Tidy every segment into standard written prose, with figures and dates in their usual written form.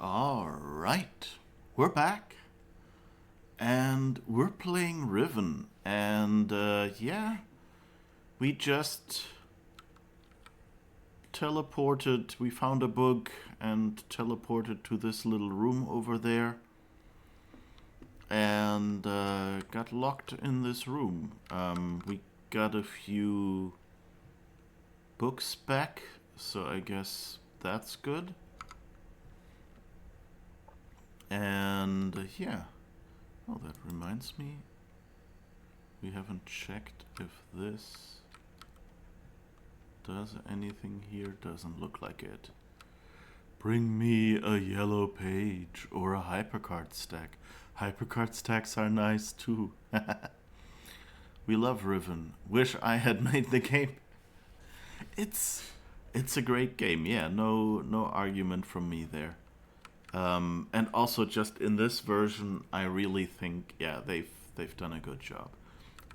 All right, we're back, and we're playing Riven, and yeah, we just teleported. We found a book and teleported to this little room over there, and got locked in this room. We got a few books back, so I guess that's good. And yeah. Oh, that reminds me. We haven't checked if this does anything here. Doesn't look like it. Bring me a yellow page or a hypercard stack. Hypercard stacks are nice too. We love Riven. Wish I had made the game. It's it's a great game. Yeah, no argument from me there. And also, just in this version, I really think, yeah, they've done a good job,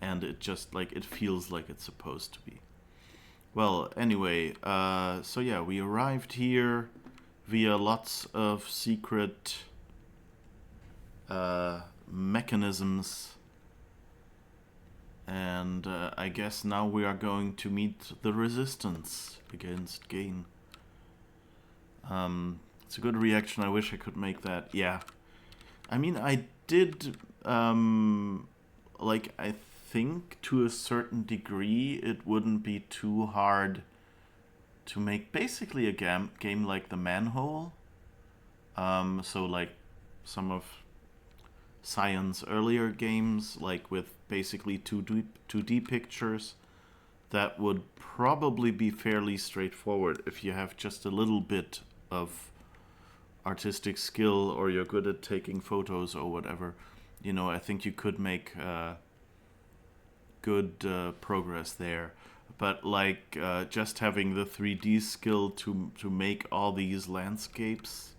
and it just like it feels like it's supposed to be. Well, anyway, so yeah, we arrived here via lots of secret mechanisms, and I guess now we are going to meet the resistance against Gain. It's a good reaction. I wish I could make that. Yeah. I mean, I did, like, I think to a certain degree it wouldn't be too hard to make basically a game like the Manhole. So, like, some of Cyan's earlier games, like with basically 2D pictures, that would probably be fairly straightforward if you have just a little bit of artistic skill or you're good at taking photos or whatever. You know, I think you could make good progress there. But like just having the 3D skill to make all these landscapes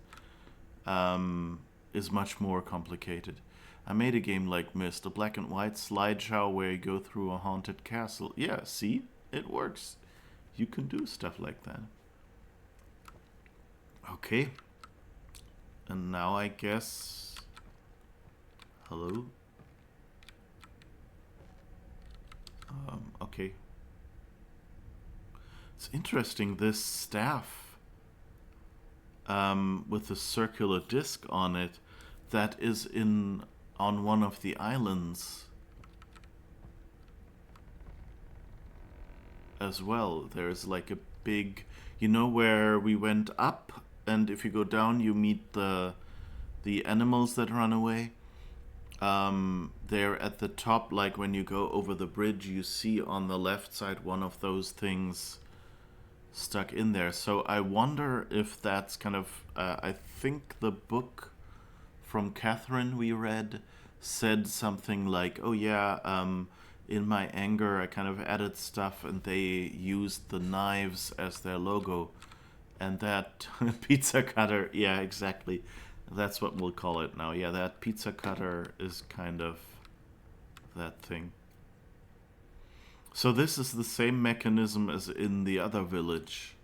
is much more complicated. I made a game like Myst, a black and white slideshow where you go through a haunted castle. Yeah, see? It works. You can do stuff like that. Okay. And now I guess... Hello? Okay. It's interesting, this staff with the circular disc on it that is on one of the islands as well. There's like a big... You know where we went up, and if you go down you meet the animals that run away? They're at the top, like when you go over the bridge, you see on the left side one of those things stuck in there. So I wonder if that's kind of... I think the book from Catherine we read said something like, oh yeah, in my anger I kind of added stuff and they used the knives as their logo. And that pizza cutter, yeah, exactly. That's what we'll call it now. Yeah, that pizza cutter is kind of that thing. So this is the same mechanism as in the other village,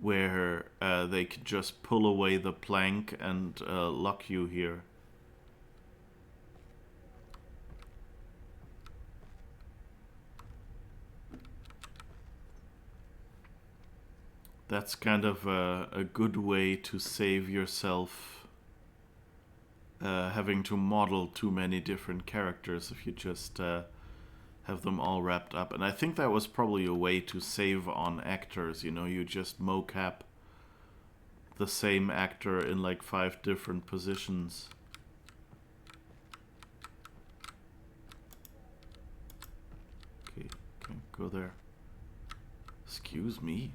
where they could just pull away the plank and lock you here. That's kind of a good way to save yourself having to model too many different characters if you just have them all wrapped up. And I think that was probably a way to save on actors. You know, you just mocap the same actor in like 5 different positions. Okay, can't go there. Excuse me.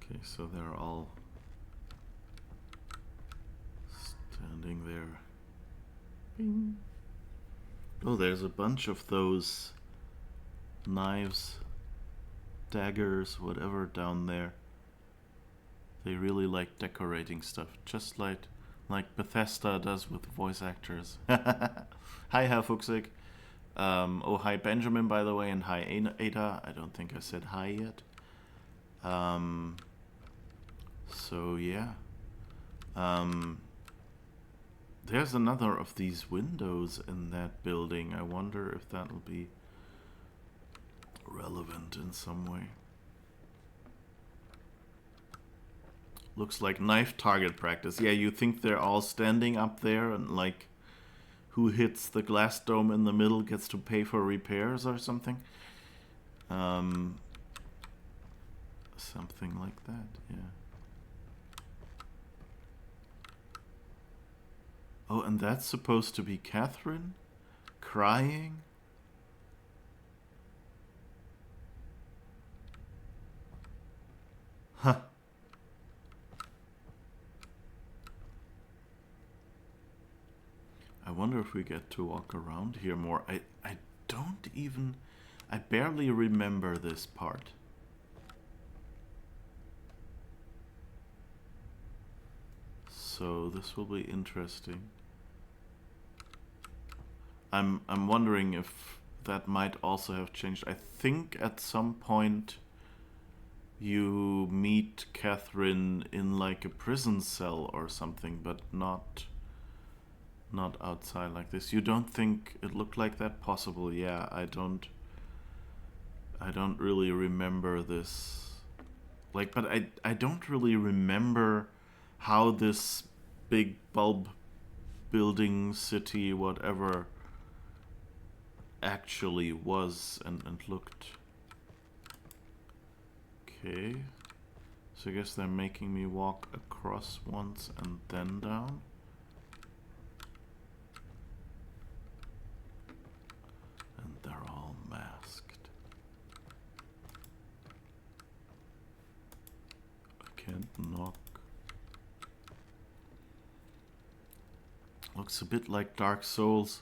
Okay, so they're all standing there. Bing. Oh, there's a bunch of those knives, daggers, whatever down there. They really like decorating stuff, just like Bethesda does with voice actors. Hi, Herr Fuchsig. Oh, hi, Benjamin, by the way, and hi, Ada. I don't think I said hi yet. So, yeah. There's another of these windows in that building. I wonder if that'll be relevant in some way. Looks like knife target practice. Yeah, you think they're all standing up there and like who hits the glass dome in the middle gets to pay for repairs or something? Something like that, yeah. Oh, and that's supposed to be Catherine? Crying? Huh. I wonder if we get to walk around here more. I don't even... I barely remember this part. So this will be interesting. I'm wondering if that might also have changed. I think at some point you meet Catherine in like a prison cell or something, but not outside like this. You don't think it looked like that? Possible, yeah. I don't really remember this. Like, but I don't really remember how this big bulb building city whatever actually was and looked. Okay. So I guess they're making me walk across once and then down. And they're all masked. I can't knock. Looks a bit like Dark Souls.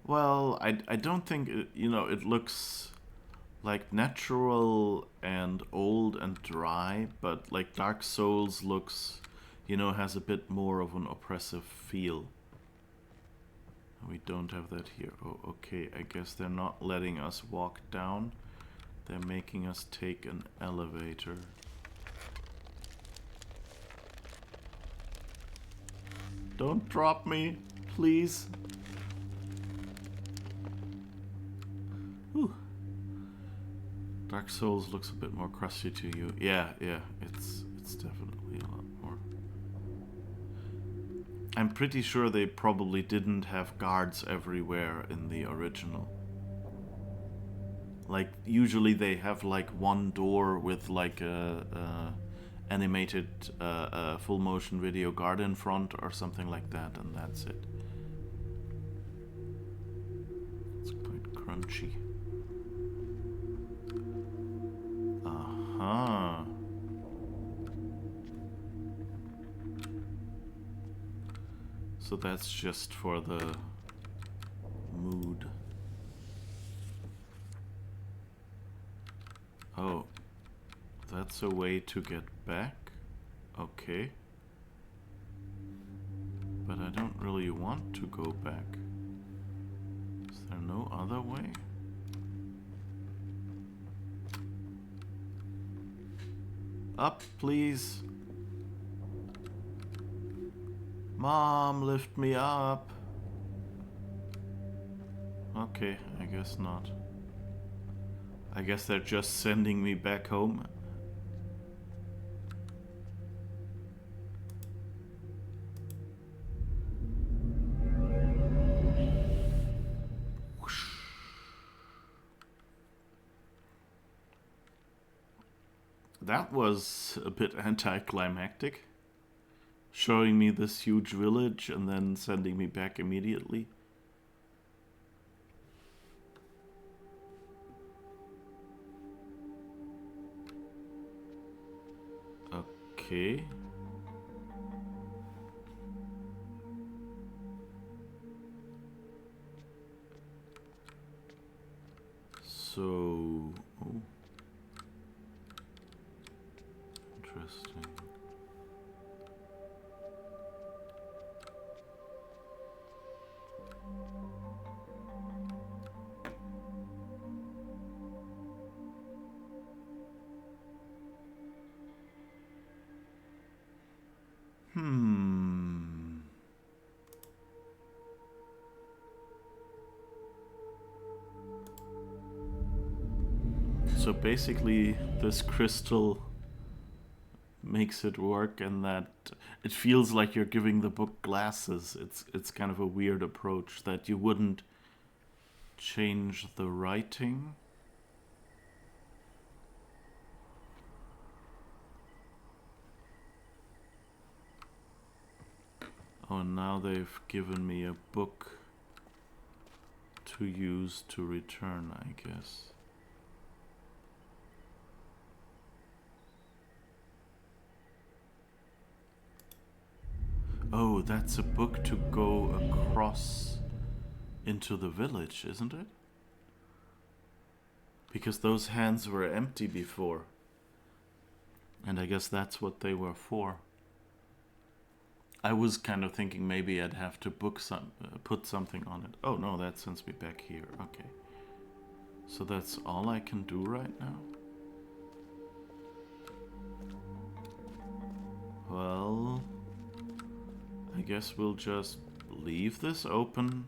Well, I don't think it, it looks like natural and old and dry, but like Dark Souls looks, has a bit more of an oppressive feel. We don't have that here. Oh, okay, I guess they're not letting us walk down. They're making us take an elevator. Don't drop me, please. Whew. Dark Souls looks a bit more crusty to you. Yeah, it's definitely a lot more. I'm pretty sure they probably didn't have guards everywhere in the original. Like, usually they have like one door with like a animated full motion video guard in front or something like that, and that's it. It's quite crunchy. Aha. So that's just for the mood. Oh, that's a way to get back? Okay. But I don't really want to go back. Is there no other way? Up, please. Mom, lift me up. Okay, I guess not. I guess they're just sending me back home. That was a bit anticlimactic. Showing me this huge village and then sending me back immediately. Okay. So... Oh. Interesting. So basically, this crystal makes it work, and that it feels like you're giving the book glasses. It's kind of a weird approach that you wouldn't change the writing. Oh, now they've given me a book to use to return, I guess. Oh, that's a book to go across into the village, isn't it? Because those hands were empty before. And I guess that's what they were for. I was kind of thinking maybe I'd have to put something on it. Oh no, that sends me back here. Okay. So that's all I can do right now? Well, I guess we'll just leave this open.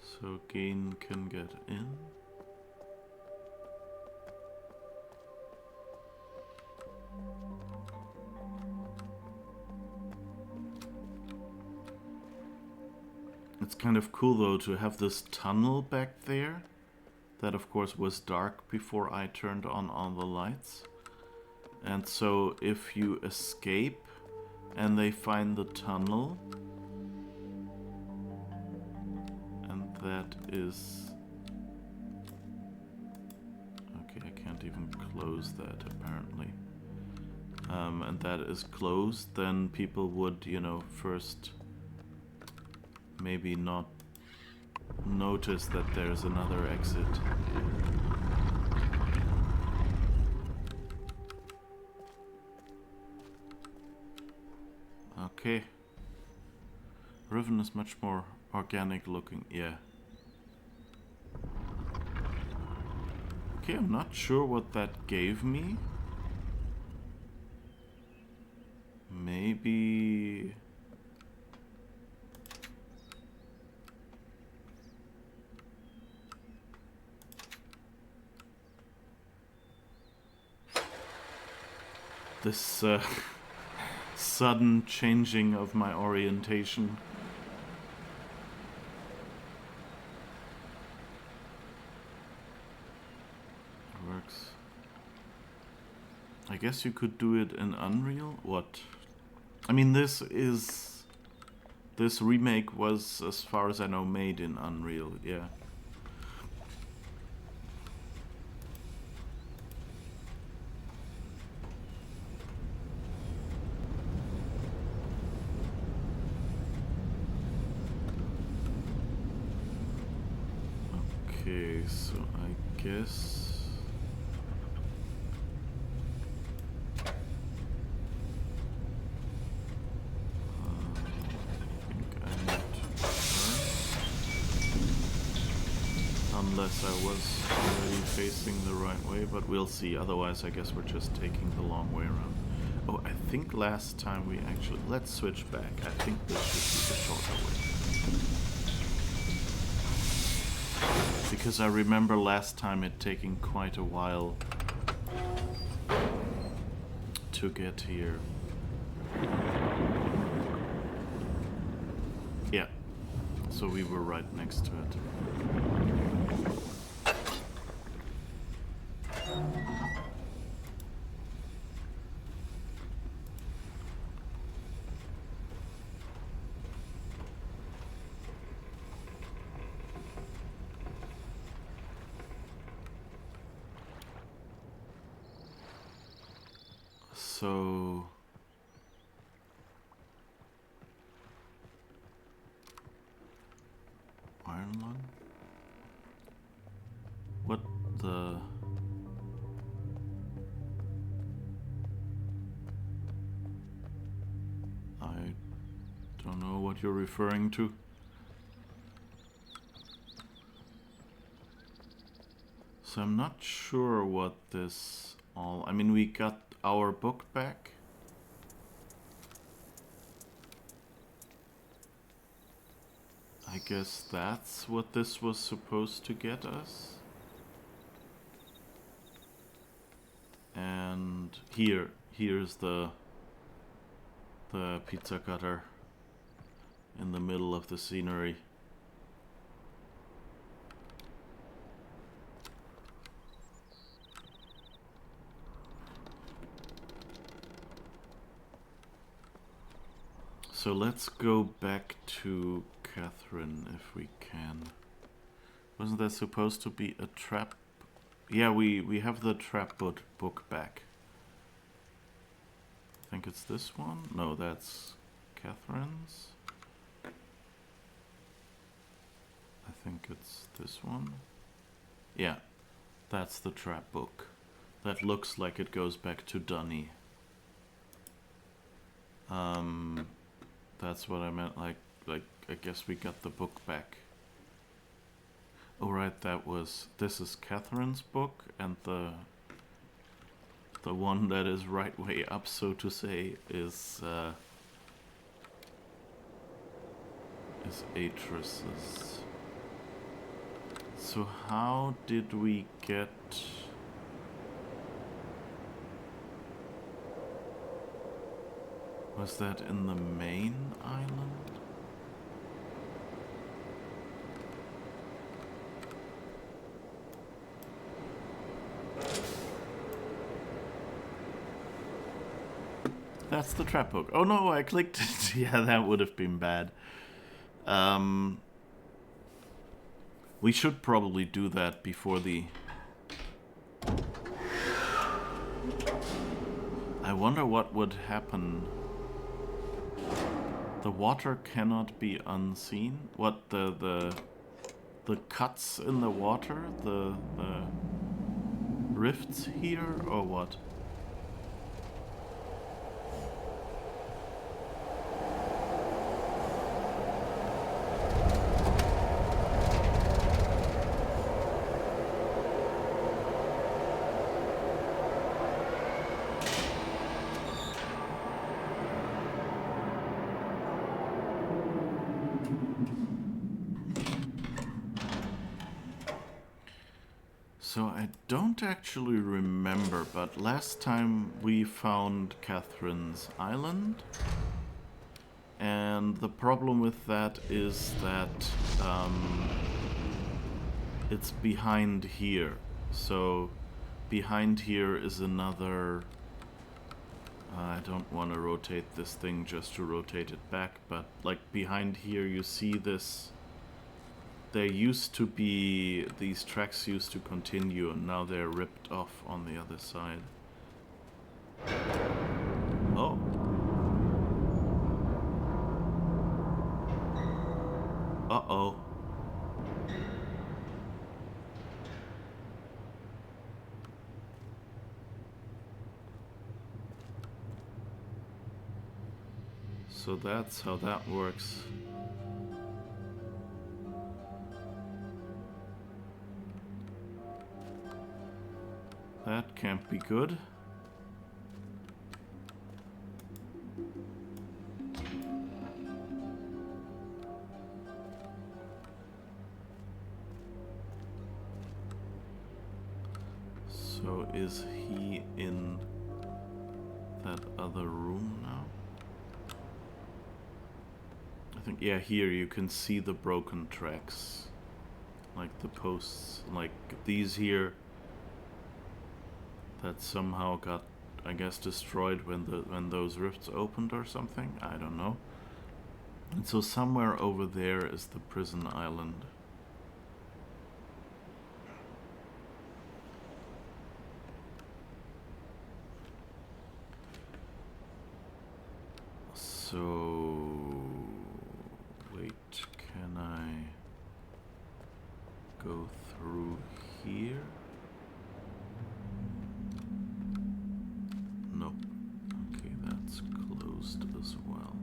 So Gain can get in. It's kind of cool though to have this tunnel back there. That of course was dark before I turned on all the lights. And so if you escape and they find the tunnel, and that is... Okay, I can't even close that apparently. And that is closed, then people would, you know, first maybe not notice that there's another exit. Okay. Riven is much more organic looking, yeah. Okay, I'm not sure what that gave me. Maybe... this sudden changing of my orientation. Works. I guess you could do it in Unreal? What? I mean, this remake was, as far as I know, made in Unreal, yeah. Okay, so I guess... unless I was already facing the right way, but we'll see. Otherwise, I guess we're just taking the long way around. Oh, I think last time we actually... Let's switch back. I think this should be the shorter way. Because I remember last time it taking quite a while to get here. Yeah. So we were right next to it. So... Iron lung? What the... I don't know what you're referring to. So I'm not sure what this all... I mean, we got our book back. I guess that's what this was supposed to get us. And here's the pizza cutter in the middle of the scenery. So let's go back to Catherine if we can. Wasn't there supposed to be a trap? Yeah, we have the trap book back. I think it's this one. No, that's Catherine's. I think it's this one. Yeah, that's the trap book. That looks like it goes back to Dunny. That's what I meant, like I guess we got the book back. Oh right, this is Catherine's book, and the one that is right way up, so to say, is Atris's. So how did we get... Was that in the main island? That's the trap book. Oh no, I clicked it. Yeah, that would have been bad. We should probably do that before the... I wonder what would happen. The water cannot be unseen. What, the cuts in the water? The rifts here, or what? So I don't actually remember, but last time we found Catherine's island, and the problem with that is that it's behind here. So behind here is another... I don't want to rotate this thing just to rotate it back, but like behind here you see this... There used to be, these tracks used to continue, and now they're ripped off on the other side. Oh. Uh-oh. So that's how that works. That can't be good. So is he in that other room now? I think, yeah, here you can see the broken tracks. Like the posts, like these here. That somehow got, I guess, destroyed when those rifts opened or something. I don't know. And so somewhere over there is the prison island. So wait, can I go through here? Nope. Okay, that's closed as well.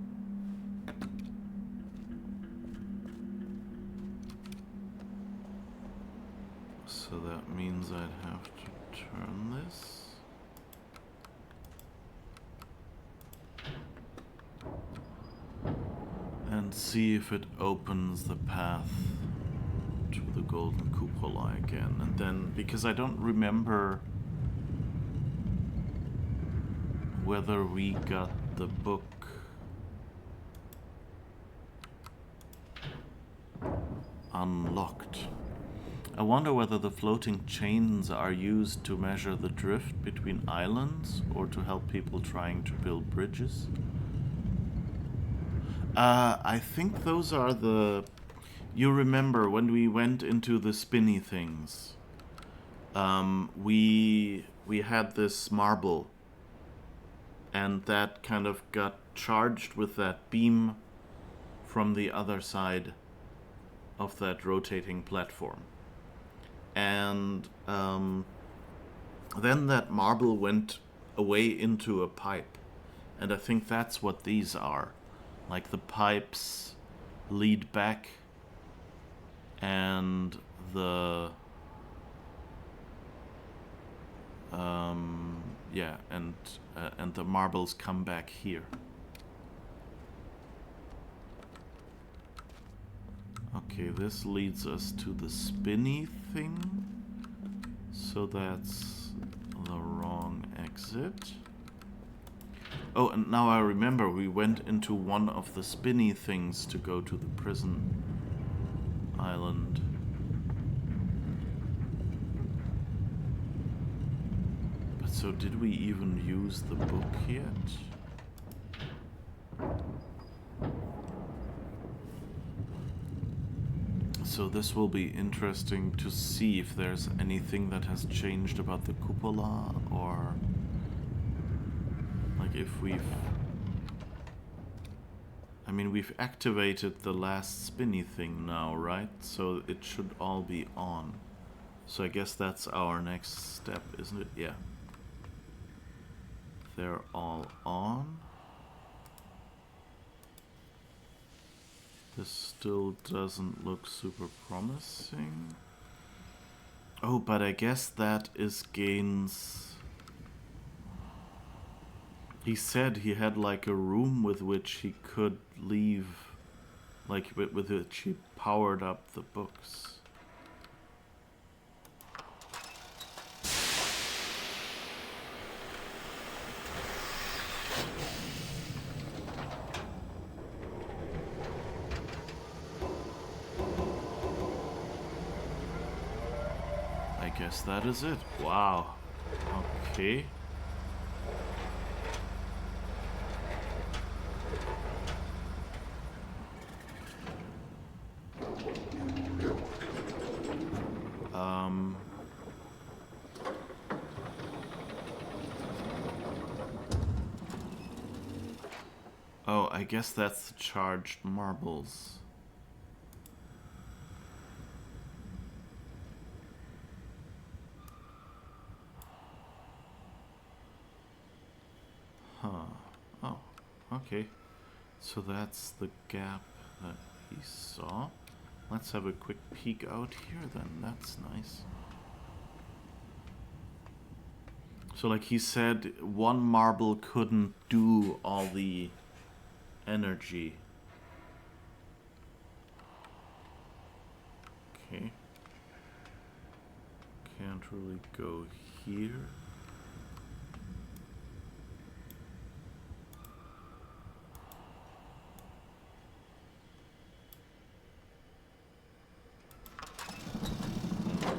So that means I'd have to turn this. And see if it opens the path to the golden cupola again. And then, because I don't remember whether we got the book unlocked. I wonder whether the floating chains are used to measure the drift between islands or to help people trying to build bridges. I think those are the... You remember when we went into the spinny things, we had this marble, and that kind of got charged with that beam from the other side of that rotating platform. And then that marble went away into a pipe. And I think that's what these are. Like the pipes lead back, and the... yeah, and the marbles come back here. Okay, this leads us to the spinny thing. So that's the wrong exit. Oh, and now I remember we went into one of the spinny things to go to the prison island. But so did we even use the book yet? So this will be interesting to see if there's anything that has changed about the cupola, or like if we've... I mean, we've activated the last spinny thing now, right? So it should all be on. So I guess that's our next step, isn't it? Yeah. They're all on. This still doesn't look super promising. Oh, but I guess that is Gain's... He said he had like a room with which he could leave, like with which he powered up the books. I guess that is it. Wow. Okay. Oh, I guess that's the charged marbles. Huh. Oh, okay. So that's the gap that he saw. Let's have a quick peek out here then. That's nice. So like he said, one marble couldn't do all the energy. Okay. Can't really go here.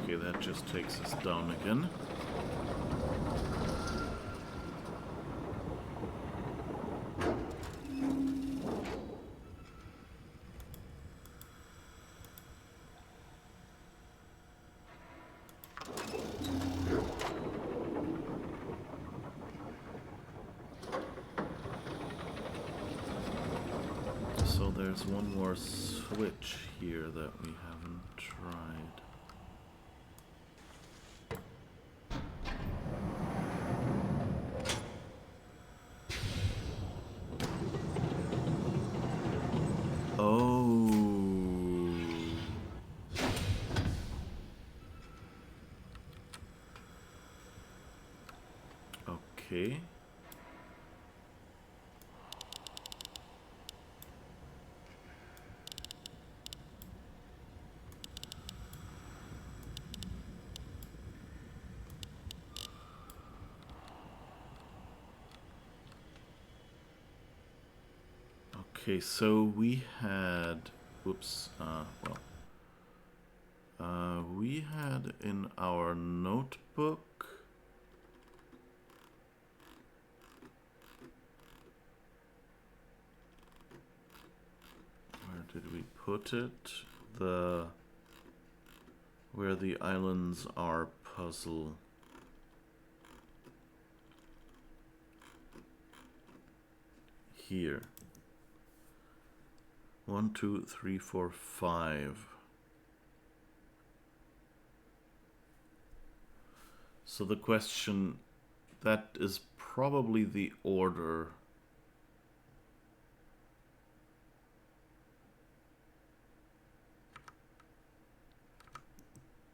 Okay, that just takes us down again. So there's one more switch here that we haven't tried. Oh. Okay. Okay, so we had, whoops, we had in our notebook, where did we put it? Where the islands are puzzle. Here. 1, 2, 3, 4, 5. So the question, that is probably the order.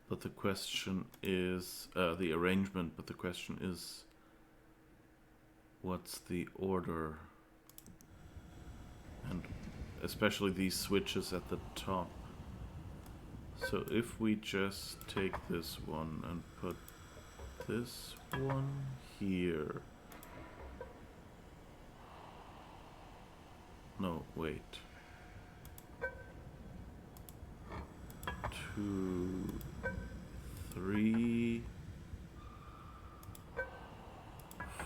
But the question is, the arrangement, but the question is, what's the order? And especially these switches at the top. So if we just take this one and put this one here. No, wait. 2, 3,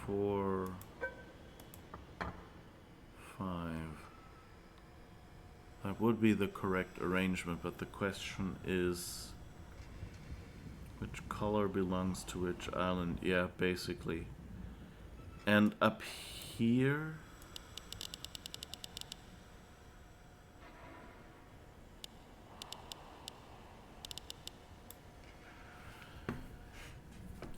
4, 5. That would be the correct arrangement, but the question is which color belongs to which island? Yeah, basically. And up here,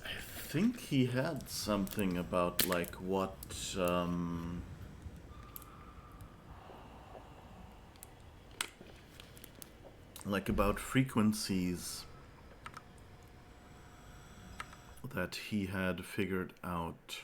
I think he had something about like what like about frequencies that he had figured out.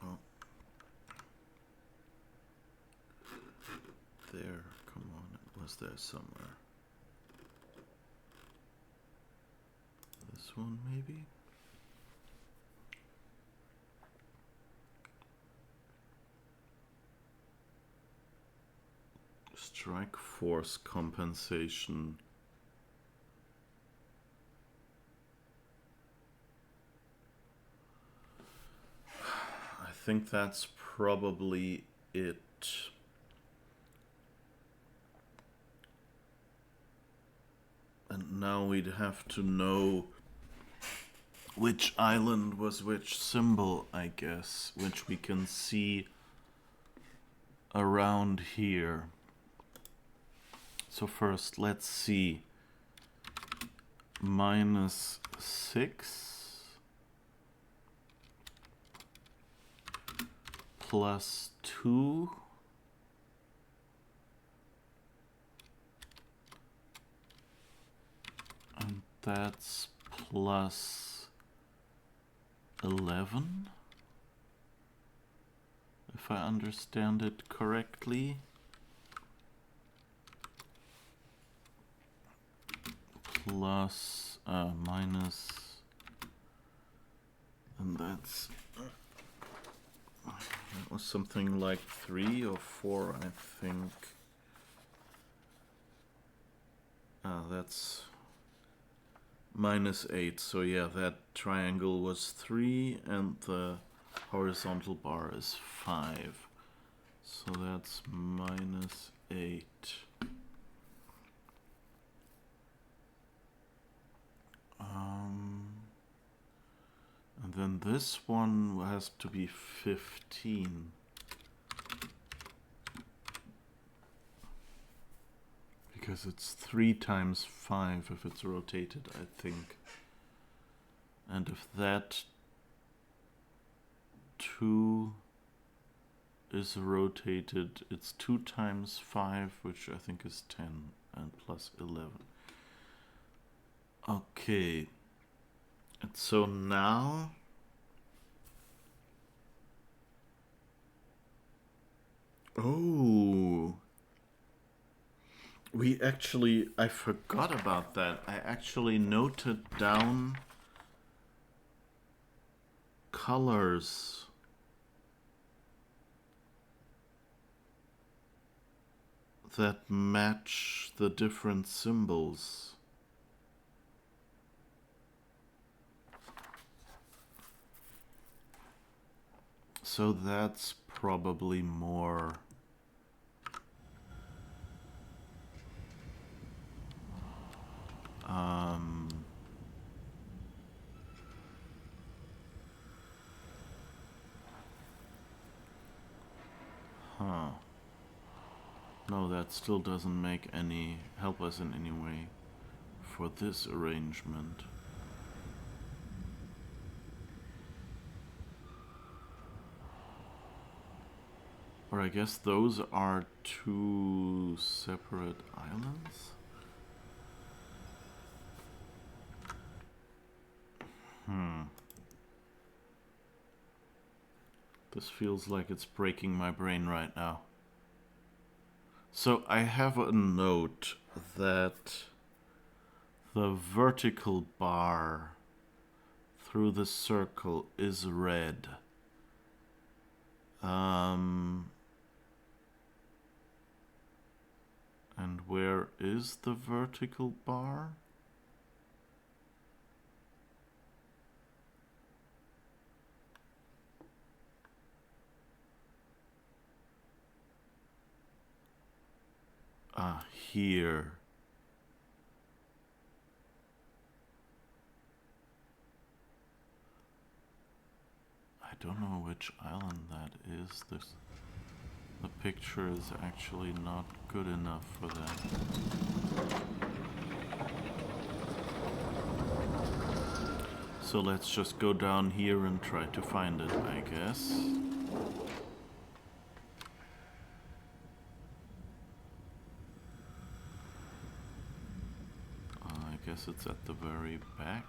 Oh. There, come on, it was there somewhere. This one, maybe? Strike force compensation. I think that's probably it. And now we'd have to know which island was which symbol, I guess, which we can see around here. So first, let's see. -6 plus 2 and that's plus 11, if I understand it correctly. Plus minus, and that's that was something like 3 or 4, I think. That's -8. So yeah, that triangle was 3, and the horizontal bar is 5. So that's -8. And then this one has to be 15. Because it's 3 times 5 if it's rotated, I think. And if that 2 is rotated, it's 2 times 5, which I think is 10, and plus 11. Okay. And so now I forgot about that. I actually noted down colors that match the different symbols. So that's probably more no, that still doesn't help us in any way for this arrangement. Or I guess those are 2 separate islands? This feels like it's breaking my brain right now. So I have a note that the vertical bar through the circle is red. And where is the vertical bar? Here. I don't know which island that is. The picture is actually not good enough for that. So let's just go down here and try to find it, I guess. I guess it's at the very back.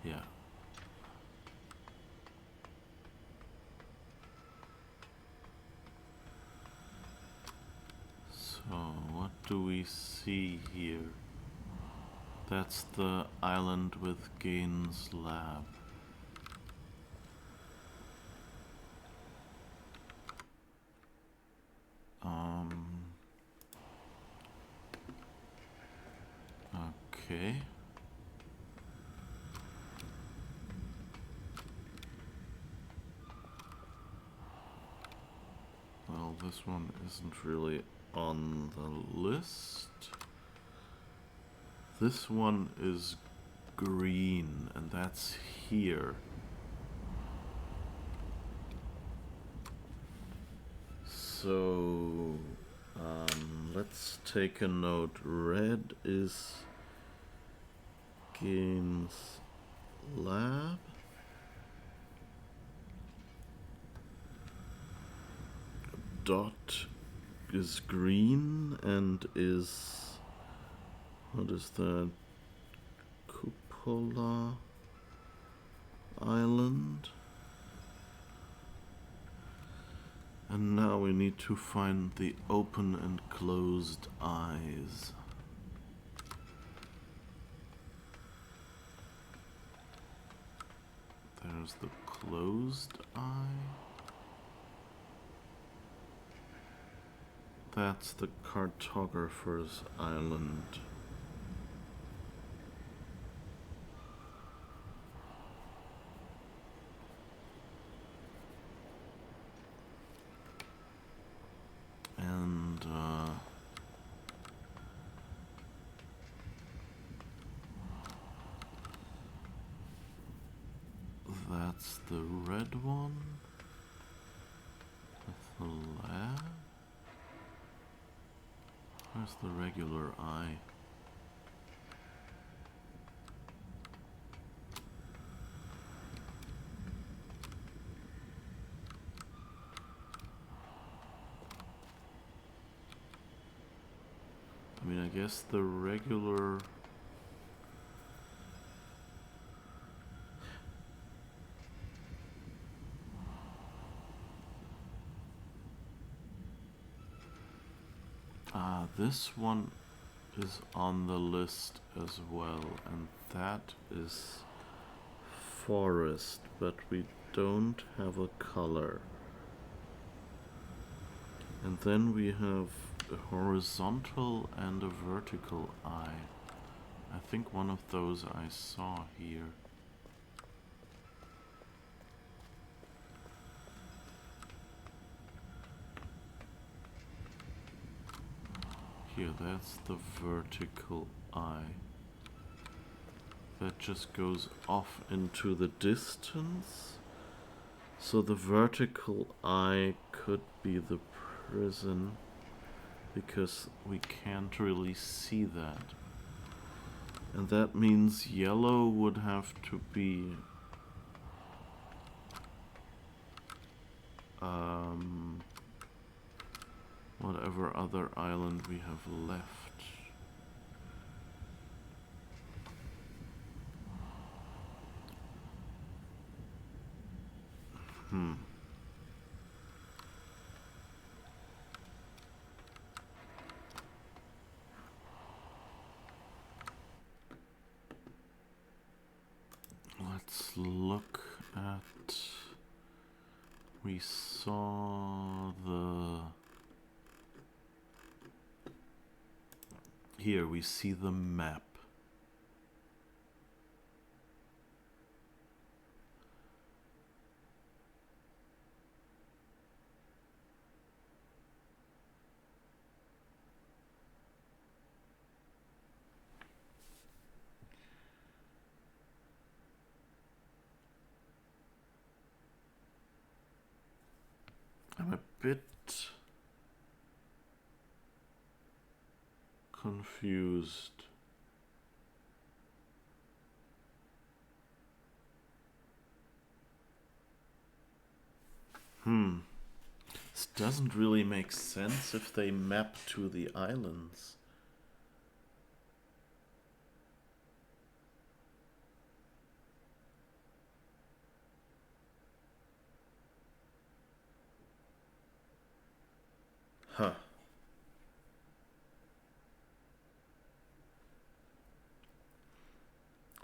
Yeah. So, what do we see here? That's the island with Gaines Lab. Okay. Well, this one isn't really on the list. This one is green, and that's here. So, let's take a note. Red is Games Lab. Dot is green and is, what is that? Cupola Island. And now we need to find the open and closed eyes. There's the closed eye. That's the cartographer's island. And that's the red one with the lab. Where's the regular eye? I guess the regular... this one is on the list as well, and that is forest, but we don't have a color. And then we have a horizontal and a vertical eye. I think one of those I saw here. Here, that's the vertical eye. That just goes off into the distance. So the vertical eye could be the prison, because we can't really see that. And that means yellow would have to be whatever other island we have left. Let's look at... We saw the... Here we see the map. I'm a bit confused. This doesn't really make sense if they map to the islands. Huh.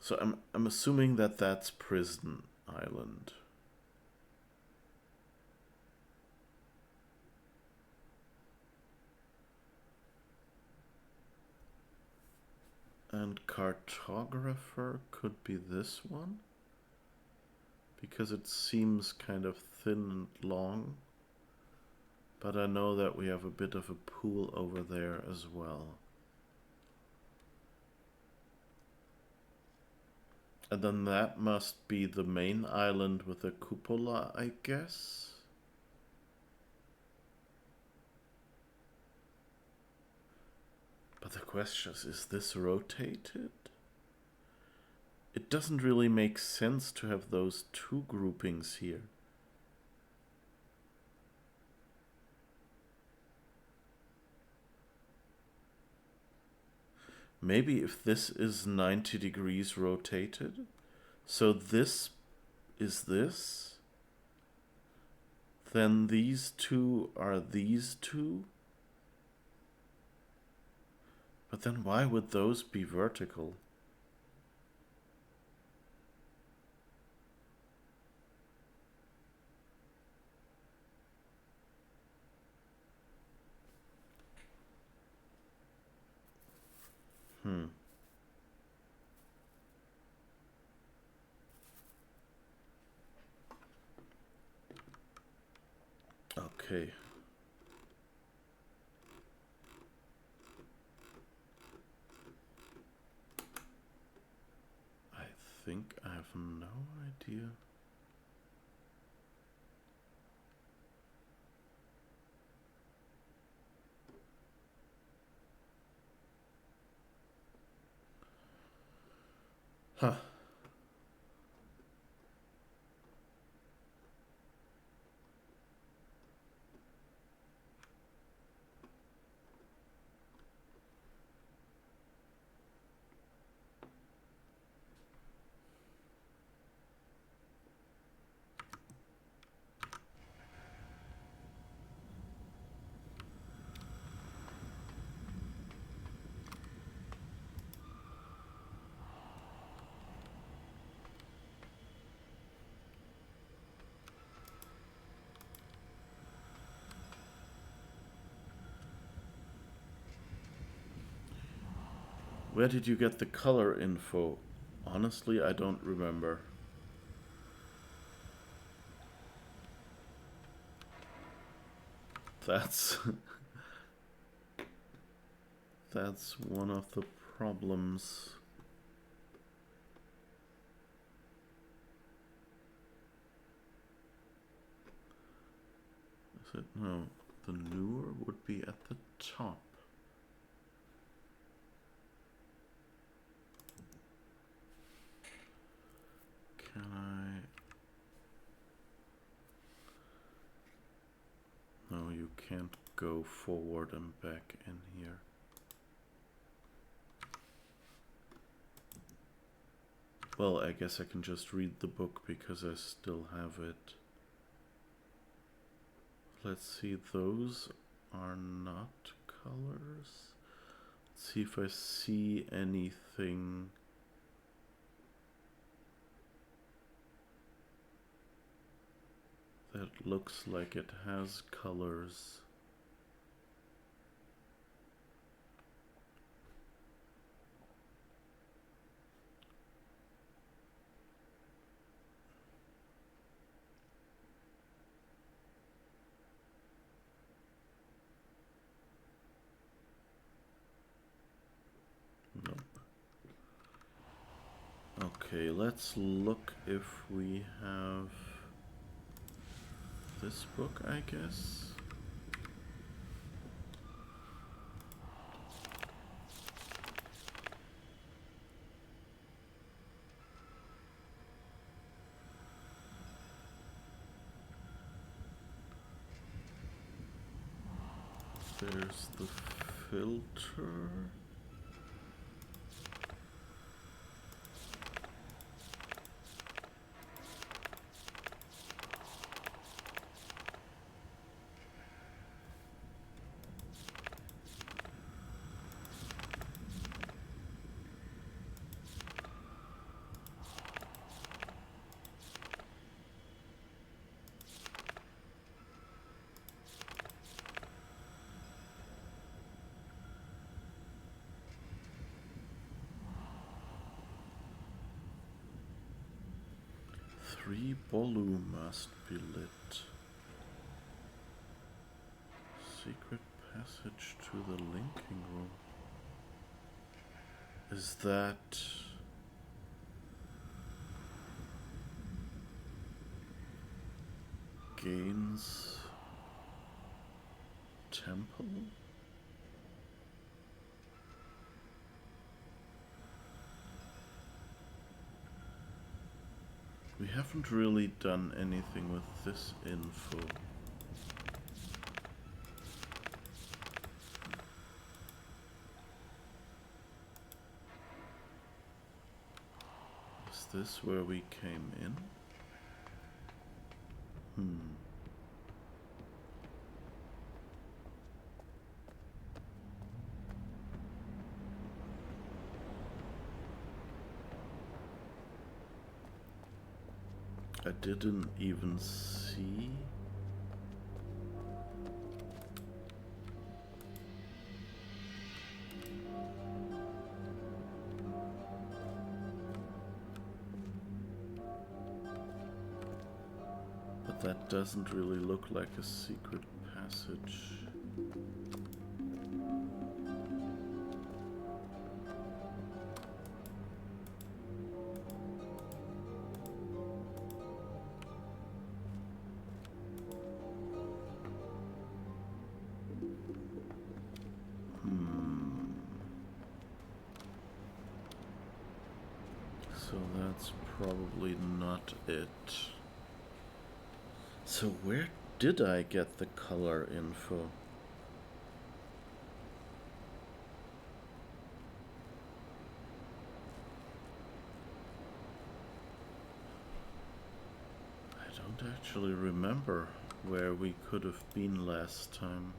So I'm assuming that that's Prison Island. And cartographer could be this one, because it seems kind of thin and long. But I know that we have a bit of a pool over there as well. And then that must be the main island with a cupola, I guess. But the question is this rotated? It doesn't really make sense to have those two groupings here. Maybe if this is 90 degrees rotated, so this is this, then these two are these two. But then why would those be vertical? Okay. I think I have no idea. Huh. Where did you get the color info? Honestly, I don't remember. That's that's one of the problems. Is it? No, the newer would be at the top. Can I? No, you can't go forward and back in here. Well, I guess I can just read the book because I still have it. Let's see, those are not colors. Let's see if I see anything. That looks like it has colors. Nope. Okay, let's look if we have this book, I guess. There's the filter. Three bolu must be lit. Secret passage to the linking room. Is that... Gaines Temple? We haven't really done anything with this info. Is this where we came in? I didn't even see. But that doesn't really look like a secret passage. So that's probably not it. So where did I get the color info? I don't actually remember where we could have been last time.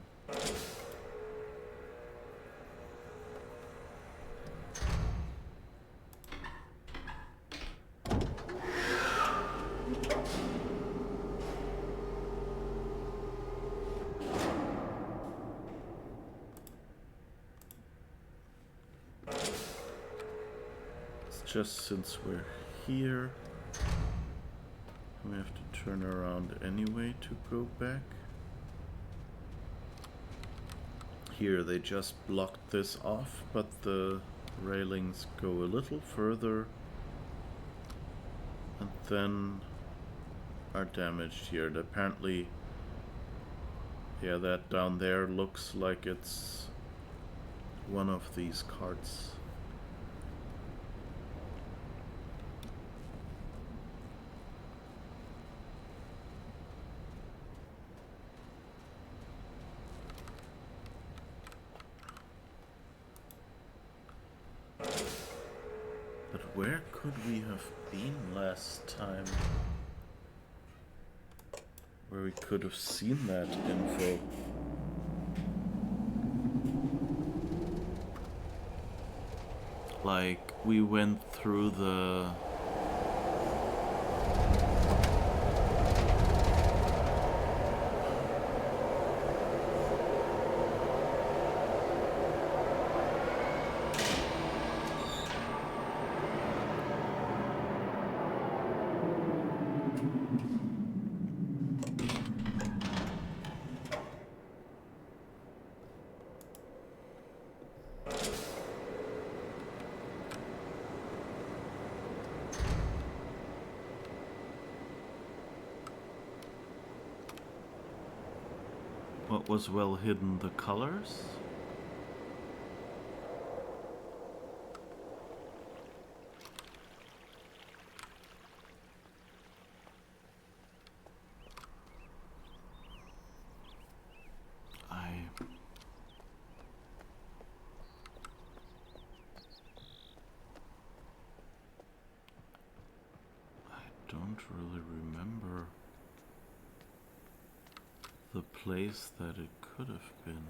just since we're here, we have to turn around anyway to go back. Here they just blocked this off, but the railings go a little further and then are damaged here. And apparently, yeah, that down there looks like it's one of these carts. But where could we have been last time? Where we could have seen that info. Like, we went through the... What was well hidden? The colors? I don't really remember the place that it could have been.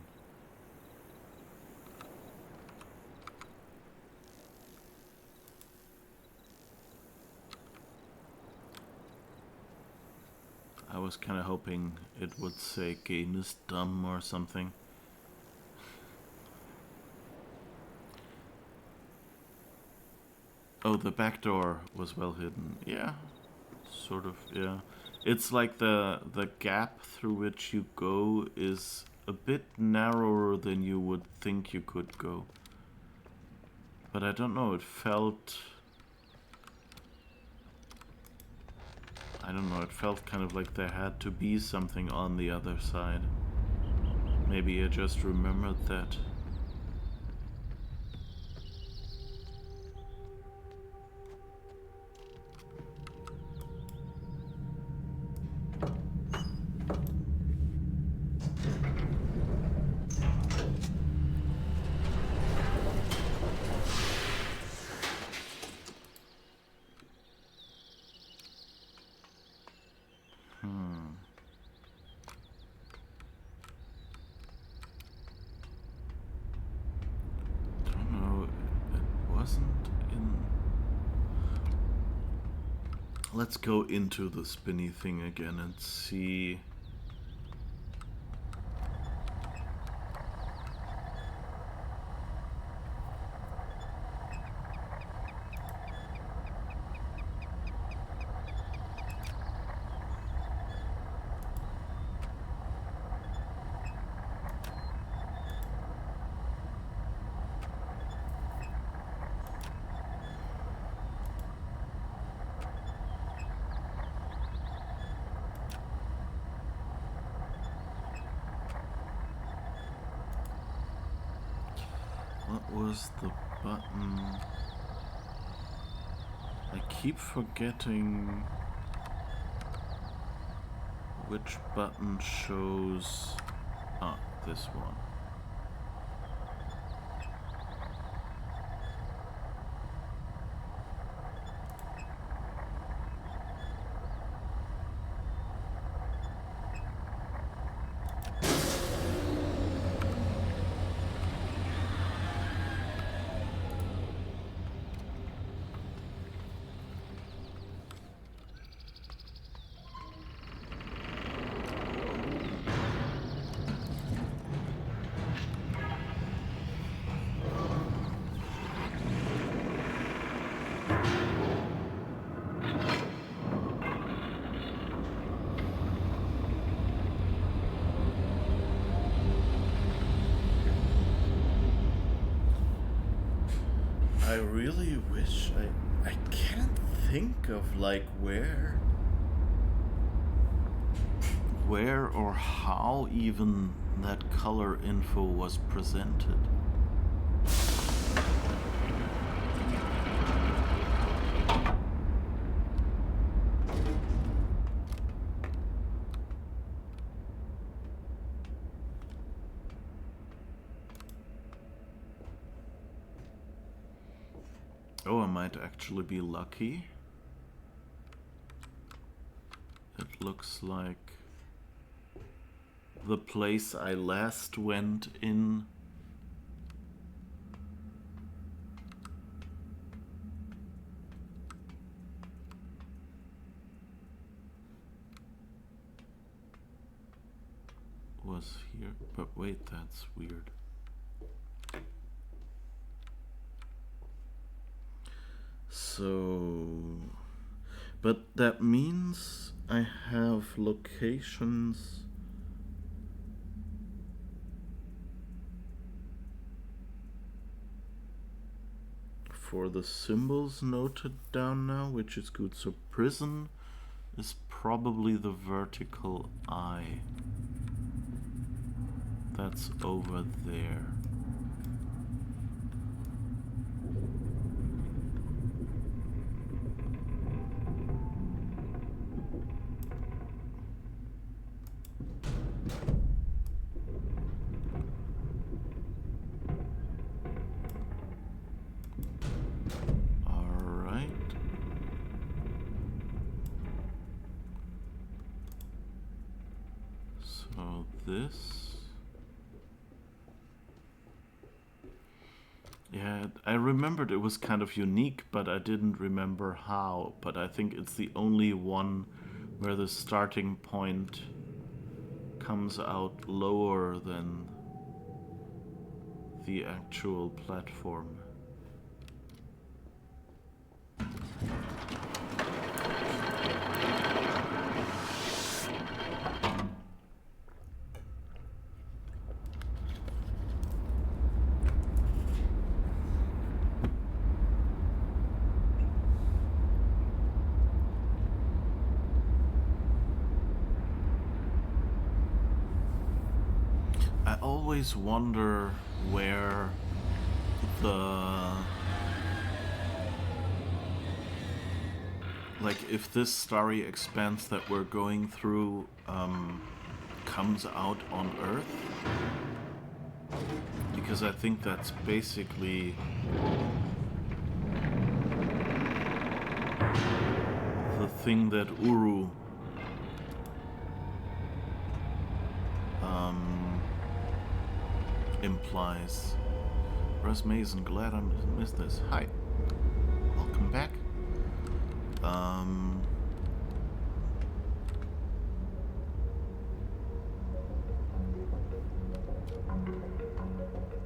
I was kind of hoping it would say Genusdam or something. Oh, the back door was well hidden. Yeah, sort of, yeah. It's like the gap through which you go is a bit narrower than you would think you could go. But I don't know, it felt... I don't know, it felt kind of like there had to be something on the other side. Maybe I just remembered that. Let's go into the spinny thing again and see. What was the button? I keep forgetting which button shows... Ah, this one. really wish I can't think of like where or how even that color info was presented. Oh, I might actually be lucky. It looks like the place I last went in was here. But wait, that's weird. So, but that means I have locations for the symbols noted down now, which is good. So prison is probably the vertical eye. That's over there. This. Yeah, I remembered it was kind of unique, but I didn't remember how. But I think it's the only one where the starting point comes out lower than the actual platform. I always wonder where if this starry expanse that we're going through comes out on Earth, because I think that's basically the thing that Uru implies. Russ Mason, glad I missed this. Hi. Welcome back.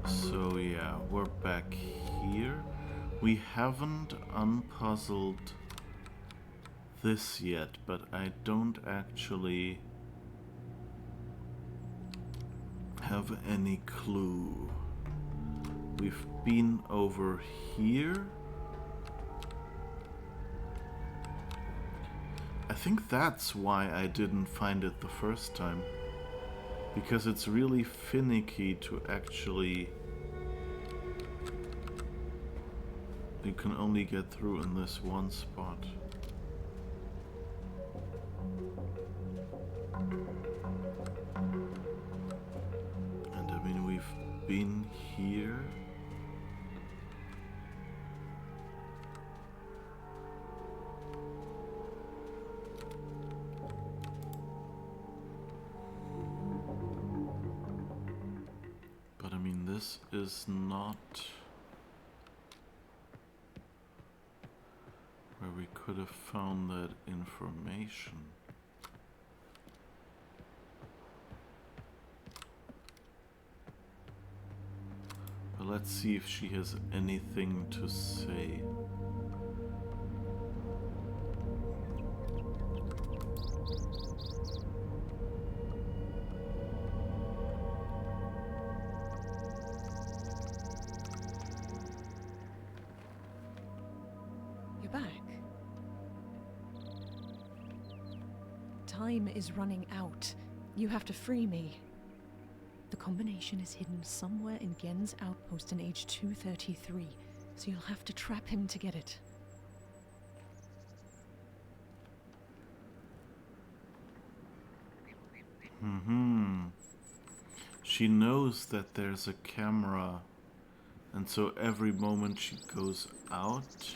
So yeah, we're back here. We haven't unpuzzled this yet, but I don't actually have any clue. We've been over here. I think that's why I didn't find it the first time, because it's really finicky to actually... You can only get through in this one spot. And I mean, we've been here. But I mean, this is not where we could have found that information. But let's see if she has anything to say. back. Time is running out. You have to free me. The combination is hidden somewhere in Gen's outpost in age 233, so you'll have to trap him to get it. She knows that there's a camera, and so every moment she goes out.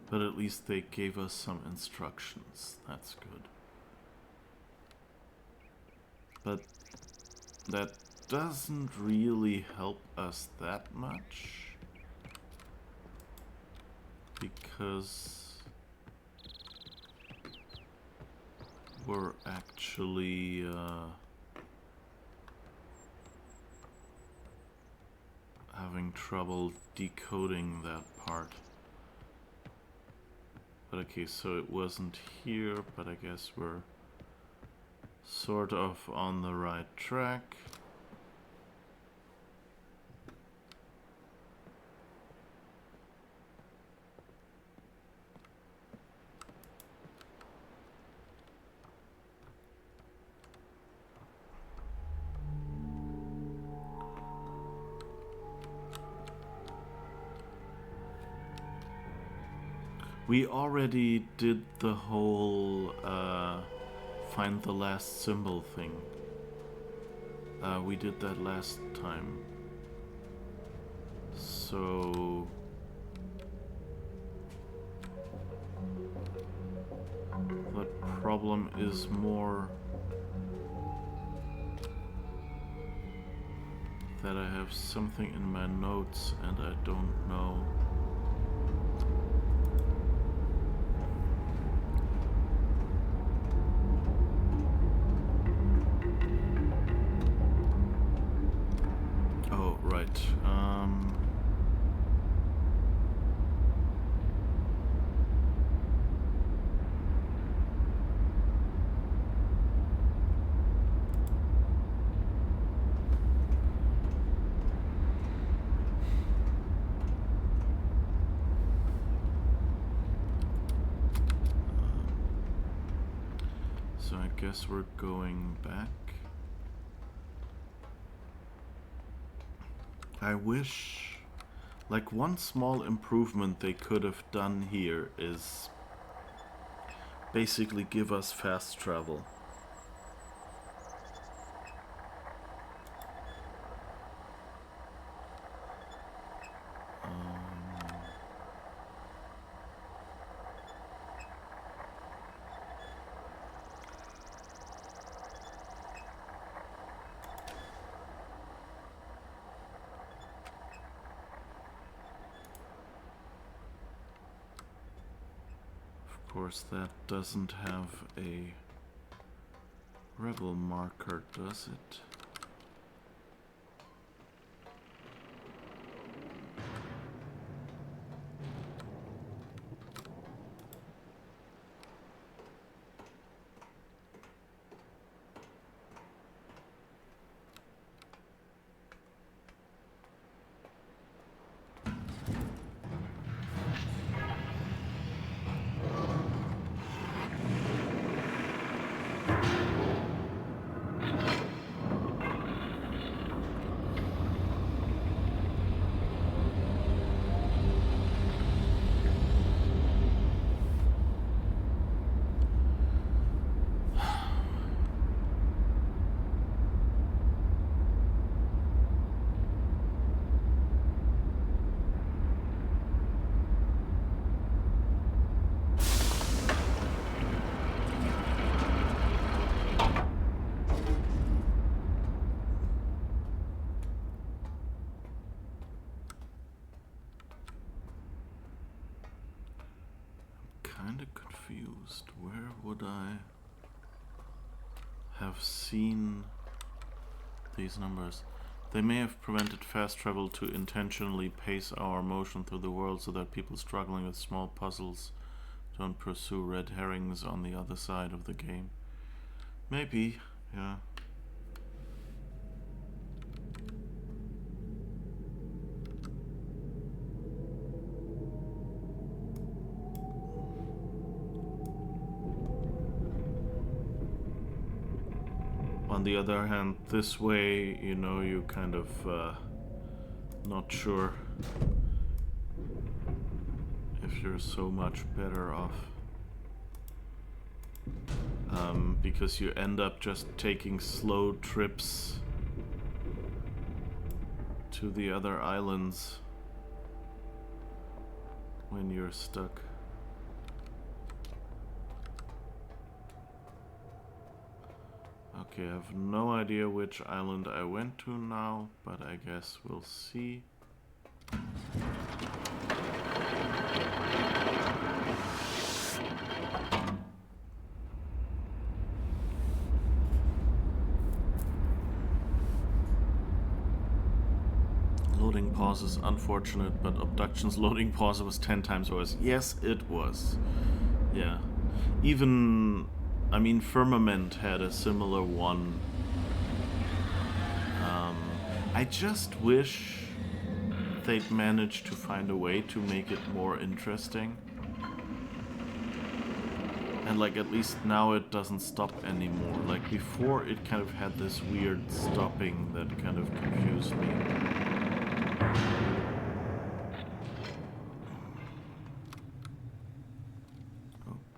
But at least they gave us some instructions. That's good. But that doesn't really help us that much. Because we're actually having trouble decoding that part. But okay, so it wasn't here, but I guess we're sort of on the right track. We already did the whole find the last symbol thing. We did that last time. So the problem is more that I have something in my notes and I don't know. Oh, right. So I guess we're going back. I wish, like, one small improvement they could have done here is basically give us fast travel. Of course, that doesn't have a rebel marker, does it? Kinda confused. Where would I have seen these numbers? They may have prevented fast travel to intentionally pace our motion through the world so that people struggling with small puzzles don't pursue red herrings on the other side of the game. Maybe, yeah. On the other hand, this way, you know, you kind of not sure if you're so much better off. Because you end up just taking slow trips to the other islands when you're stuck. Okay, I have no idea which island I went to now, but I guess we'll see. Loading pause is unfortunate, but Abduction's loading pause was 10 times worse. Yes, it was. Yeah. Even, I mean, Firmament had a similar one. I just wish they'd managed to find a way to make it more interesting. And like, at least now it doesn't stop anymore. Like before, it kind of had this weird stopping that kind of confused me.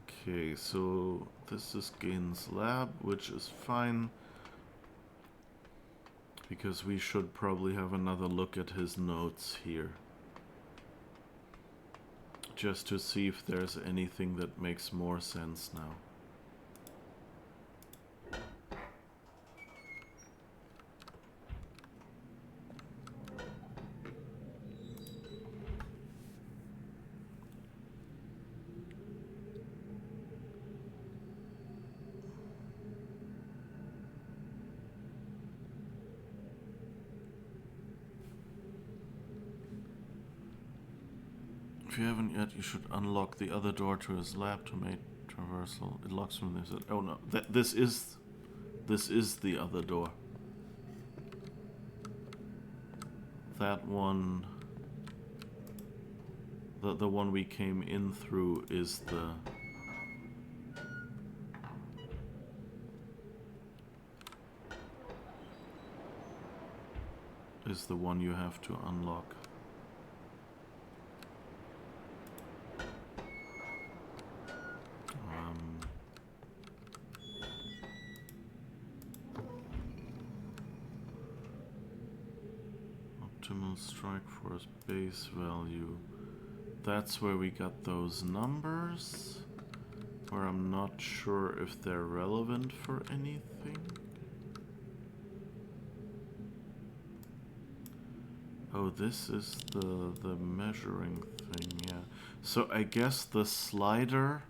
Okay, so this is Gain's lab, which is fine. Because we should probably have another look at his notes here. Just to see if there's anything that makes more sense now. If you haven't yet, you should unlock the other door to his lab to make traversal. It locks from this. Oh no, this is the other door. That one, the one we came in through, is the one you have to unlock. Optimal strike force base value. That's where we got those numbers, where I'm not sure if they're relevant for anything. Oh, this is the measuring thing, yeah. So I guess the slider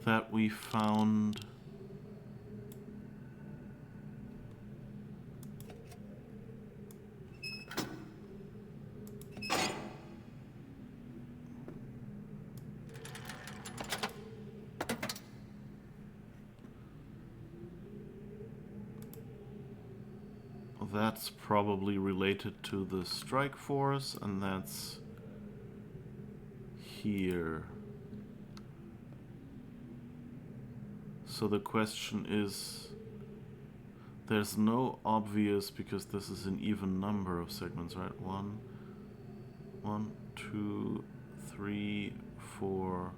that we found that's probably related to the strike force, and that's here. So the question is, there's no obvious, because this is an even number of segments, right? 1, 2, 3, 4.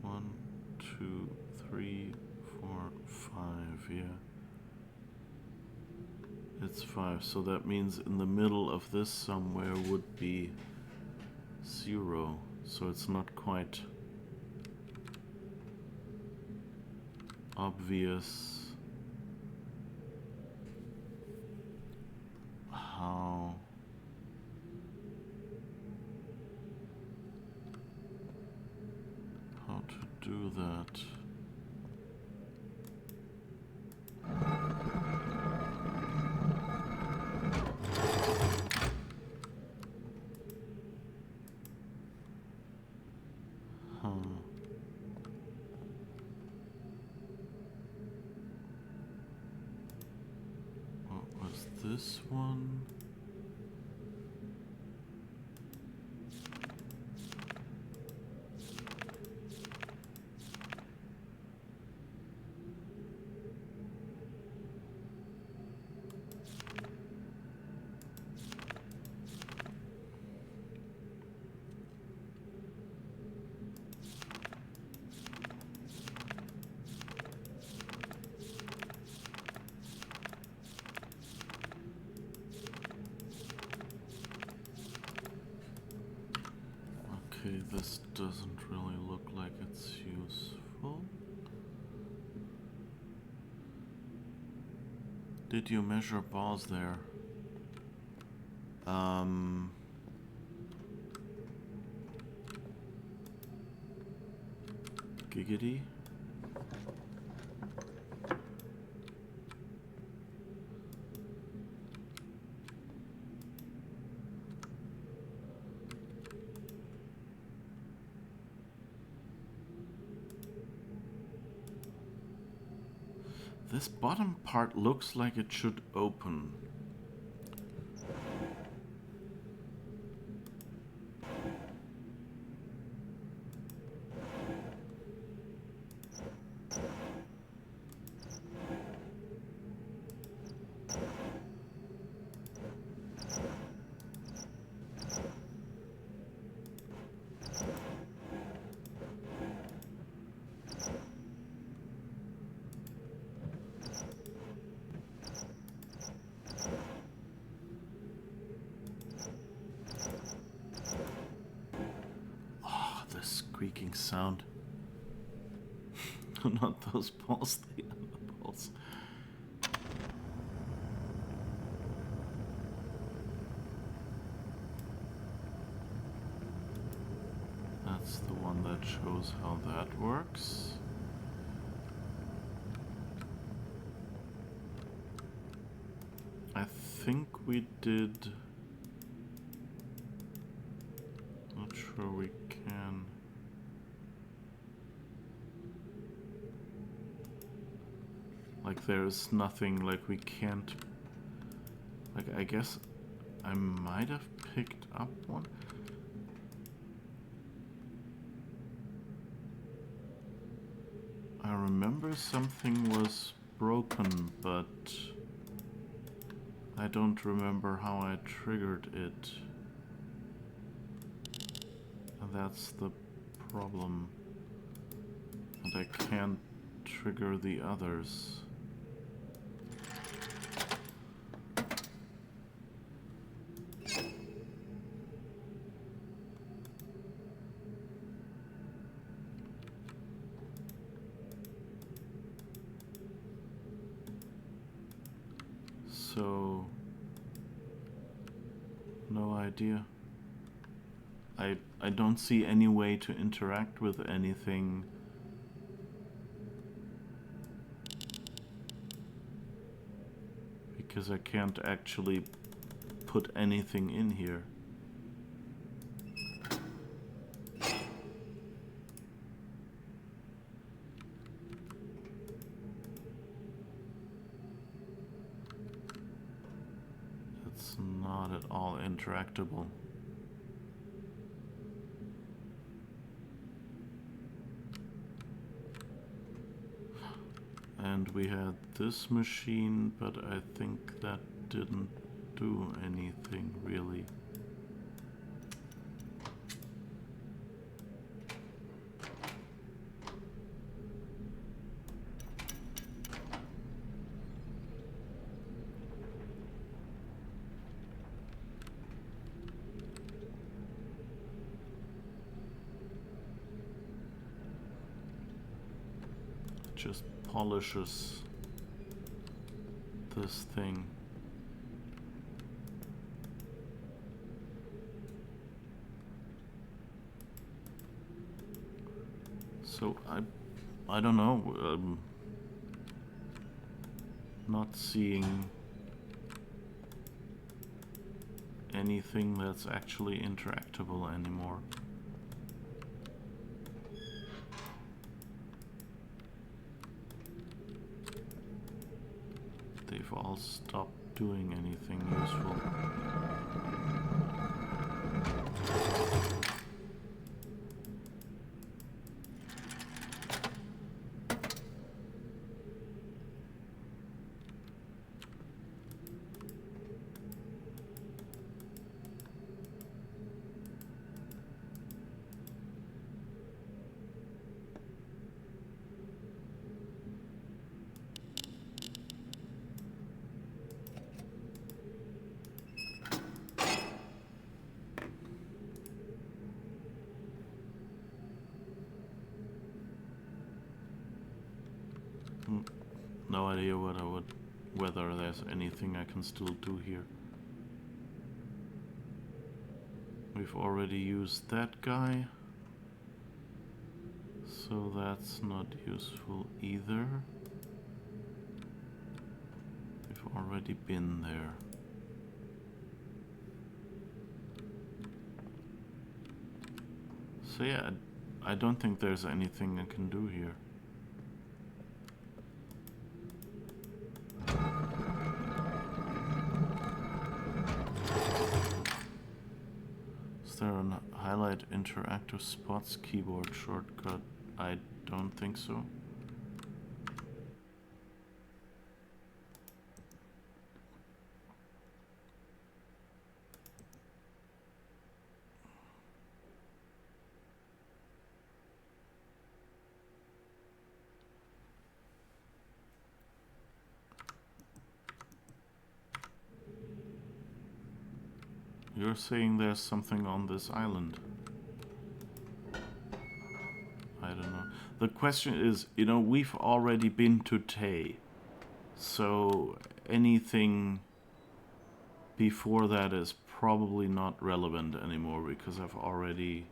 One, 2, 3, 4, 5, yeah. It's 5, so that means in the middle of this somewhere would be 0, so it's not quite obvious how to do that. What was this one? Okay, this doesn't really look like it's useful. Did you measure balls there? Giggity? This bottom part looks like it should open. Squeaking sound. Not those balls, the other balls. That's the one that shows how that works. I think we did. Not sure we can. Like there's nothing, like we can't, like I guess I might have picked up one. I remember something was broken, but I don't remember how I triggered it. And that's the problem. And I can't trigger the others. So, no idea. I don't see any way to interact with anything. Because I can't actually put anything in here. It's not at all interactable. And we had this machine, but I think that didn't do anything really. Just polishes this thing. So I don't know. Not seeing anything that's actually interactable anymore. They've all stopped doing anything useful. No idea whether there's anything I can still do here. We've already used that guy, so that's not useful either. We've already been there. So yeah, I don't think there's anything I can do here. Is there a highlight interactive spots keyboard shortcut? I don't think so. You're saying there's something on this island. I don't know. The question is, you know, we've already been to Tay. So anything before that is probably not relevant anymore because I've already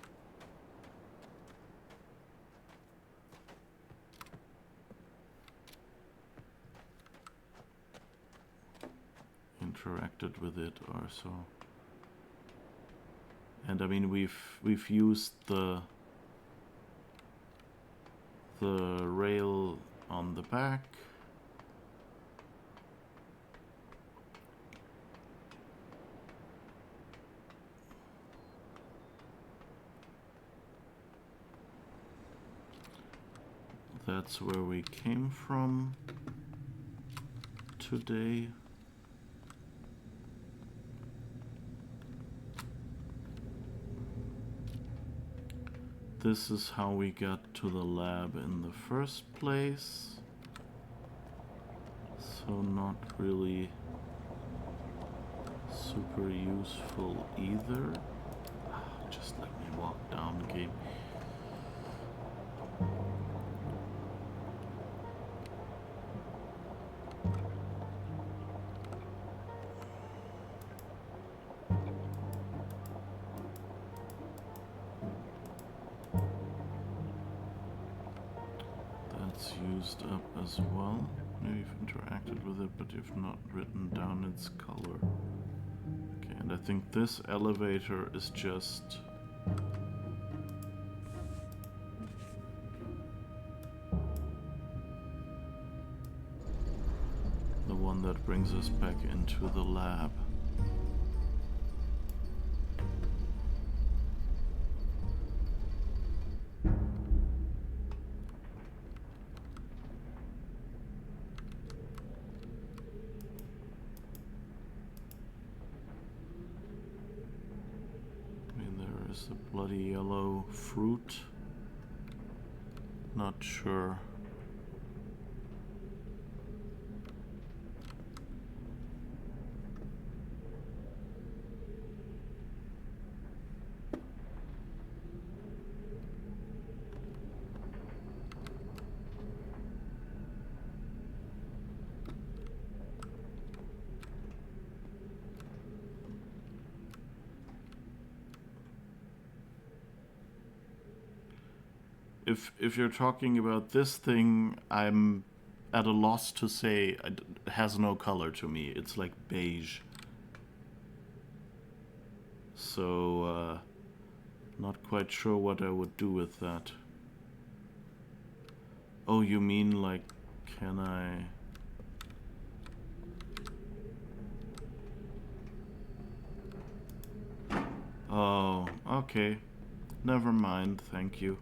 interacted with it or so. And I mean we've used the rail on the back. That's where we came from today. This is how we got to the lab in the first place. So not really super useful either. Just let me walk down, game. That's used up as well. Maybe you've interacted with it, but you've not written down its color. Okay, and I think this elevator is just the one that brings us back into the lab. The bloody yellow fruit. Not sure. If you're talking about this thing, I'm at a loss to say. It has no color to me. It's like beige. So, not quite sure what I would do with that. Oh, you mean like, can I... Oh, okay. Never mind, thank you.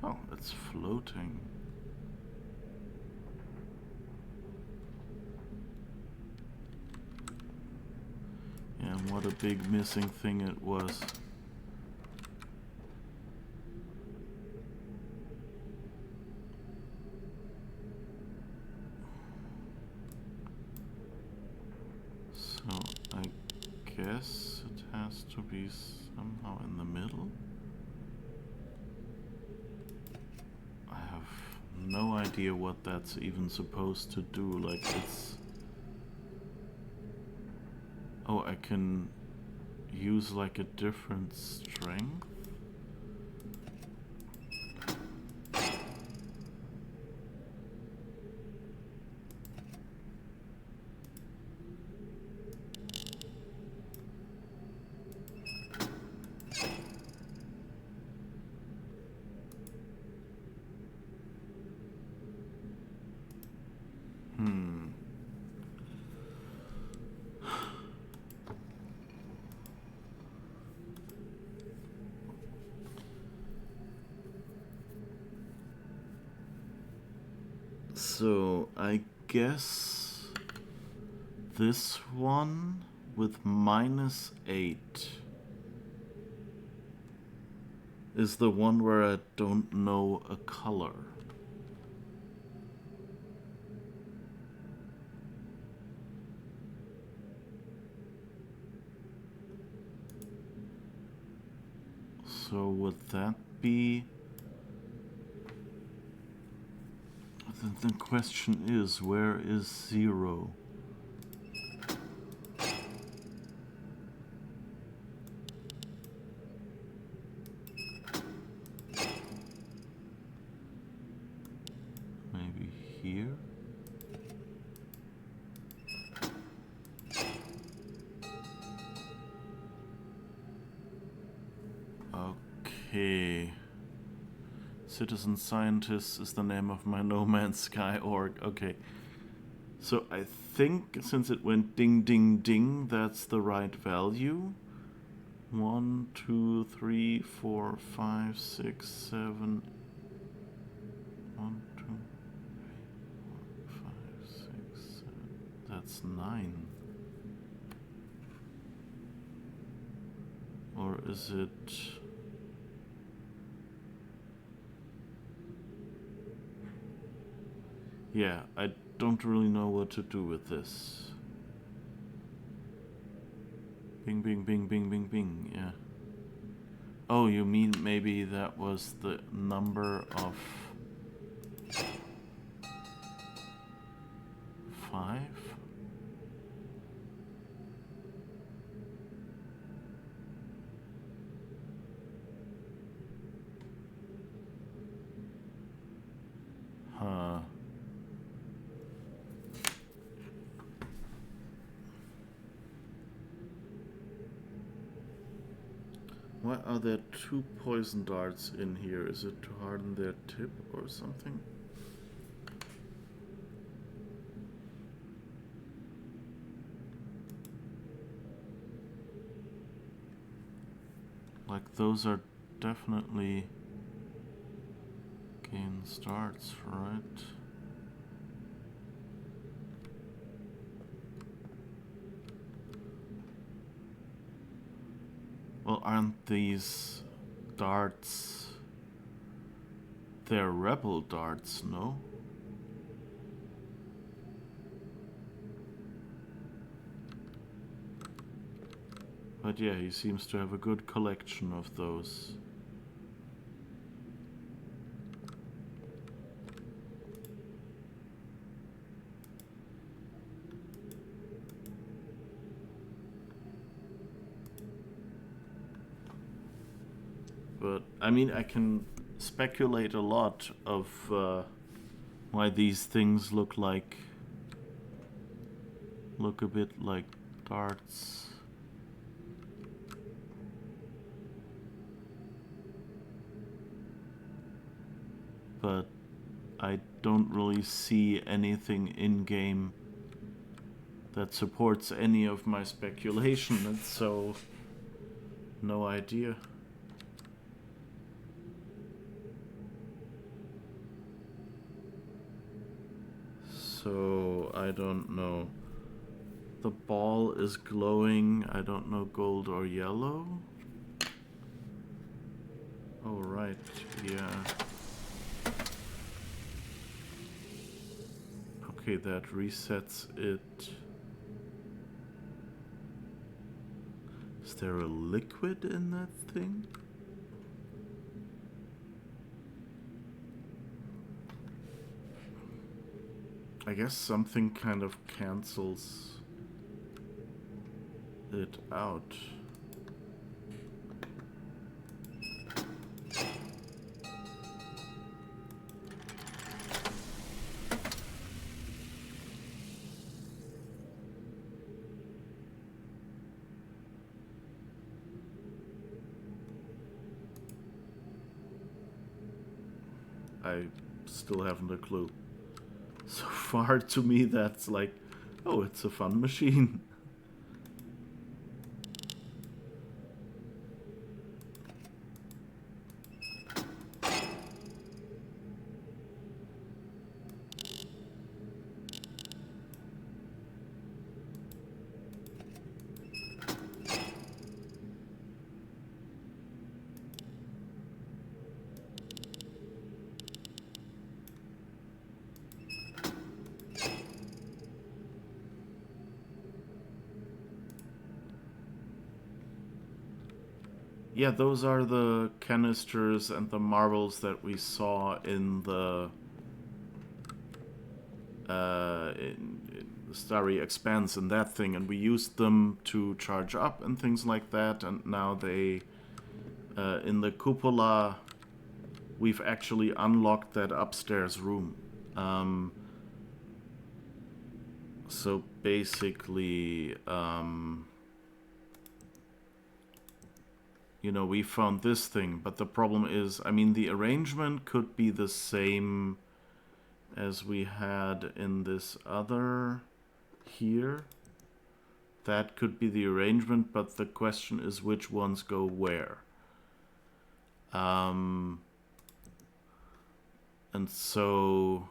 Oh, it's floating. Yeah, what a big missing thing it was. So I guess it has to be somehow in the middle. I have no idea what that's even supposed to do. Like it's... Oh, I can use like a different strength? So I guess this one with -8 is the one where I don't know a color. So would that be... The question is, where is 0? Maybe here? Okay. Citizen Scientist is the name of my No Man's Sky org. Okay. So I think since it went ding ding ding, that's the right value. 1, 2, 3, 4, 5, 6, 7. 1, 2, 3, 4, 5, 6, 7. That's 9. Or is it... Yeah, I don't really know what to do with this. Bing, bing, bing, bing, bing, bing, yeah. Oh, you mean maybe that was the number of 5? Huh. Why are there 2 poison darts in here? Is it to harden their tip or something? Like those are definitely gain starts, right? Well, aren't these darts... They're rebel darts, no? But yeah, he seems to have a good collection of those. But, I mean, I can speculate a lot of why these things look a bit like darts. But I don't really see anything in-game that supports any of my speculation, and so no idea. So I don't know. The ball is glowing, I don't know, gold or yellow? Oh right, yeah. Okay, that resets it. there a liquid in that thing? I guess something kind of cancels it out. I still haven't a clue. So far, to me, that's like, oh, it's a fun machine. Yeah, those are the canisters and the marbles that we saw in the in the Starry Expanse and that thing, and we used them to charge up and things like that. And now they, in the cupola, we've actually unlocked that upstairs room. So basically, you know, we found this thing, but the problem is, I mean, the arrangement could be the same as we had in this other here. That could be the arrangement, but the question is which ones go where. And so...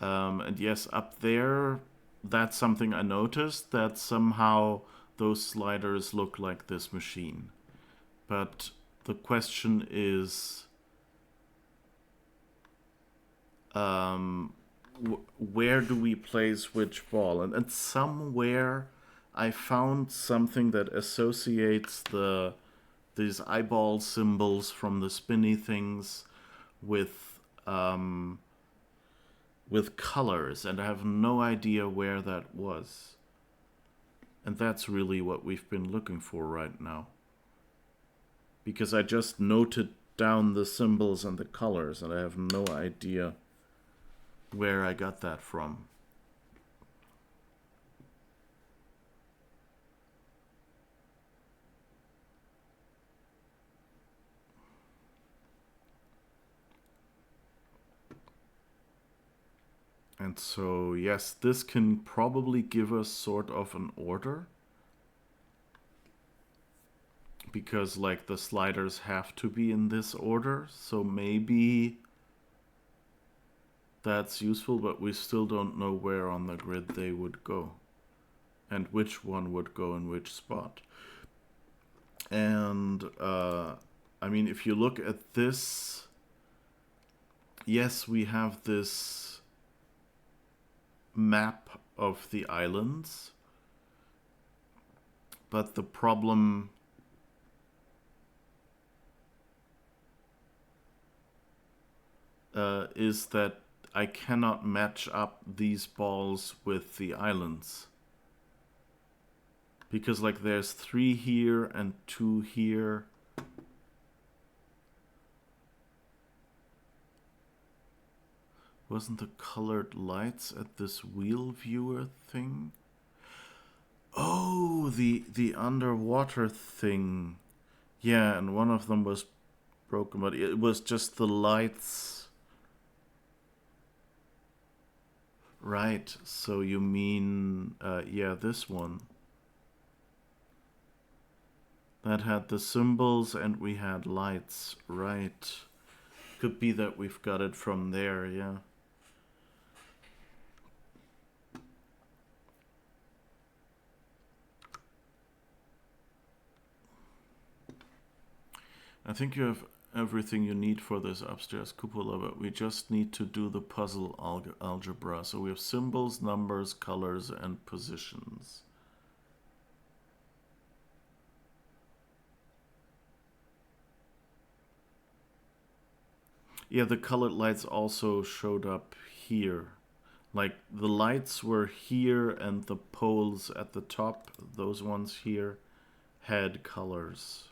and yes, up there, that's something I noticed, that somehow those sliders look like this machine. But the question is... where do we place which ball? And somewhere I found something that associates these eyeball symbols from the spinny things with colors, and I have no idea where that was. And that's really what we've been looking for right now. Because I just noted down the symbols and the colors, and I have no idea where I got that from. And so, yes, this can probably give us sort of an order. Because, like, the sliders have to be in this order. So maybe that's useful, but we still don't know where on the grid they would go. And which one would go in which spot. And, I mean, if you look at this... Yes, we have this map of the islands, but the problem is that I cannot match up these balls with the islands, because like there's 3 here and 2 here. Wasn't the colored lights at this wheel viewer thing? Oh, the underwater thing. Yeah, and one of them was broken, but it was just the lights. Right, so you mean, yeah, this one. That had the symbols and we had lights, right. Could be that we've got it from there, yeah. I think you have everything you need for this upstairs cupola, but we just need to do the puzzle algebra. So we have symbols, numbers, colors, and positions. Yeah, the colored lights also showed up here. Like the lights were here and the poles at the top, those ones here, had colors.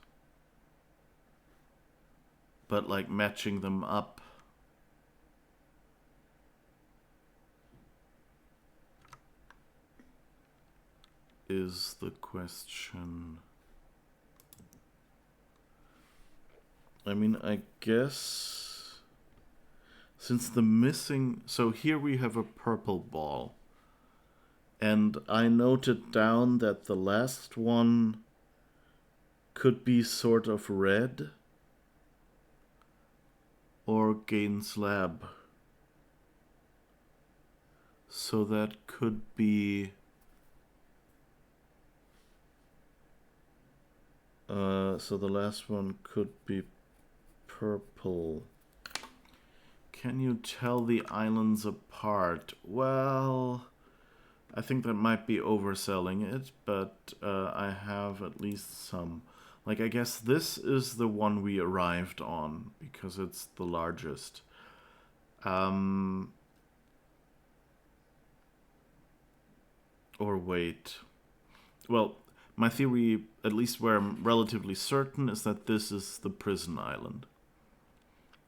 But like matching them up is the question. I mean, I guess since the missing... So here we have a purple ball. And I noted down that the last one could be sort of red or gain slab. So that could be... so the last one could be purple. Can you tell the islands apart? Well, I think that might be overselling it, but I have at least some. Like, I guess this is the one we arrived on, because it's the largest. Or wait. Well, my theory, at least where I'm relatively certain, is that this is the prison island.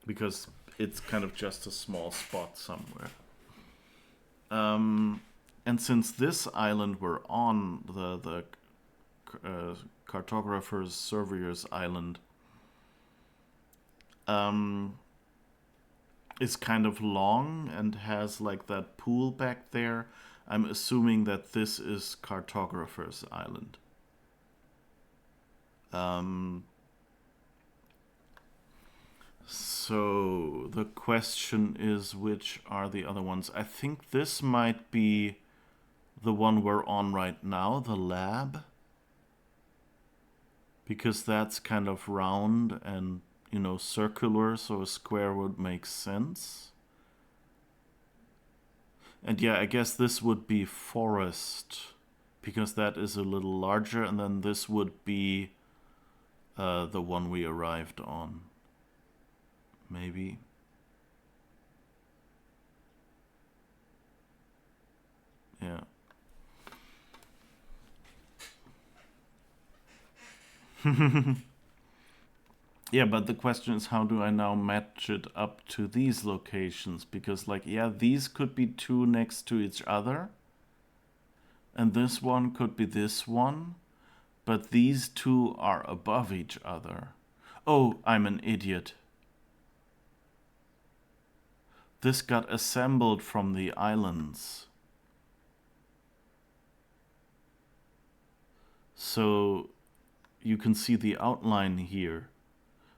Because it's kind of just a small spot somewhere. And since this island we're on, the cartographer's surveyor's island, is kind of long and has like that pool back there, I'm assuming that this is cartographer's island. So the question is, which are the other ones? I think this might be the one we're on right now, the lab. Because that's kind of round and, you know, circular, so a square would make sense. And yeah, I guess this would be forest, because that is a little larger, and then this would be the one we arrived on. Maybe. Yeah. Yeah, but the question is, how do I now match it up to these locations? Because, like, yeah, these could be two next to each other. And this one could be this one. But these two are above each other. Oh, I'm an idiot. This got assembled from the islands. So you can see the outline here.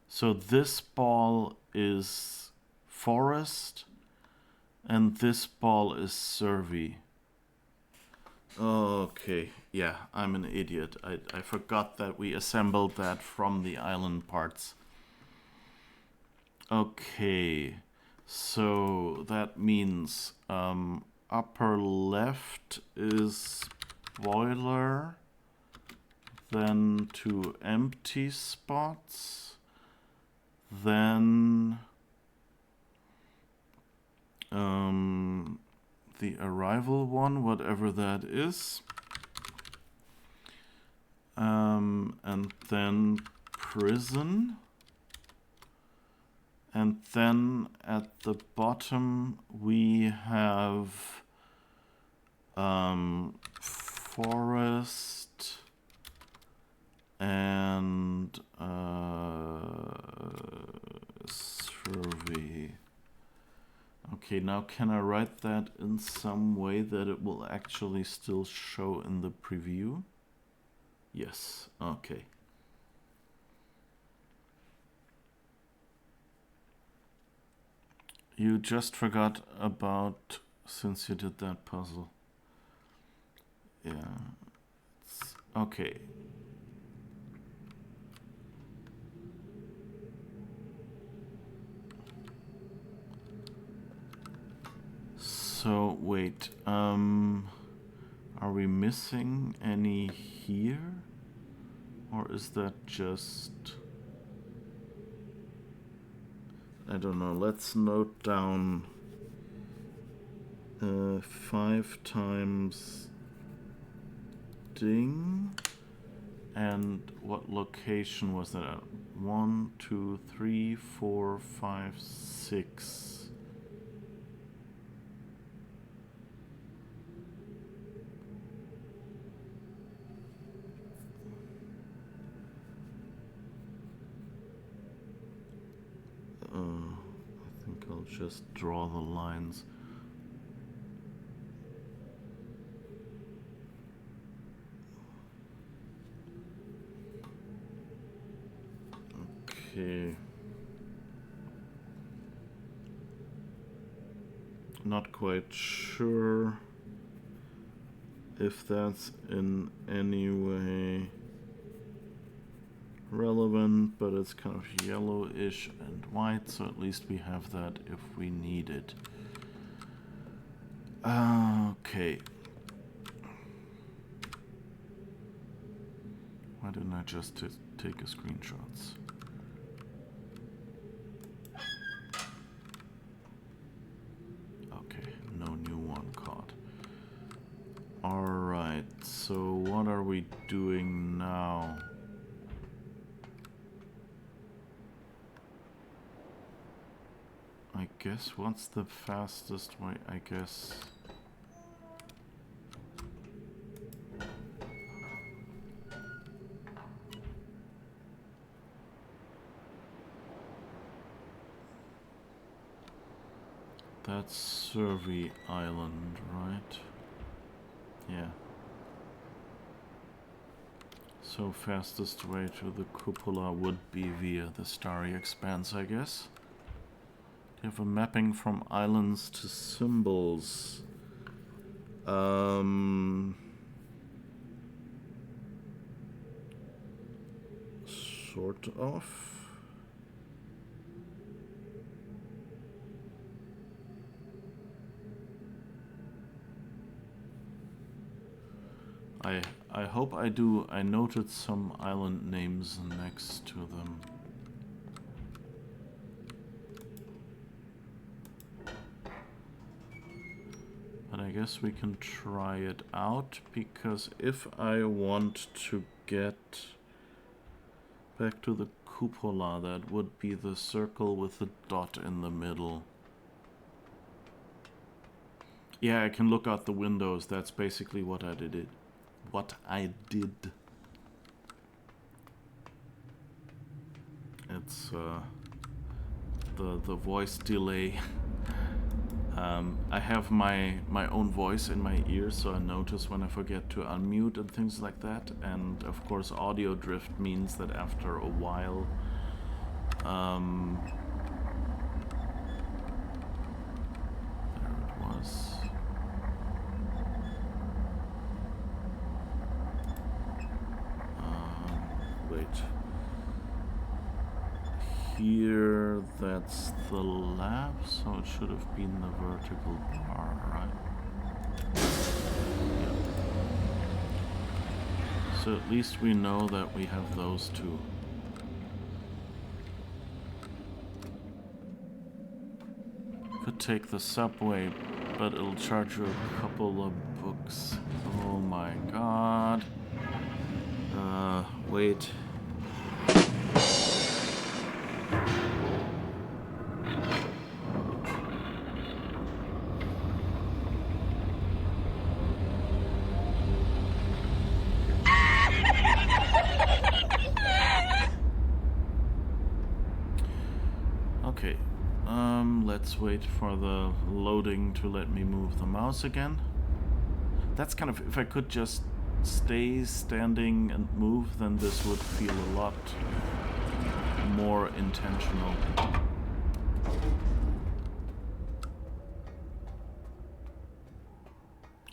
So this ball is forest, and this ball is survey. Okay, yeah, I'm an idiot. I forgot that we assembled that from the island parts. Okay, so that means upper left is boiler, then two empty spots. Then the arrival one, whatever that is. And then prison. And then at the bottom we have forest and survey. Okay, now can I write that in some way that it will actually still show in the preview? Yes, okay. You just forgot about, since you did that puzzle. Yeah. Okay. So, wait, are we missing any here? Or is that just... I don't know. Let's note down 5 times ding. And what location was that at? 1, 2, 3, 4, 5, 6. I think I'll just draw the lines. Okay. Not quite sure if that's in any way relevant, but it's kind of yellowish and white, so at least we have that if we need it. Okay. Why didn't I just take a screenshots? Okay, no new one caught. Alright, so what are we doing now? I guess what's the fastest way? I guess... That's Survey Island, right? Yeah. So fastest way to the cupola would be via the Starry Expanse, I guess. You have a mapping from islands to symbols. Sort of. I hope I do. I noted some island names next to them. But I guess we can try it out, because if I want to get back to the cupola, that would be the circle with the dot in the middle. Yeah, I can look out the windows. That's basically what I did. It's the voice delay. I have my own voice in my ears, so I notice when I forget to unmute and things like that. And of course, audio drift means that after a while, there it was. Wait. Here, that's the lab, so it should have been the vertical bar, right? Yeah. So at least we know that we have those two. Could take the subway, but it'll charge you a couple of books. Oh my god. Wait. Okay, let's wait for the loading to let me move the mouse again. That's kind of, if I could just stay standing and move, then this would feel a lot more intentional.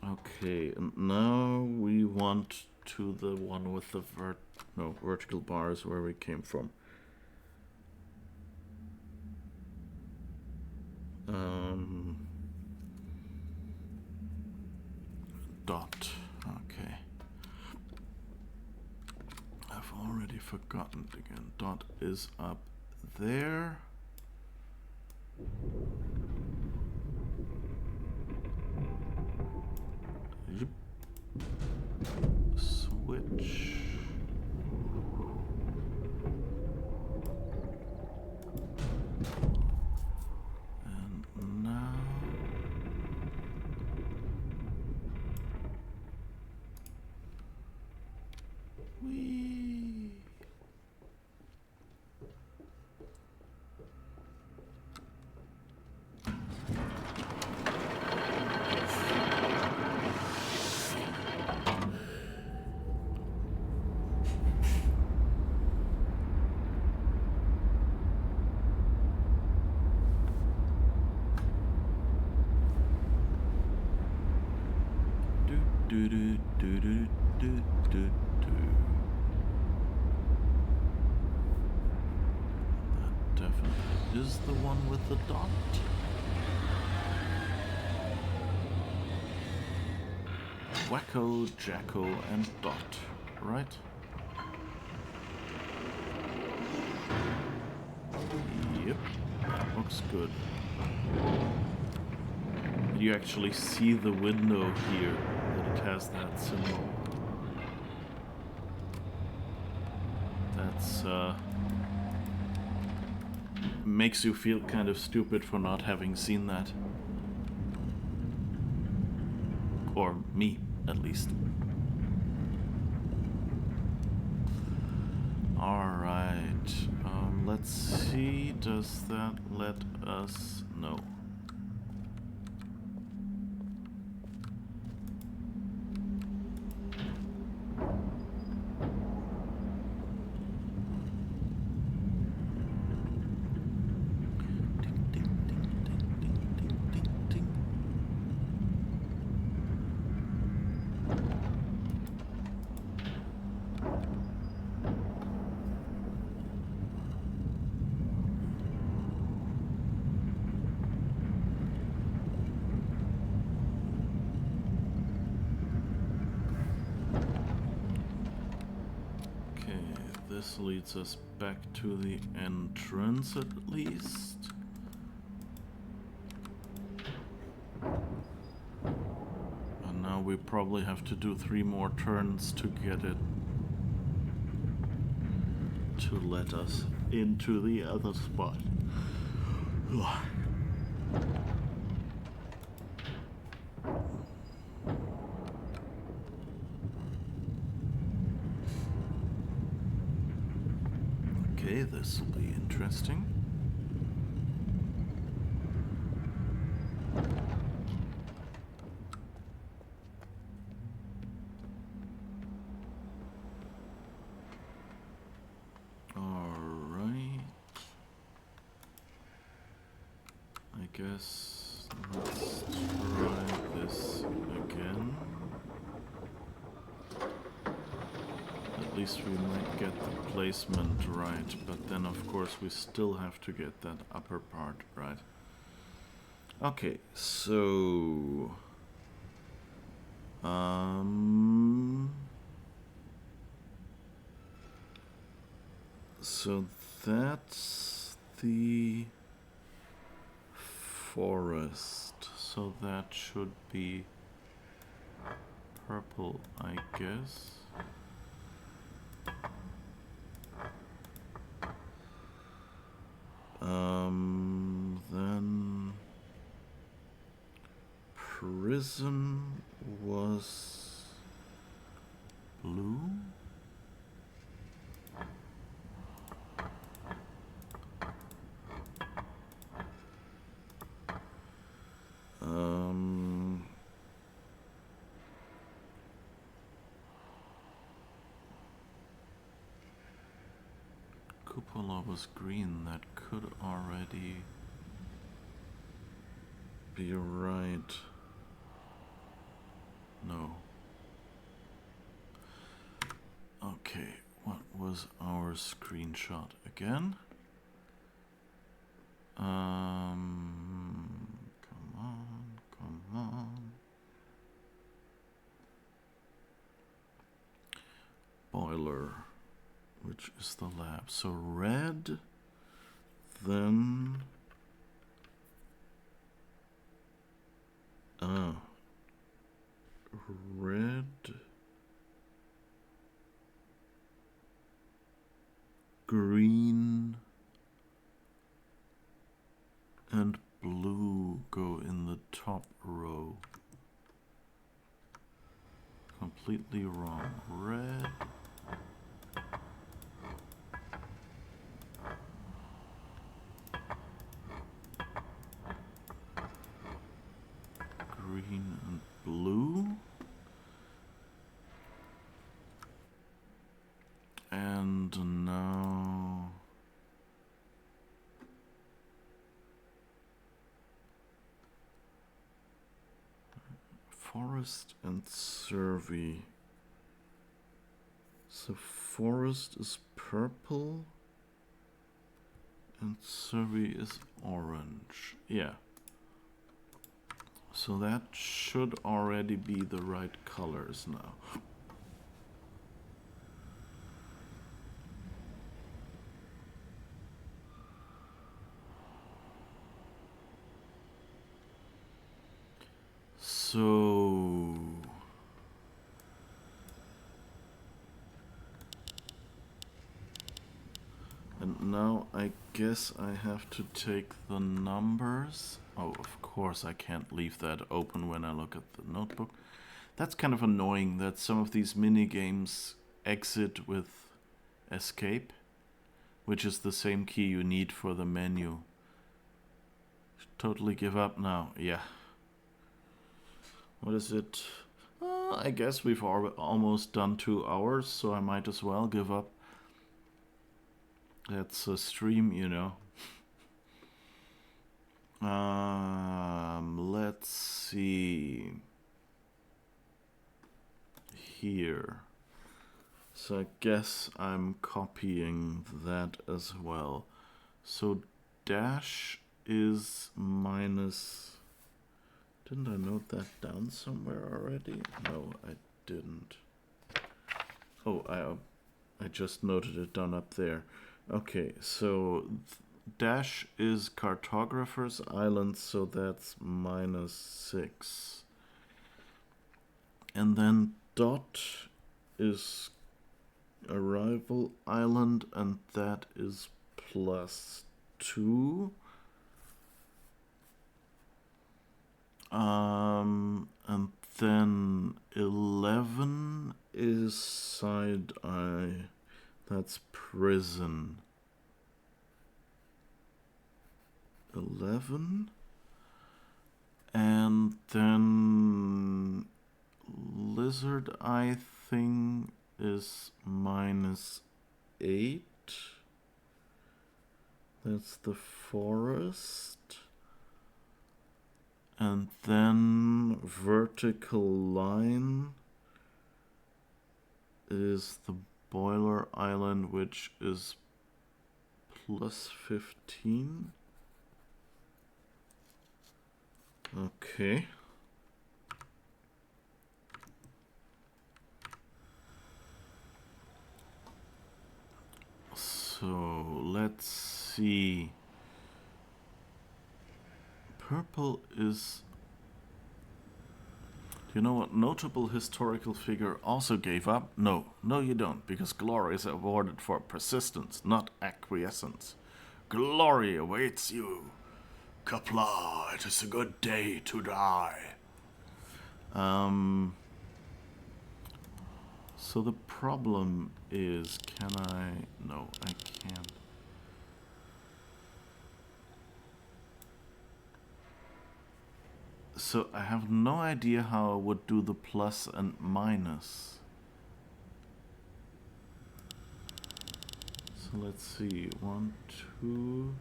Okay, and now we want to the one with the vertical bars where we came from. Dot. Okay. I've already forgotten it again. Dot is up there. Yep. Switch. And now... Whee! Do do do do do do do. That definitely is the one with the dot. Wacko, Jacko, and Dot, right? Yep, that looks good. You actually see the window here, that it has that symbol. That's, makes you feel kind of stupid for not having seen that. Or me, at least. Alright, let's see, does that let us... No. This leads us back to the entrance at least. And now we probably have to do 3 more turns to get it to let us into the other spot. Okay, this will be interesting. Alright. I guess let's try this again. At least we might get the placement right, but then of course we still have to get that upper part right. Okay, so so that's the forest, so that should be purple, I guess. Then prison was blue. Cupola was green. That could already be right. No. Okay, what was our screenshot again? Come on, come on. Boiler, which is the lab. So red, then Red, green, and blue go in the top row. Completely wrong. Red, green, and blue. And now forest and survey. So forest is purple and survey is orange. Yeah. So that should already be the right colors now. So and now I guess I have to take the numbers. Oh, of course I can't leave that open when I look at the notebook. That's kind of annoying that some of these mini games exit with escape, which is the same key you need for the menu. Totally give up now. Yeah. What is it? I guess we've almost done 2 hours, so I might as well give up. That's a stream, you know. Let's see. Here. So I guess I'm copying that as well. So dash is minus... Didn't I note that down somewhere already? No, I didn't. Oh, I just noted it down up there. Okay, so dash is cartographer's island, so that's -6. And then dot is arrival island, and that is +2. And then 11 is side eye. That's prison. 11. And then lizard eye thing is -8. That's the forest. And then vertical line is the boiler island, which is +15. Okay. So let's see. Purple is... You know what notable historical figure also gave up? No, you don't, because glory is awarded for persistence, not acquiescence. Glory awaits you. Kapla, it is a good day to die. So the problem is, can I... No, I can't. So I have no idea how I would do the plus and minus. So let's see. 1, 2,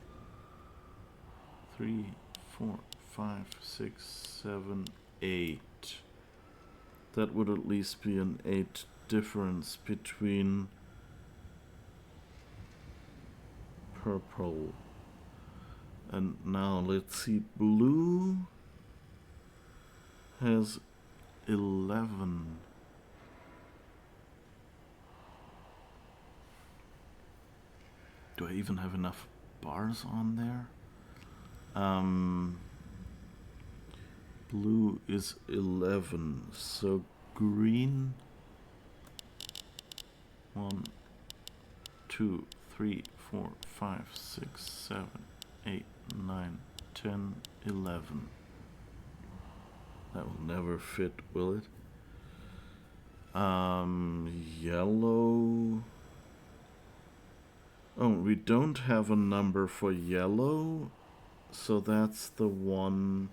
3, 4, 5, 6, 7, 8. That would at least be an 8 difference between purple. And now let's see. Blue has 11. Do I even have enough bars on there? Blue is 11, so green 1, 2, 3, 4, 5, 6, 7, 8, 9, 10, 11. That will never fit, will it? Yellow. Oh, we don't have a number for yellow, so that's the one.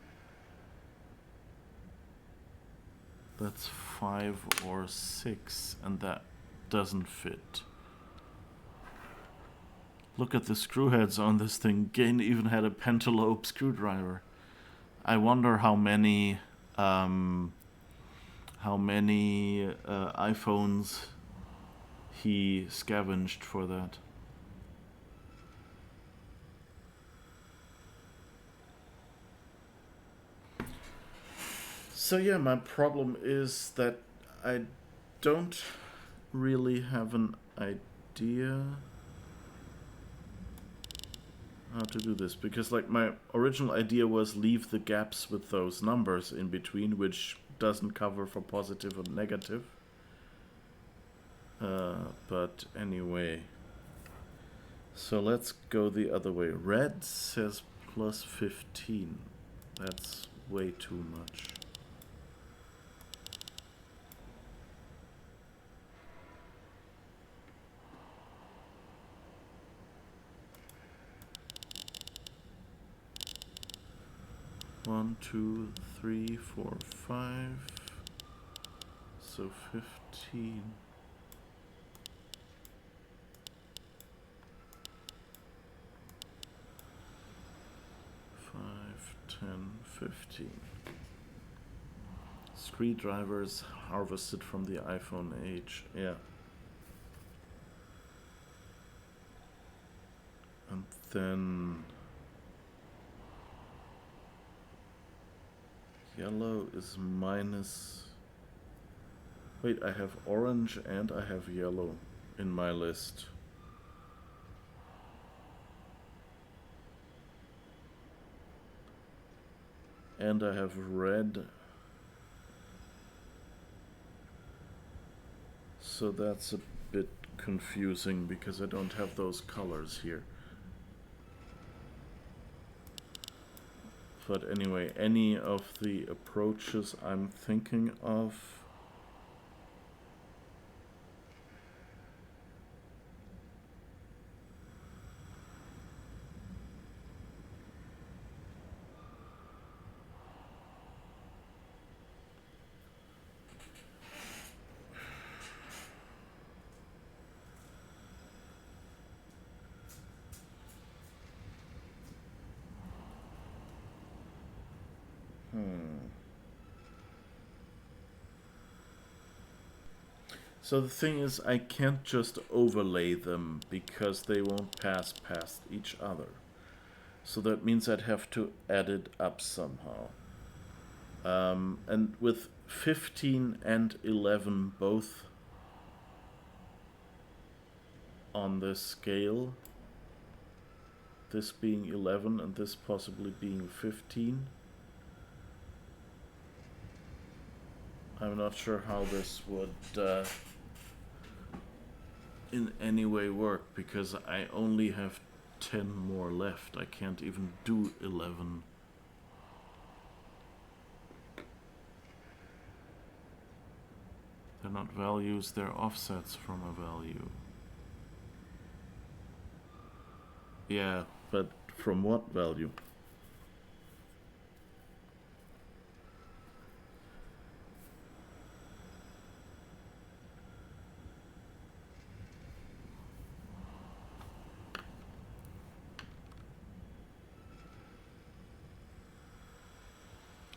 That's 5 or 6, and that doesn't fit. Look at the screw heads on this thing. Gain even had a pentalobe screwdriver. I wonder how many iPhones he scavenged for that. So yeah, my problem is that I don't really have an idea how to do this, because like my original idea was leave the gaps with those numbers in between, which doesn't cover for positive or negative. But anyway, so let's go the other way. Red says plus 15. That's way too much. One, 2, 3, 4, 5. So 15. 5, 10, 15. Screwdrivers harvested from the iPhone age. Yeah. And then yellow is minus. Wait, I have orange and I have yellow in my list. And I have red. So that's a bit confusing because I don't have those colors here. But anyway, any of the approaches I'm thinking of. So the thing is, I can't just overlay them because they won't pass past each other. So that means I'd have to add it up somehow. And with 15 and 11 both on this scale, this being 11 and this possibly being 15, I'm not sure how this would in any way work, because I only have 10 more left. I can't even do 11. They're not values, they're offsets from a value. Yeah, but from what value?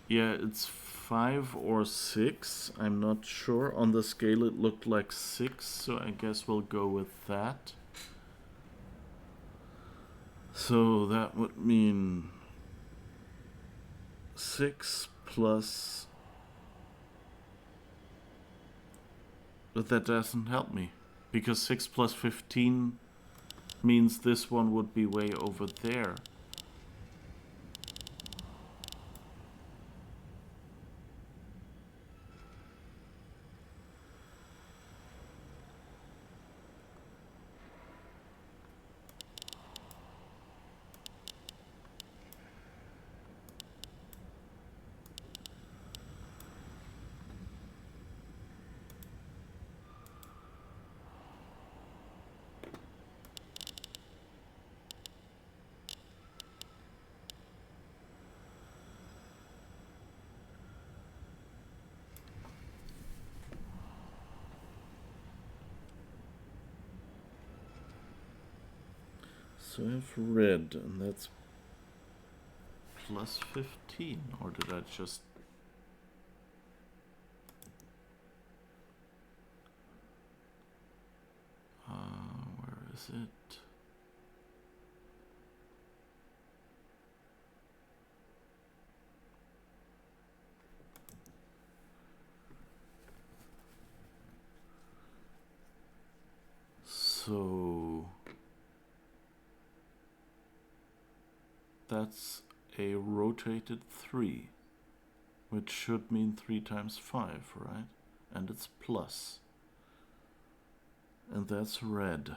Yeah, it's 5 or 6. I'm not sure. On the scale it looked like 6, so I guess we'll go with that. So that would mean 6 plus... But that doesn't help me, because 6 plus 15 means this one would be way over there. So I have red, and that's plus 15, or did I just... where is it? So that's a rotated 3, which should mean 3 times 5, right? And it's plus. And that's red.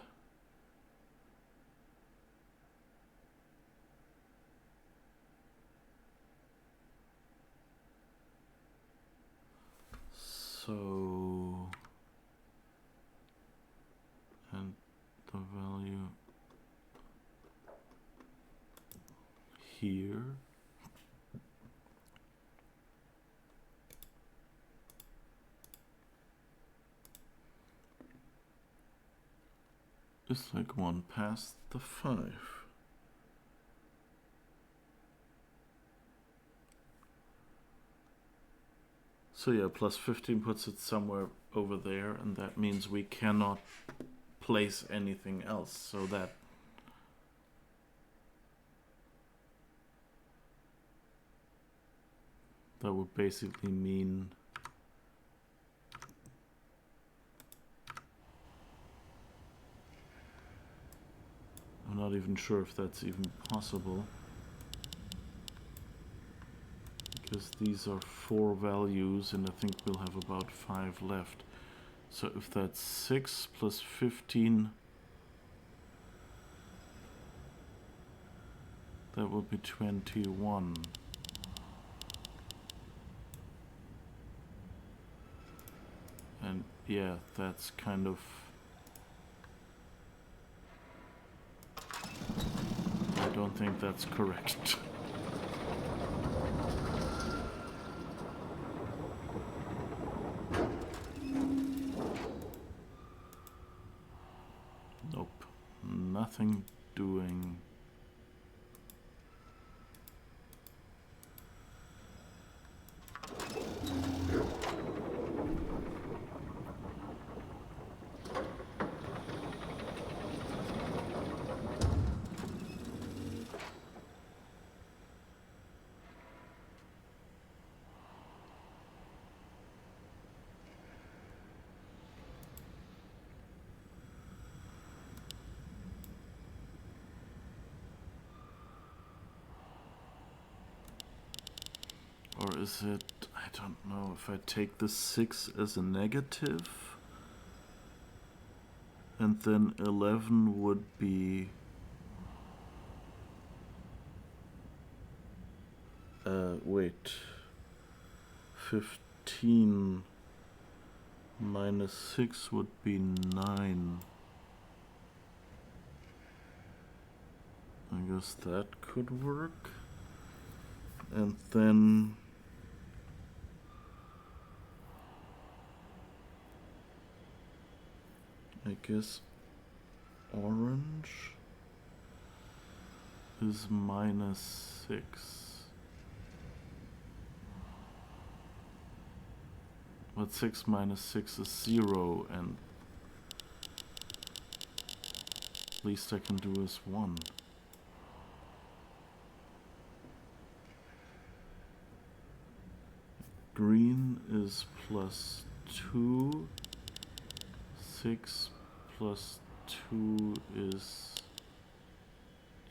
So, and the value here is like 1 past the 5. So yeah, plus 15 puts it somewhere over there, and that means we cannot place anything else, so that would basically mean I'm not even sure if that's even possible, because these are 4 values and I think we'll have about 5 left. So if that's 6 plus 15, that would be 21. And yeah, that's kind of... I don't think that's correct. Nope. Nothing doing. Or is it, I don't know, if I take the 6 as a negative, and then 11 would be, wait, 15 minus 6 would be 9. I guess that could work. And then I guess orange is minus 6. But 6 minus 6 is 0, and least I can do is 1. Green is plus 2. 6 plus 2 is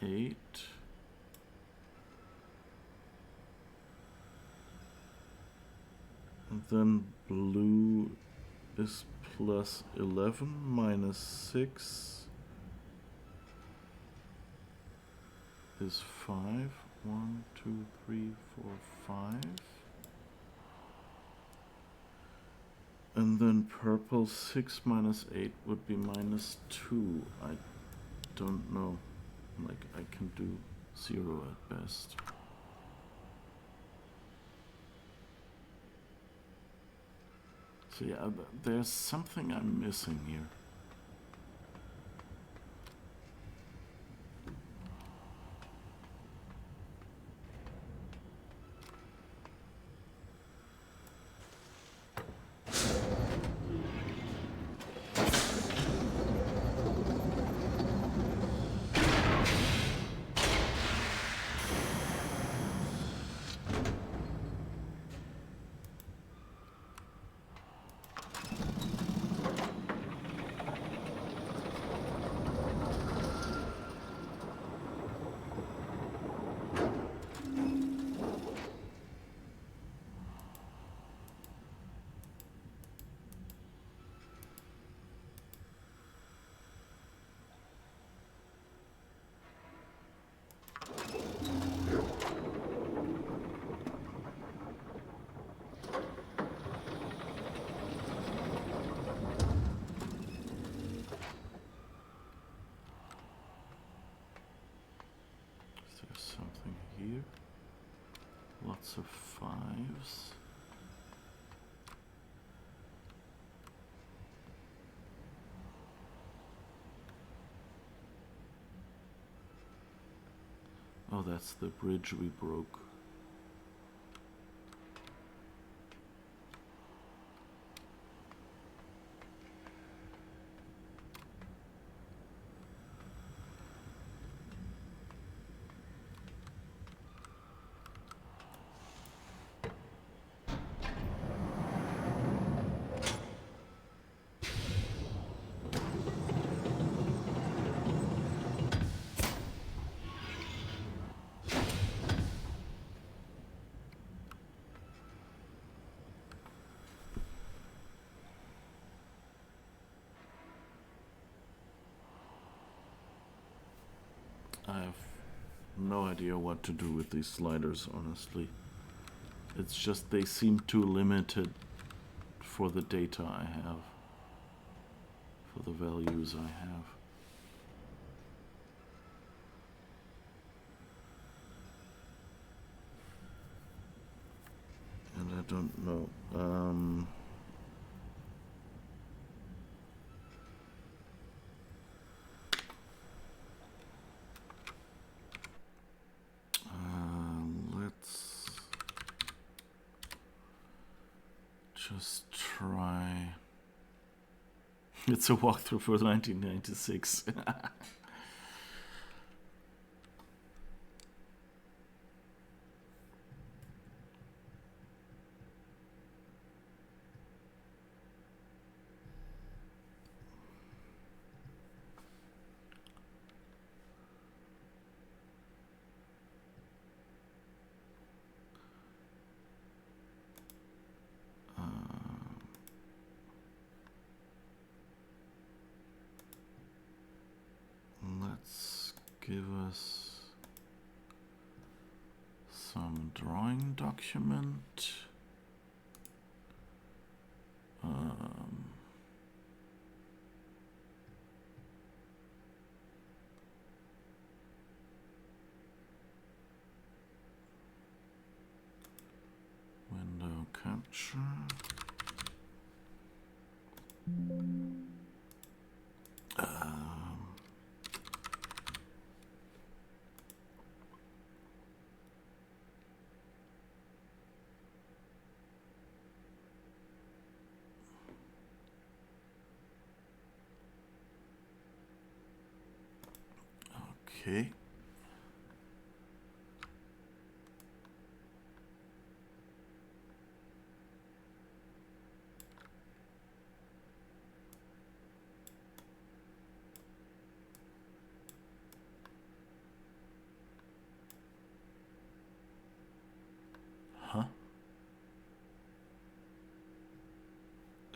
8. And then blue is plus 11 minus 6 is 5. 1, 2, 3, 4, 5. And then purple 6 minus 8 would be minus 2. I don't know. Like, I can do 0 at best. So yeah, there's something I'm missing here. lots of 5s. Oh, that's the bridge we broke. I have no idea what to do with these sliders, honestly. It's just they seem too limited for the data I have, for the values I have. And I don't know. Let's just try. It's a walkthrough for 1996. Let's give us some drawing document. Window capture. Okay. Huh?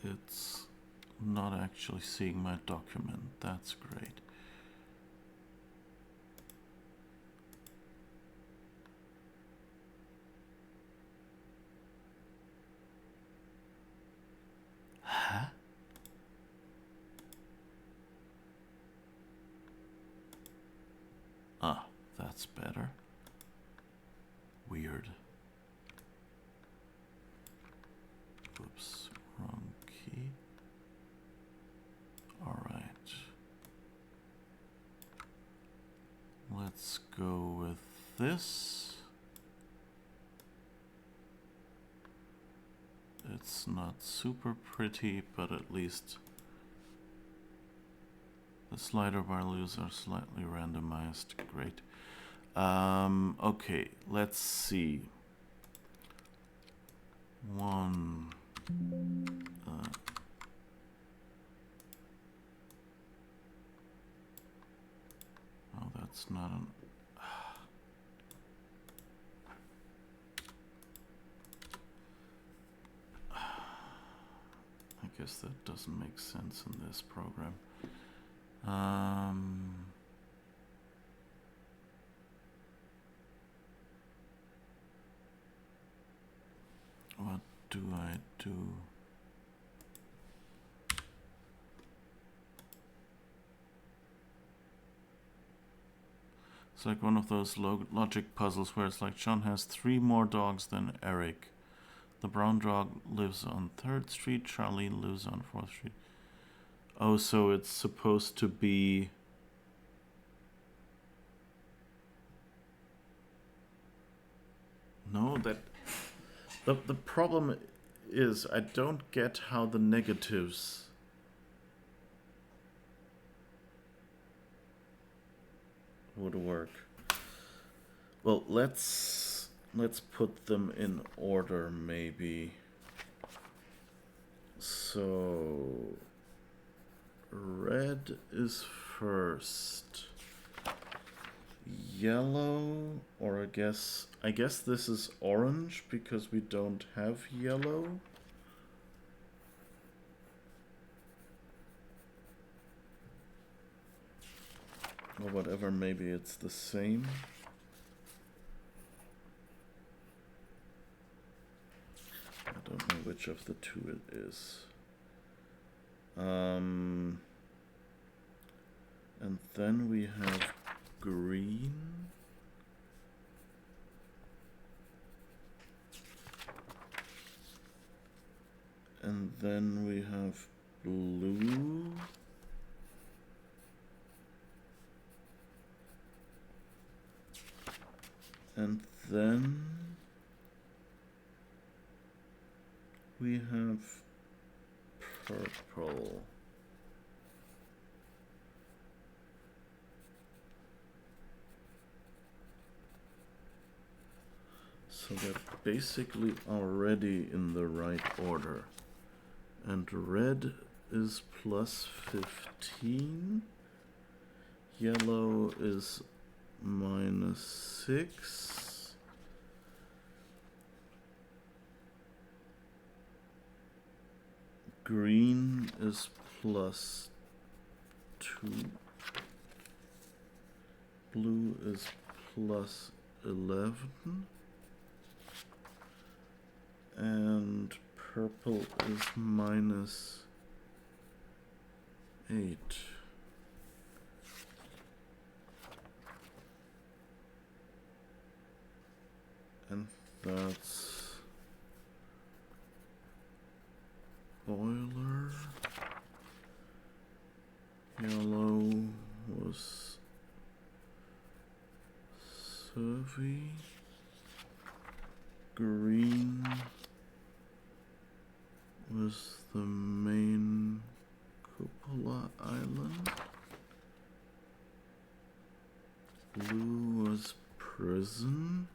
It's not actually seeing my document. That's great. Huh? Ah, that's better. Weird. Oops, wrong key. Alright. Let's go with this. It's not super pretty, but at least the slider values are slightly randomized. Great. Okay, let's see. One. Oh, that's not an. I guess that doesn't make sense in this program. What do I do? It's like one of those logic puzzles where it's like John has 3 more dogs than Eric. The brown dog lives on 3rd Street, Charlie lives on 4th Street. Oh, so it's supposed to be... No, that... The problem is I don't get how the negatives would work. Well, let's put them in order, maybe. So red is first. Yellow, or I guess this is orange because we don't have yellow. Or whatever, maybe it's the same. I don't know which of the two it is. And then we have green. And then we have blue. And then we have purple. So they're basically already in the right order. And red is plus 15. Yellow is minus 6. Green is plus 2. Blue is plus 11. And purple is minus 8. And that's boiler. Yellow was survey. Green was the main cupola island. Blue was prison.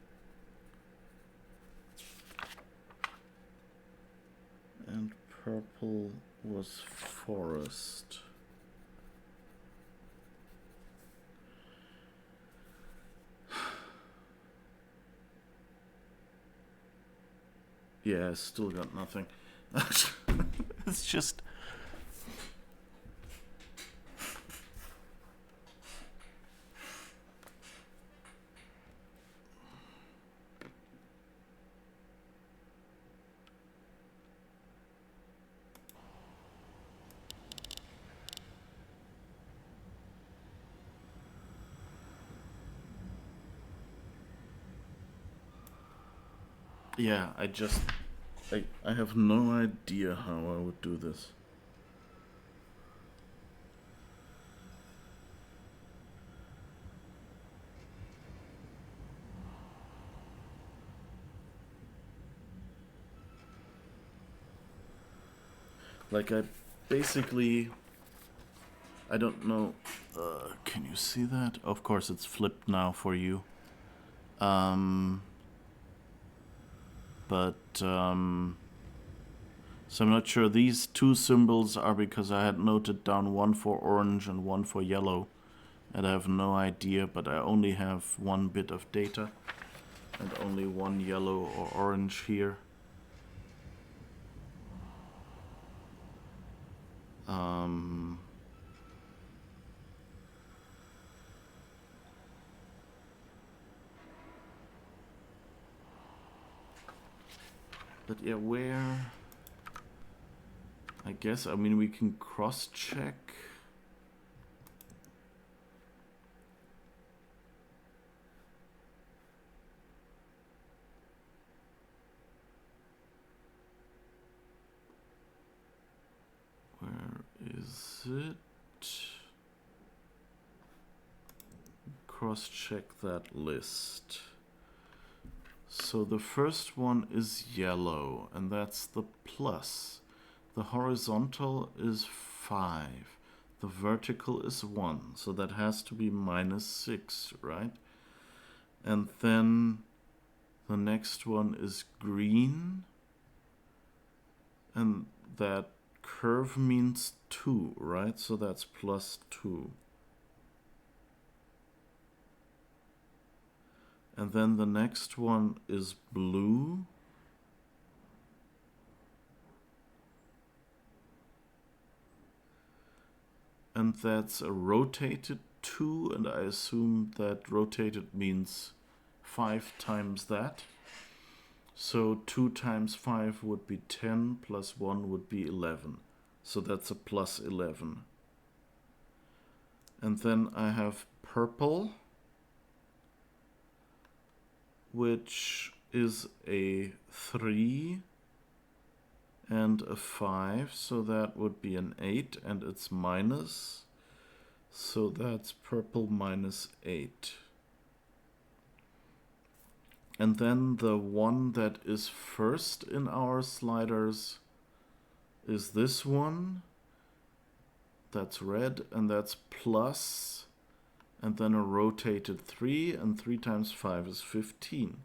And purple was forest. Yeah, I still got nothing. It's just... Yeah, I have no idea how I would do this. Like, I don't know. Can you see that? Of course, it's flipped now for you. So I'm not sure. These two symbols are because I had noted down one for orange and one for yellow. And I have no idea, but I only have one bit of data. And only one yellow or orange here. But yeah, where... I guess, I mean, we can cross-check. it? Cross-check that list. So the first one is yellow, and that's the plus. The horizontal is 5. The vertical is 1, so that has to be -6, right? And then the next one is green, and that curve means 2, right? So that's +2. And then the next one is blue. And that's a rotated 2, and I assume that rotated means 5 times that. So 2 times 5 would be 10, plus 1 would be 11. So that's a +11. And then I have purple, which is a 3 and a 5, so that would be an 8, and it's minus. So that's purple -8. And then the one that is first in our sliders is this one. That's red, and that's plus, and then a rotated 3, and 3 times 5 is 15.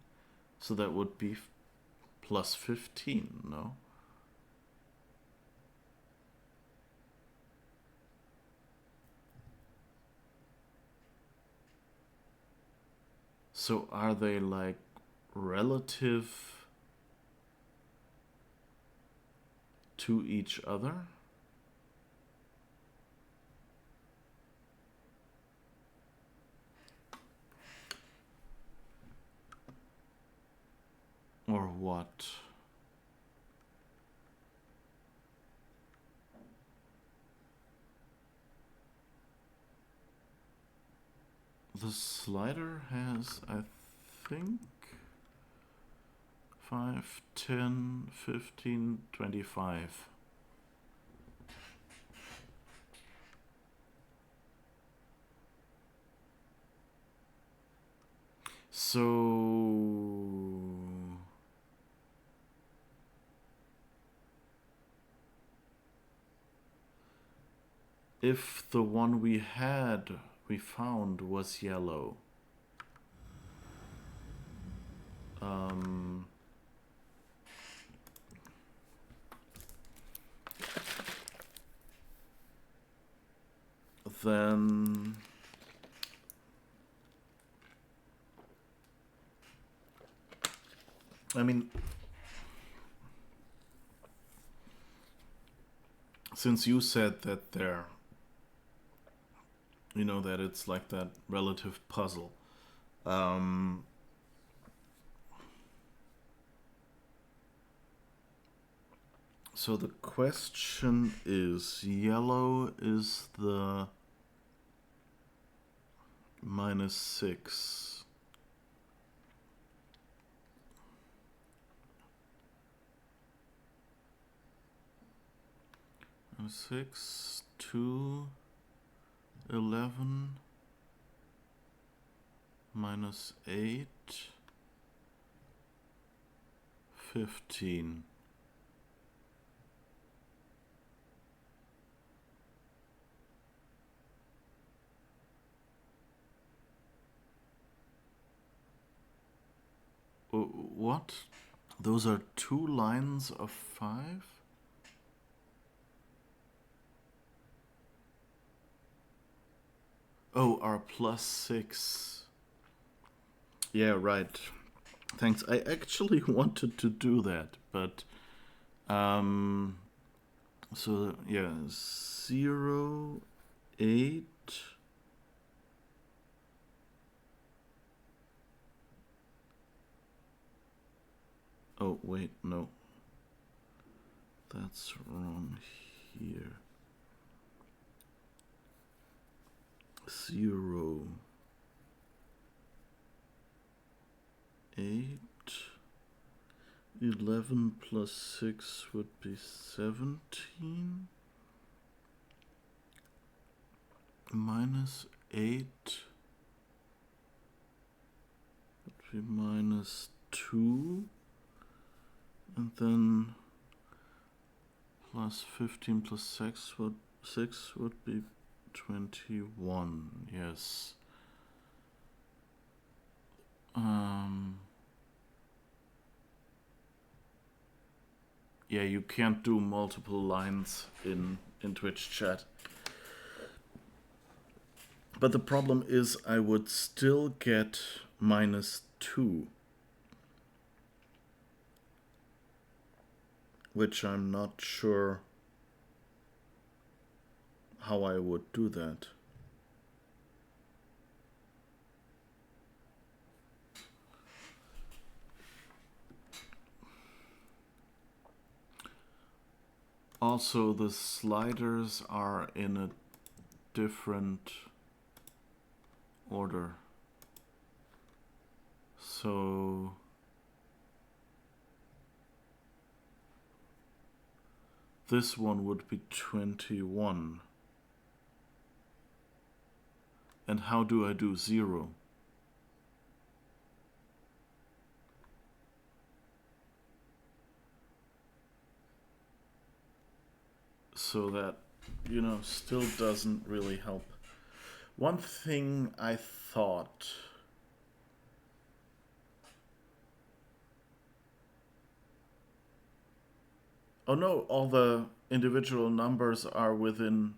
So that would be +15, no? So are they like relative to each other? Or what? The slider has, I think, 5, 10, 15, 25. So if the one we found was yellow, then I mean, since you said that they're, that it's like that relative puzzle, so the question is, yellow is the -6. -6, 2, 11, -8, 15. What? Those are 2 lines of 5? Oh, are +6. Yeah, right. Thanks. I actually wanted to do that, but so yeah, 0, 8. Oh, wait, no. That's wrong here. 0, 8. 11 plus 6 would be 17. -8 would be -2, and then +15 plus 6 would be 21. Yes. Yeah, you can't do multiple lines in Twitch chat. But the problem is I would still get -2. Which I'm not sure how I would do that. Also, the sliders are in a different order. So this one would be 21. And how do I do 0? So that, still doesn't really help. One thing I thought... Oh no, all the individual numbers are within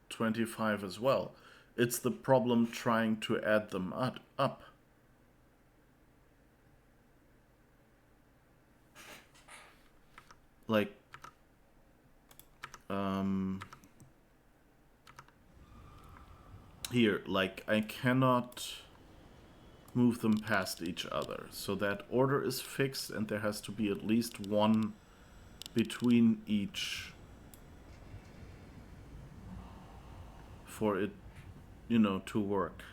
25 as well. It's the problem trying to add them up. Like, here, like, I cannot move them past each other. So that order is fixed and there has to be at least one between each for it, to work.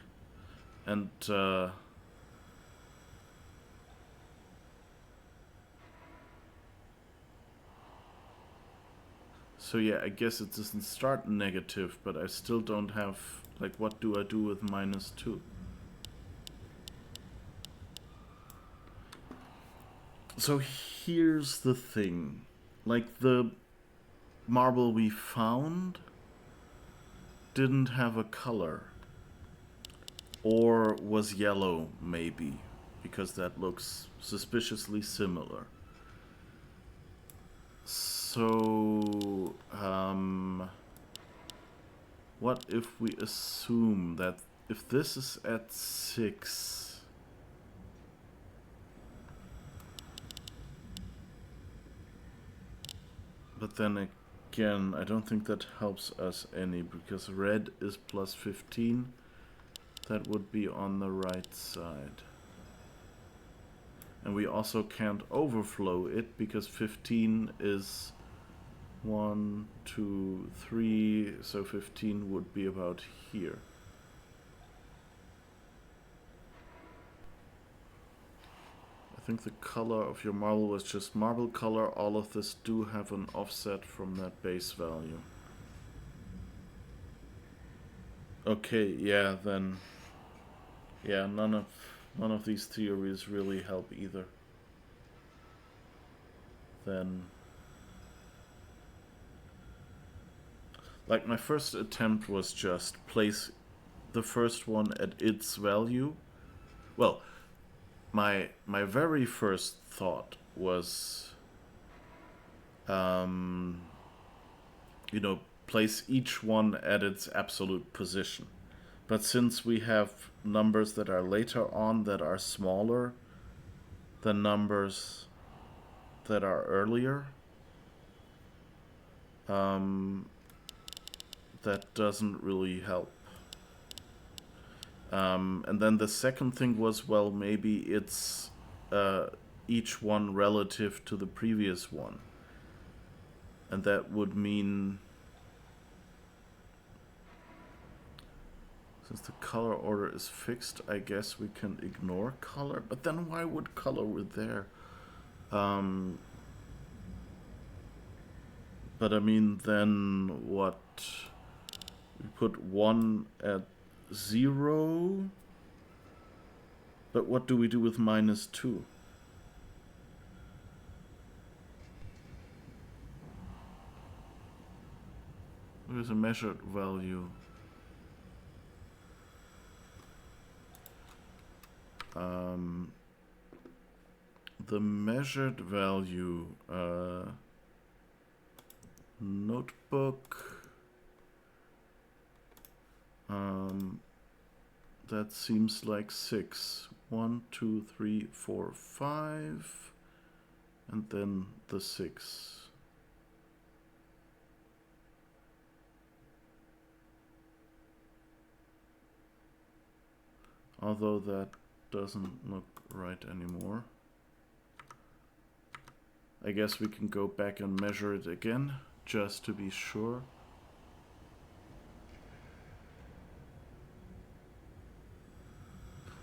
And so yeah, I guess it doesn't start negative, but I still don't have, like, what do I do with -2? So here's the thing. Like, the marble we found didn't have a color. Or was yellow, maybe, because that looks suspiciously similar. So, what if we assume that if this is at 6, but then again, I don't think that helps us any, because red is +15. That would be on the right side. And we also can't overflow it, because 15 is 1, 2, 3, so 15 would be about here. I think the color of your marble was just marble color. All of this do have an offset from that base value. Okay, yeah, then... Yeah, none of these theories really help either. Then... Like, my first attempt was just place the first one at its value. Well, my very first thought was, place each one at its absolute position. But since we have numbers that are later on that are smaller than numbers that are earlier, that doesn't really help. And then the second thing was, well, maybe it's each one relative to the previous one. And that would mean, since the color order is fixed, I guess we can ignore color. But then why would color with there? But I mean, then what We put 1 at 0. But what do we do with -2? There's a measured value. The measured value notebook. That seems like 6. 1, 2, 3, 4, 5, and then the 6. Although that doesn't look right anymore. I guess we can go back and measure it again, just to be sure.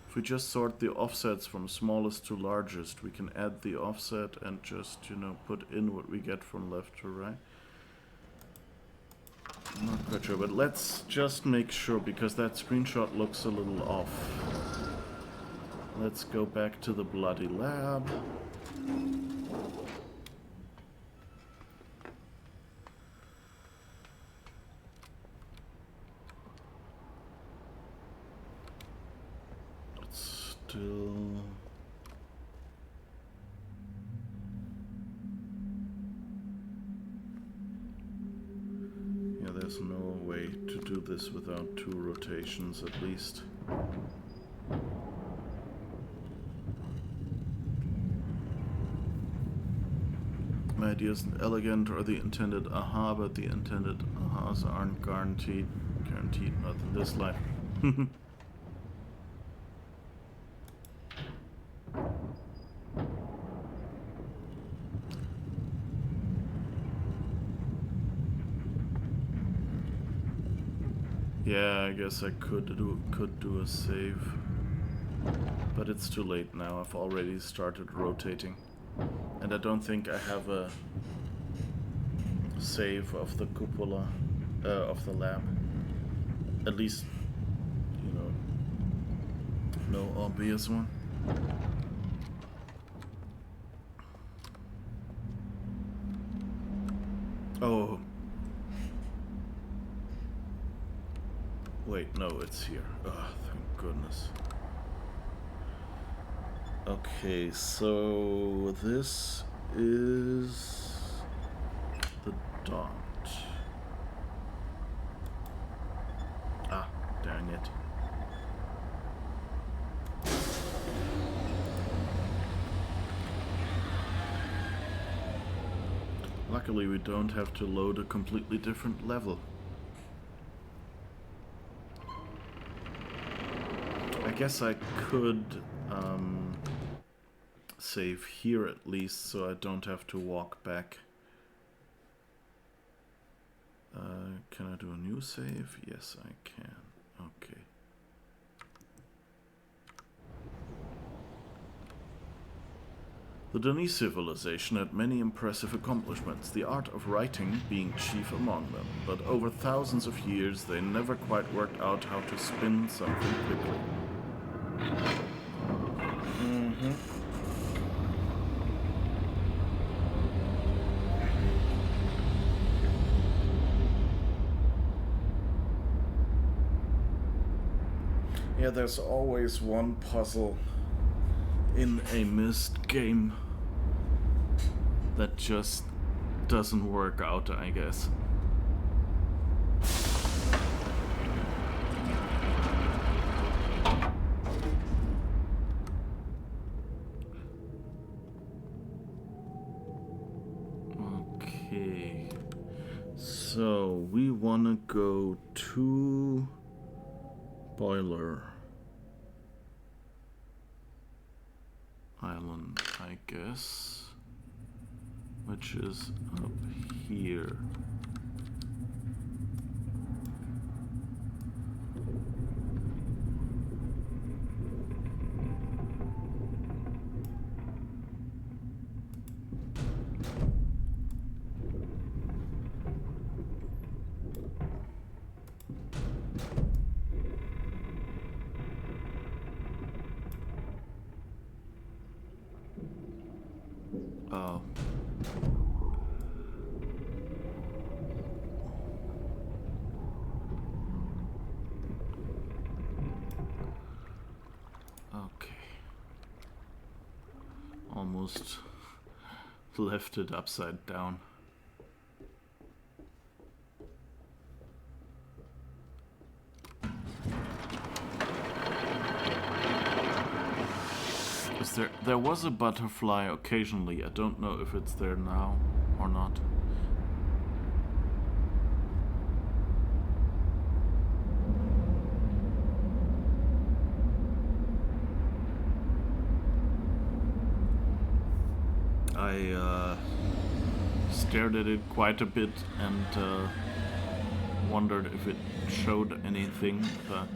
If we just sort the offsets from smallest to largest, we can add the offset and just, you know, put in what we get from left to right. I'm not quite sure, but let's just make sure, because that screenshot looks a little off. Let's go back to the bloody lab. It's still... Yeah, there's no way to do this without 2 rotations at least. My idea isn't elegant or the intended aha, but the intended ahas aren't guaranteed not in this life. Yeah, I guess I could do a save, but it's too late now. I've already started rotating. And I don't think I have a save of the cupola, of the lab. At least, you know, no obvious one. Oh. Wait, no, it's here. Oh, thank goodness. Okay, so this is the dot. Ah, dang it. Luckily, we don't have to load a completely different level. I guess I could save here at least, so I don't have to walk back. Can I do a new save? Yes, I can. Okay. The Danese civilization had many impressive accomplishments, the art of writing being chief among them, but over thousands of years they never quite worked out how to spin something quickly. Yeah, there's always one puzzle in a Myst game that just doesn't work out, I guess. Okay, so we want to go to Boiler Island, I guess, which is up here. almost left it upside down. There was a butterfly occasionally. I don't know if it's there now or not. I stared at it quite a bit and wondered if it showed anything, but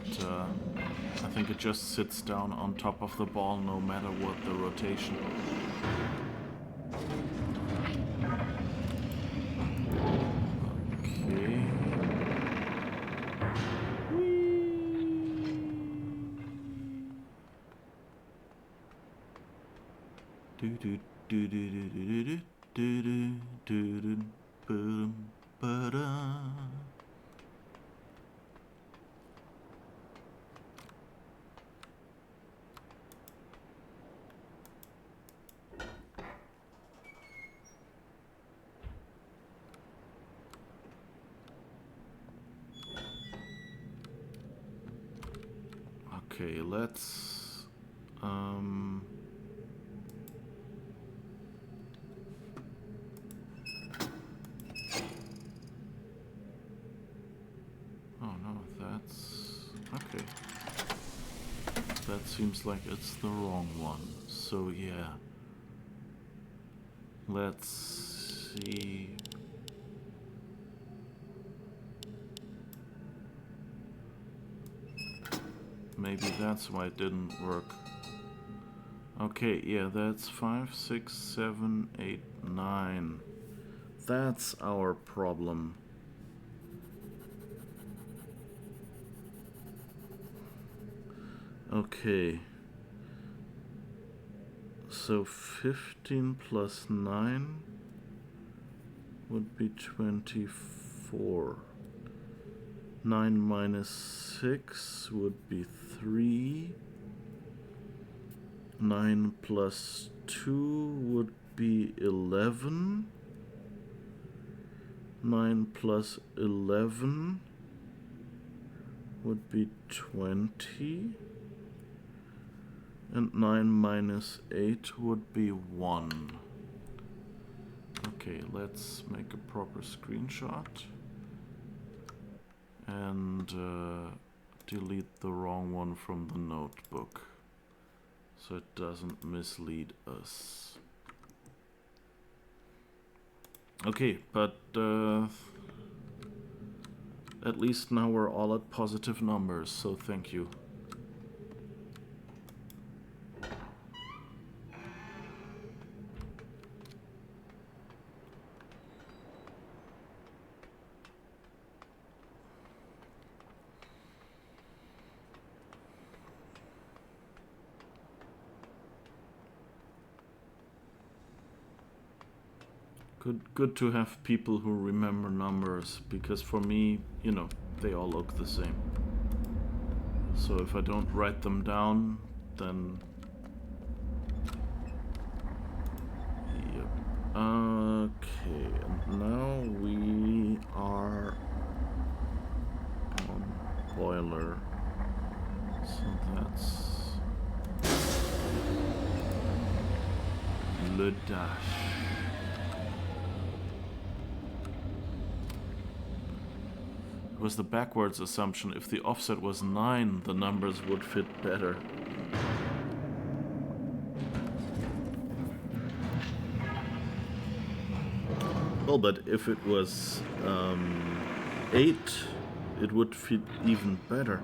I think it just sits down on top of the ball no matter what the rotation. Okay. Do do do do do do do do do do do ba-da. Okay, let's oh no, that's okay. That seems like it's the wrong one. So yeah. Let's see. Maybe that's why it didn't work. Okay, yeah, that's 5, 6, 7, 8, 9. That's our problem. Okay. So 15 plus 9 would be 24. 9 minus 6 would be 3. 9 plus 2 would be 11. 9 plus 11 would be 20. And 9 minus 8 would be 1. Okay, let's make a proper screenshot. And delete the wrong one from the notebook, so it doesn't mislead us. Okay, but at least now we're all at positive numbers, so thank you. Good to have people who remember numbers, because for me, you know, they all look the same. So if I don't write them down, then... Yep. Okay, and now we are on boiler. So that's... Le dash. It was the backwards assumption. If the offset was 9, the numbers would fit better. Well, but if it was 8, it would fit even better.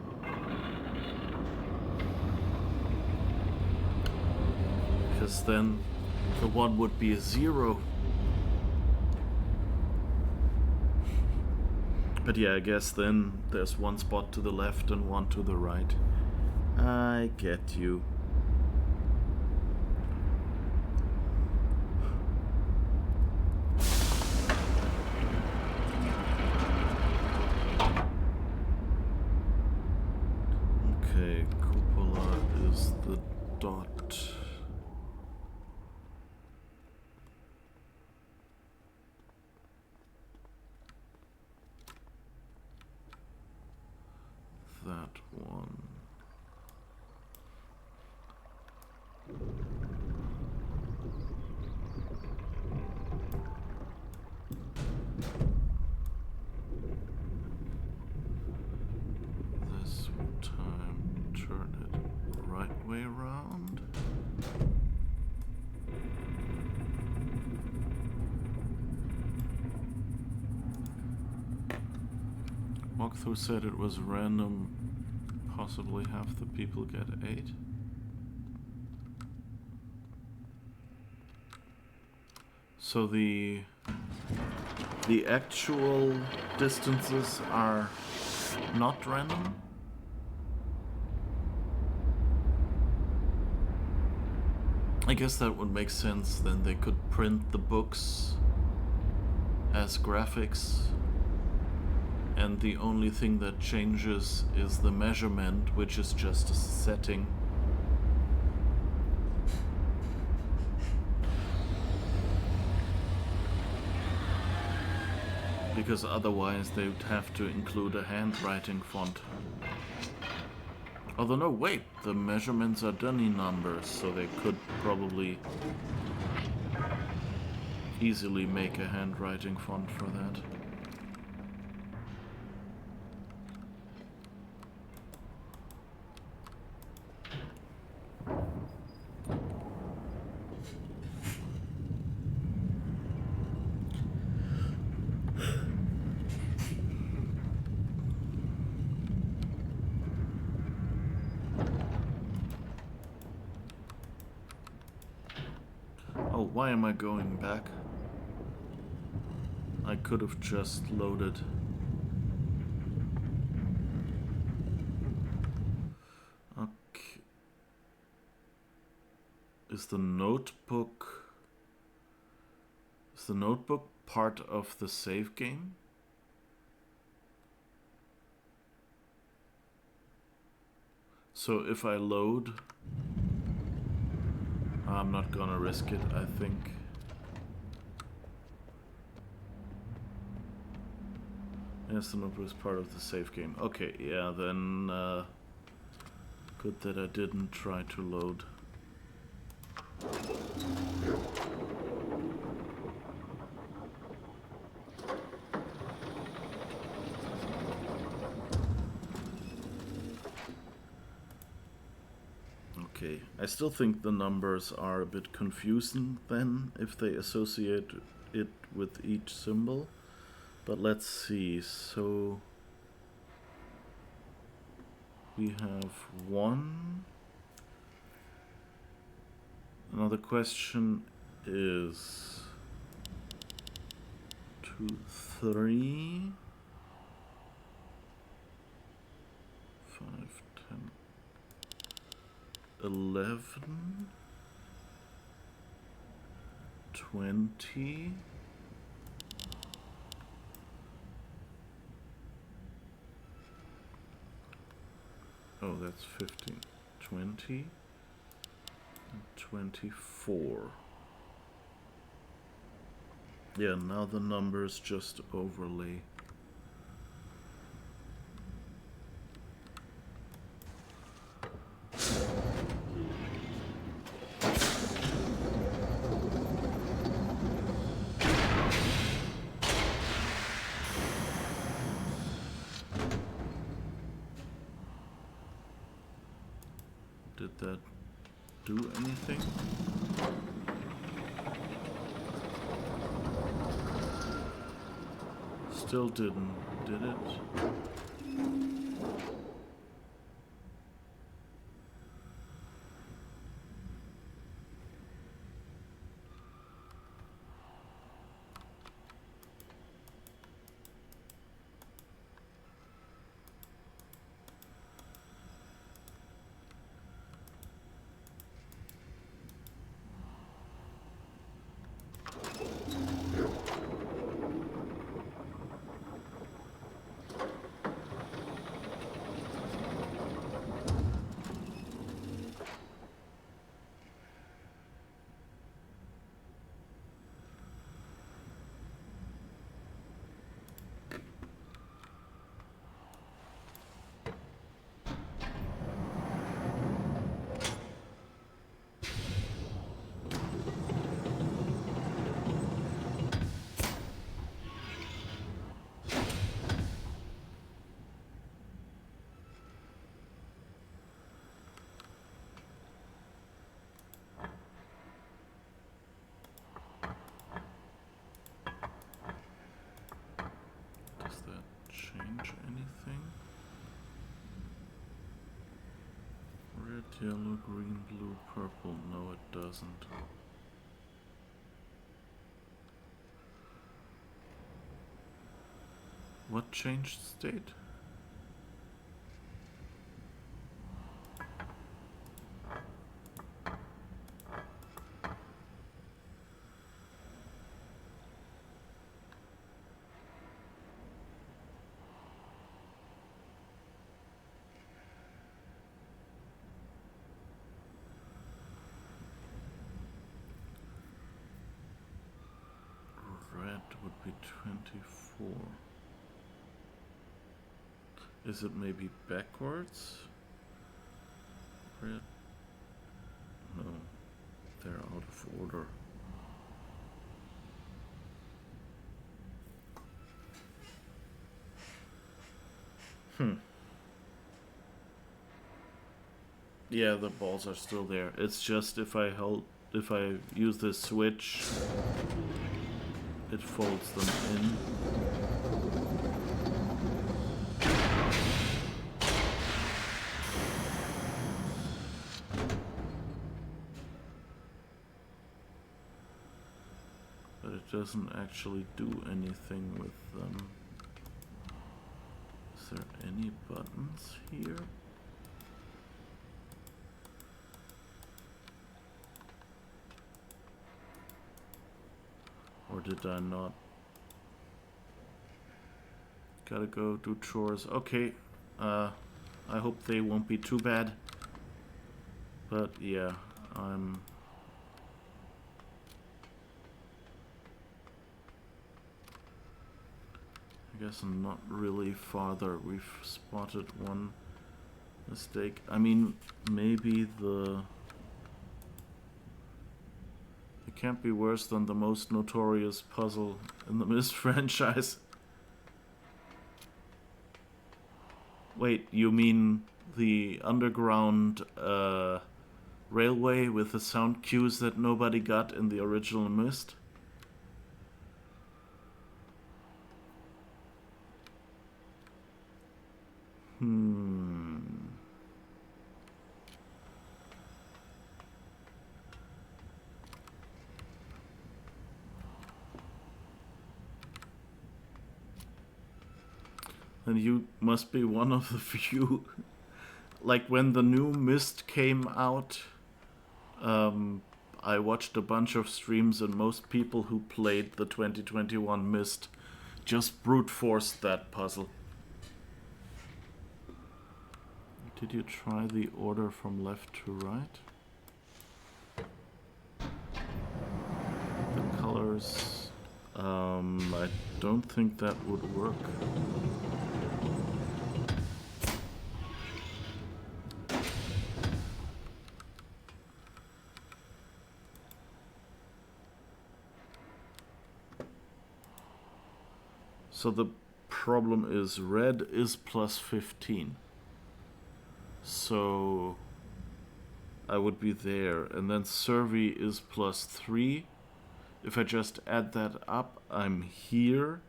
Because then the 1 would be a 0. But yeah, I guess then there's one spot to the left and one to the right. I get you. Okay, cupola is the dot. that one. This time, turn it right way around. Walkthrough said it was random. Possibly half the people get 8. So the actual distances are not random? I guess that would make sense. Then they could print the books as graphics, and the only thing that changes is the measurement, which is just a setting. Because otherwise they would have to include a handwriting font. Although no, wait, the measurements are done in numbers, so they could probably easily make a handwriting font for that. Oh, why am I going back? I could have just loaded. Okay. Is the notebook part of the save game? So if I load, I'm not gonna risk it, I think. Yes, the notebook is part of the save game. Okay, yeah, then good that I didn't try to load. Okay, I still think the numbers are a bit confusing then, if they associate it with each symbol. But let's see, so we have 1. Another question is 2, 3, 5, 10, 11, 20. Oh, that's 15. 20 and 24. Yeah, now the numbers just overlay. Did that do anything? Still didn't, did it? Does that change anything? Red, yellow, green, blue, purple. No, it doesn't. What changed state? Red would be 24. Is it maybe backwards? Red? No, they're out of order. Yeah, the balls are still there. It's just if I use this switch, it folds them in. But it doesn't actually do anything with them. Is there any buttons here? Or did I not? Gotta go do chores. Okay. I hope they won't be too bad. But yeah, I guess I'm not really farther. We've spotted one mistake. I mean, maybe it can't be worse than the most notorious puzzle in the Myst franchise. Wait, you mean the underground railway with the sound cues that nobody got in the original Myst? And you must be one of the few. Like when the new Myst came out, I watched a bunch of streams, and most people who played the 2021 Myst just brute forced that puzzle. Did you try the order from left to right? The colors... I don't think that would work. So the problem is red is plus 15. So I would be there. And then survey is plus 3. If I just add that up, I'm here.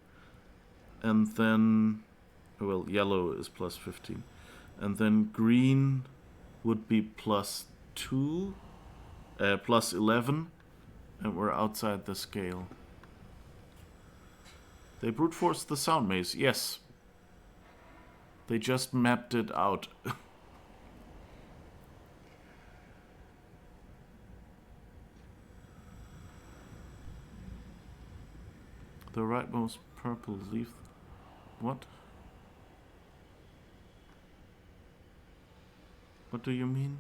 And then, well, yellow is plus 15. And then green would be plus 2, plus 11. And we're outside the scale. They brute forced the sound maze, yes. They just mapped it out. The rightmost purple leaf. What? What do you mean?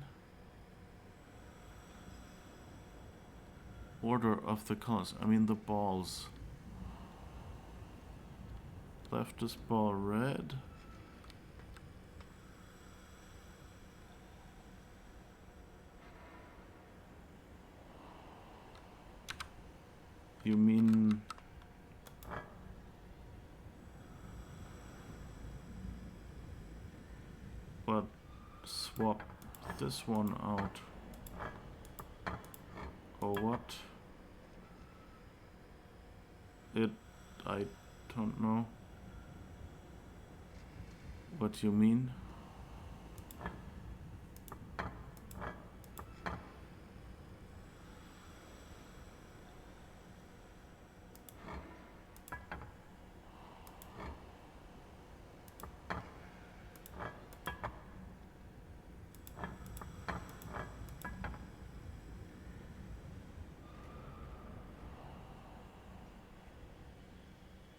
Order of the colors. I mean the balls. Left is ball red. You mean... But swap this one out. Or what? I don't know. what you mean.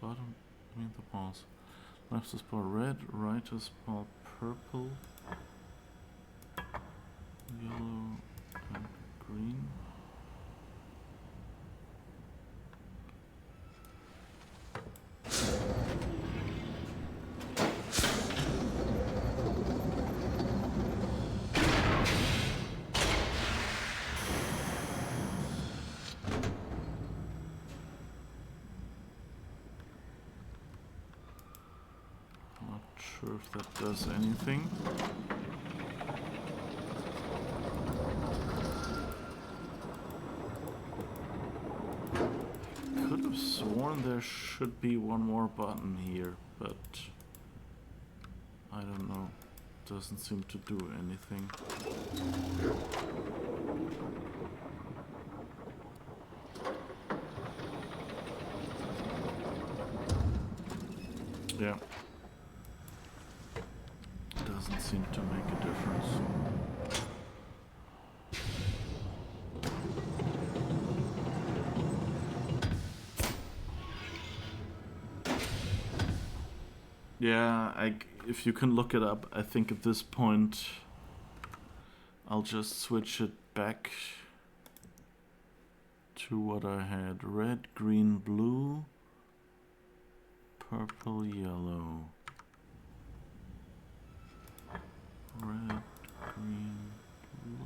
Bottom, I mean the balls. Left is ball red, right is ball purple, yellow, and green. Not sure if that does anything. Could have sworn there should be one more button here, but I don't know. Doesn't seem to do anything. Yeah. Doesn't seem to make a difference. Yeah, if you can look it up, I think at this point I'll just switch it back to what I had. Red, green, blue, purple, yellow. Red, green, blue.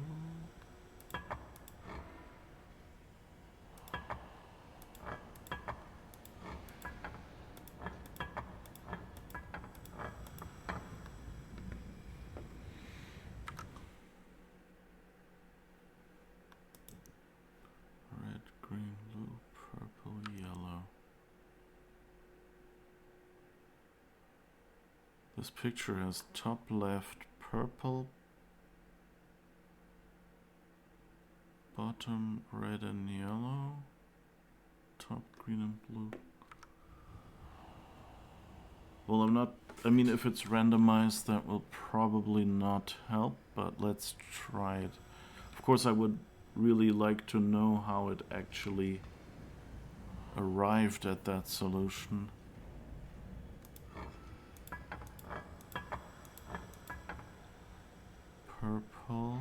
Red, green, blue, purple, yellow. This picture has top left purple, bottom red and yellow, top green and blue. Well, I mean, if it's randomized, that will probably not help, but let's try it. Of course, I would really like to know how it actually arrived at that solution. Purple,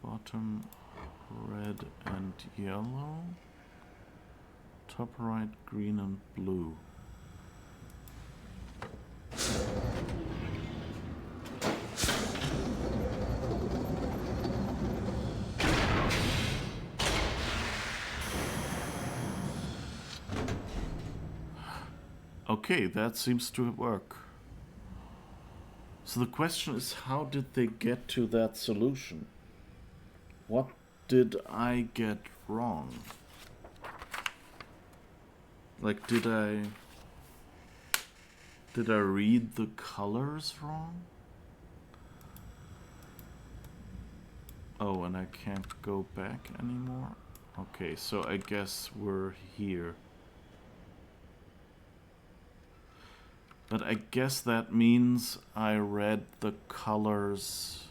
bottom red and yellow, top right green and blue. Okay, that seems to work. So the question is, how did they get to that solution? What did I get wrong? Like, did I read the colors wrong? Oh, and I can't go back anymore? Okay, so I guess we're here. But I guess that means I read the colors.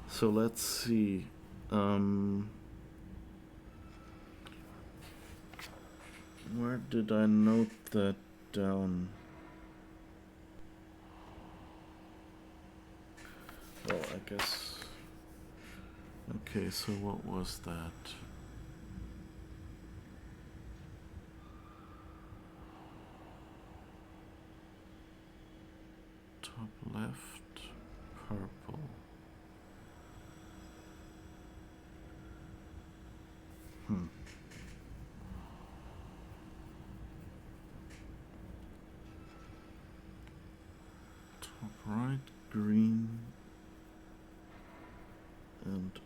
So let's see. Where did I note that down? Well, I guess... Okay, so what was that? Top left, purple. Top right, green and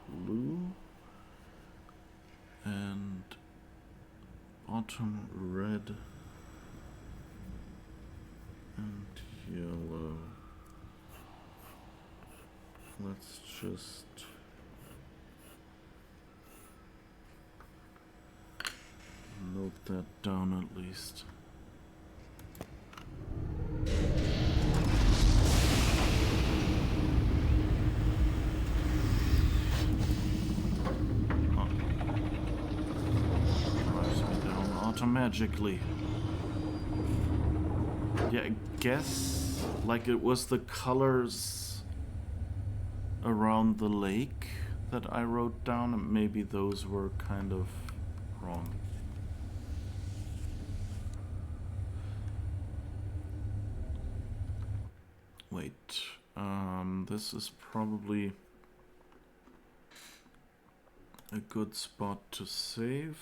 blue, and bottom red And yellow. Let's just note that down at least. Drives me down automagically. Yeah, I guess like it was the colors around the lake that I wrote down, and maybe those were kind of wrong. Wait, this is probably a good spot to save.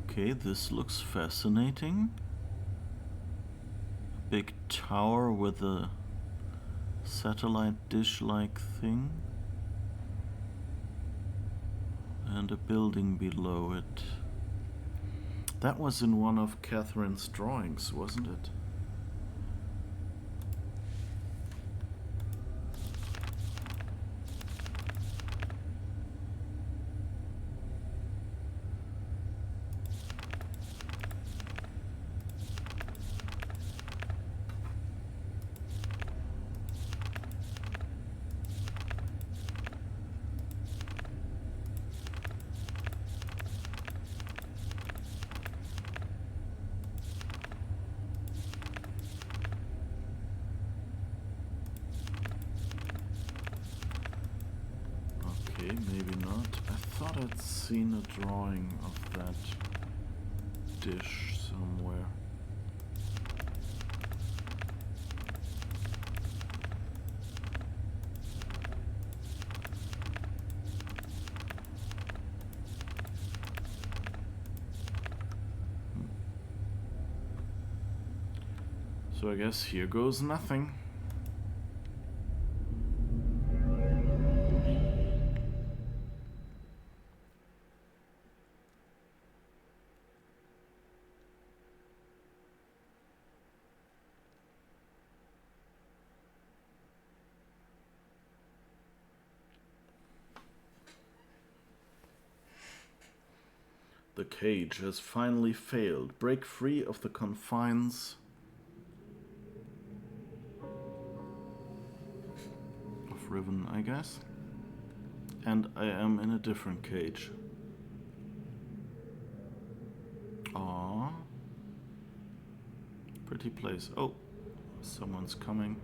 Okay, this looks fascinating. A big tower with a satellite dish-like thing. And a building below it. That was in one of Catherine's drawings, wasn't it? Okay, maybe not. I thought I'd seen a drawing of that dish somewhere. So I guess here goes nothing. The cage has finally failed. Break free of the confines of Riven, I guess. And I am in a different cage. Aww. Pretty place. Oh, someone's coming.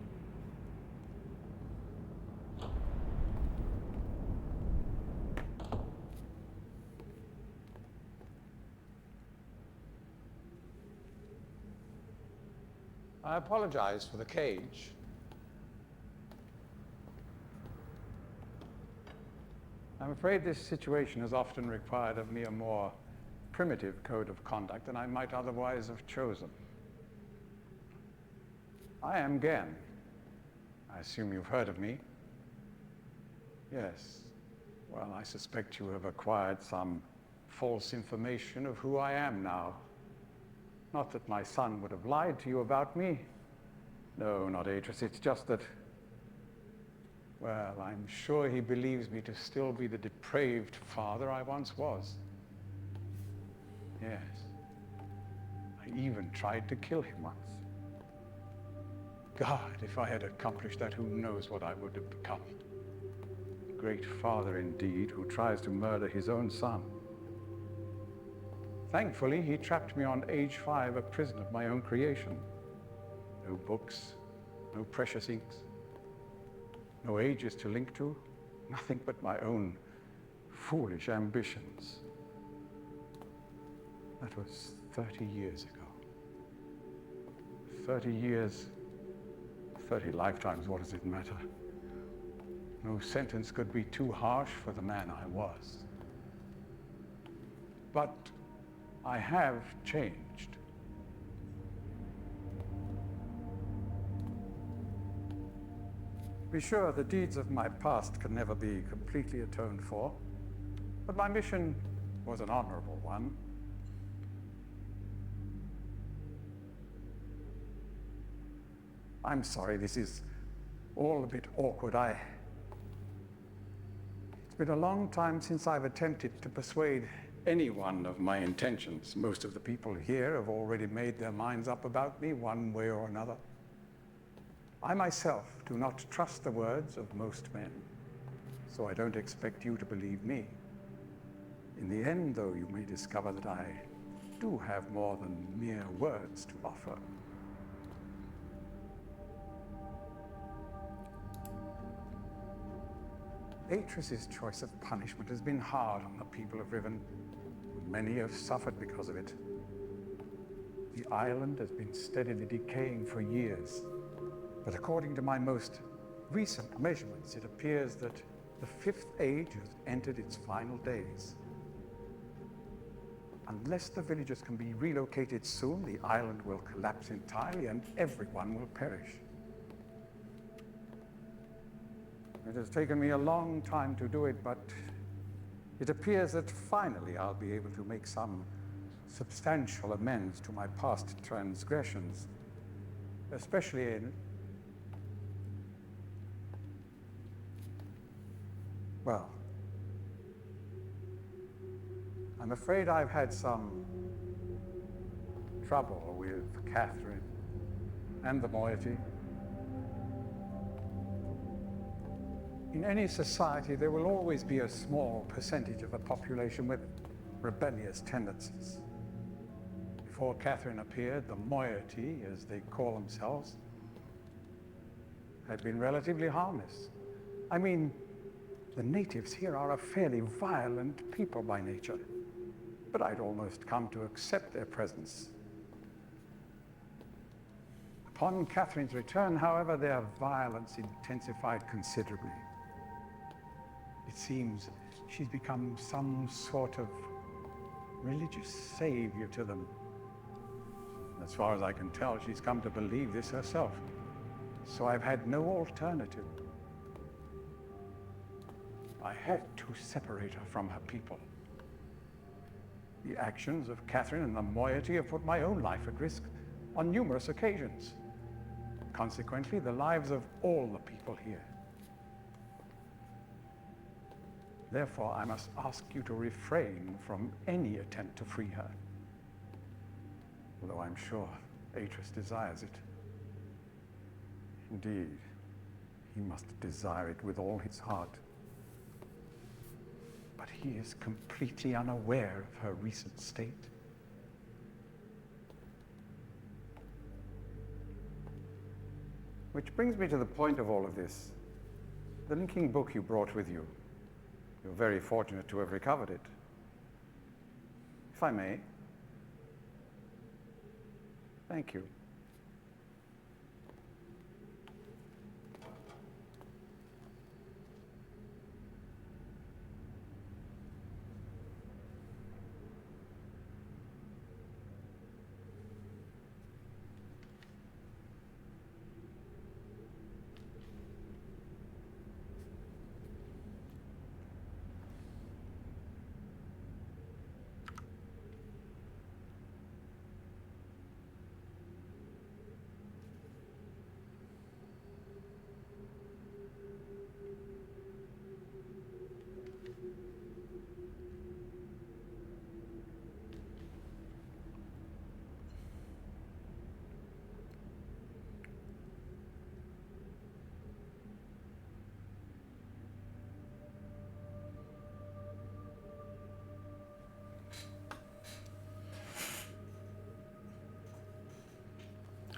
I apologize for the cage. I'm afraid this situation has often required of me a more primitive code of conduct than I might otherwise have chosen. I am Gen. I assume you've heard of me. Yes. Well, I suspect you have acquired some false information of who I am now. Not that my son would have lied to you about me. No, not Adris. It's just that, well, I'm sure he believes me to still be the depraved father I once was. Yes. I even tried to kill him once. God, if I had accomplished that, who knows what I would have become. A great father indeed, who tries to murder his own son. Thankfully, he trapped me on age 5, a prison of my own creation. No books, no precious inks, no ages to link to, nothing but my own foolish ambitions. That was 30 years ago. 30 years, 30 lifetimes, what does it matter? No sentence could be too harsh for the man I was. But I have changed. be sure, the deeds of my past can never be completely atoned for, but my mission was an honorable one. I'm sorry, this is all a bit awkward. It's been a long time since I've attempted to persuade anyone of my intentions. Most of the people here have already made their minds up about me one way or another. I myself do not trust the words of most men, so I don't expect you to believe me. In the end, though, you may discover that I do have more than mere words to offer. Atris's choice of punishment has been hard on the people of Riven. Many have suffered because of it. The island has been steadily decaying for years, but according to my most recent measurements, it appears that the Fifth Age has entered its final days. Unless the villagers can be relocated soon, the island will collapse entirely and everyone will perish. It has taken me a long time to do it, but it appears that finally I'll be able to make some substantial amends to my past transgressions, especially in, well, I'm afraid I've had some trouble with Catherine and the moiety. In any society, there will always be a small percentage of the population with rebellious tendencies. Before Catherine appeared, the moiety, as they call themselves, had been relatively harmless. I mean, the natives here are a fairly violent people by nature, but I'd almost come to accept their presence. Upon Catherine's return, however, their violence intensified considerably. It seems she's become some sort of religious savior to them. As far as I can tell, she's come to believe this herself. So I've had no alternative. I had to separate her from her people. The actions of Catherine and the moiety have put my own life at risk on numerous occasions. Consequently, the lives of all the people here. Therefore, I must ask you to refrain from any attempt to free her. Although I'm sure Atris desires it. Indeed, he must desire it with all his heart. But he is completely unaware of her recent state. Which brings me to the point of all of this. The linking book you brought with you. You're very fortunate to have recovered it. If I may. Thank you.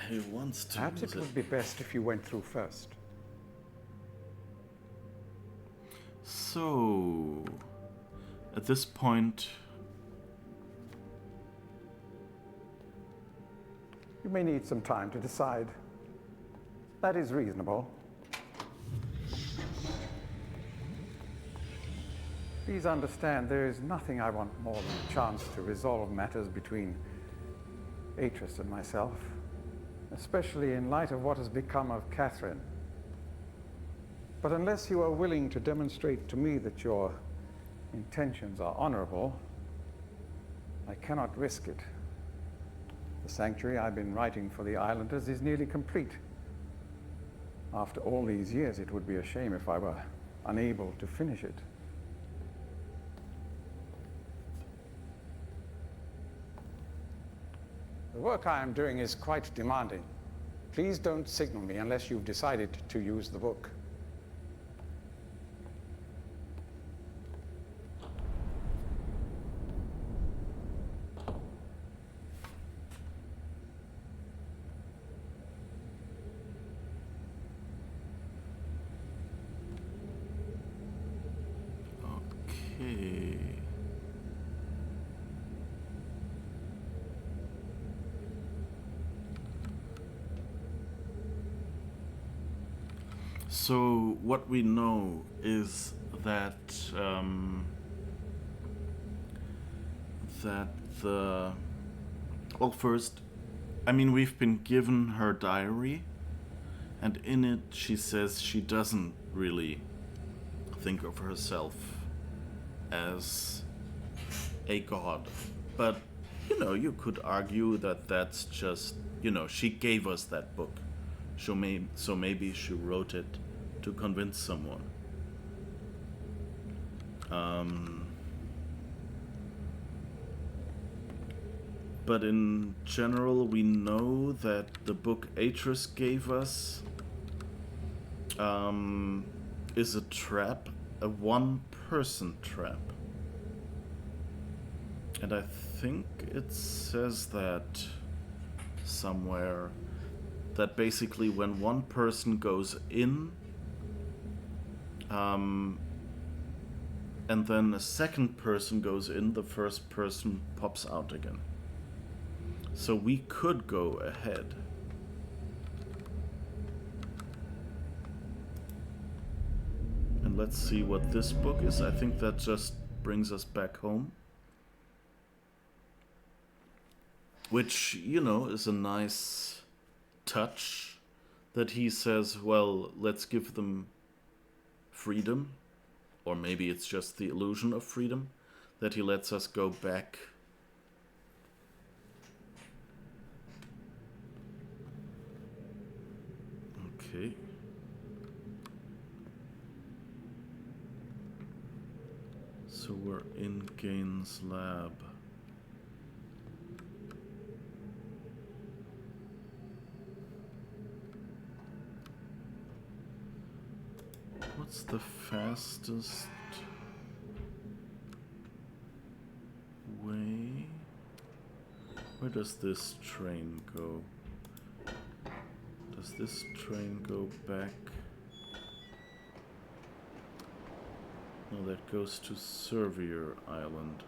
He wants to. Perhaps it would be best if you went through first. So, at this point, You may need some time to decide. That is reasonable. Please understand, there is nothing I want more than a chance to resolve matters between Atris and myself, especially in light of what has become of Catherine. But unless you are willing to demonstrate to me that your intentions are honorable, I cannot risk it. The sanctuary I've been writing for the islanders is nearly complete. After all these years, it would be a shame if I were unable to finish it. The work I am doing is quite demanding. Please don't signal me unless you've decided to use the book. Okay. So what we know is that first, I mean, we've been given her diary, and in it she says she doesn't really think of herself as a god. But, you know, you could argue that that's just, you know, she gave us that book. So maybe she wrote it to convince someone. But in general, we know that the book Atris gave us is a trap, a one-person trap. And I think it says that somewhere, that basically when one person goes in, and then a second person goes in, the first person pops out again. So we could go ahead. And let's see what this book is. I think that just brings us back home. Which, you know, is a nice touch that he says, well, let's give them freedom. Or maybe it's just the illusion of freedom, that he lets us go back. Okay. So we're in Gaines' lab. What's the fastest way? Where does this train go? Does this train go back? No, that goes to Servier Island.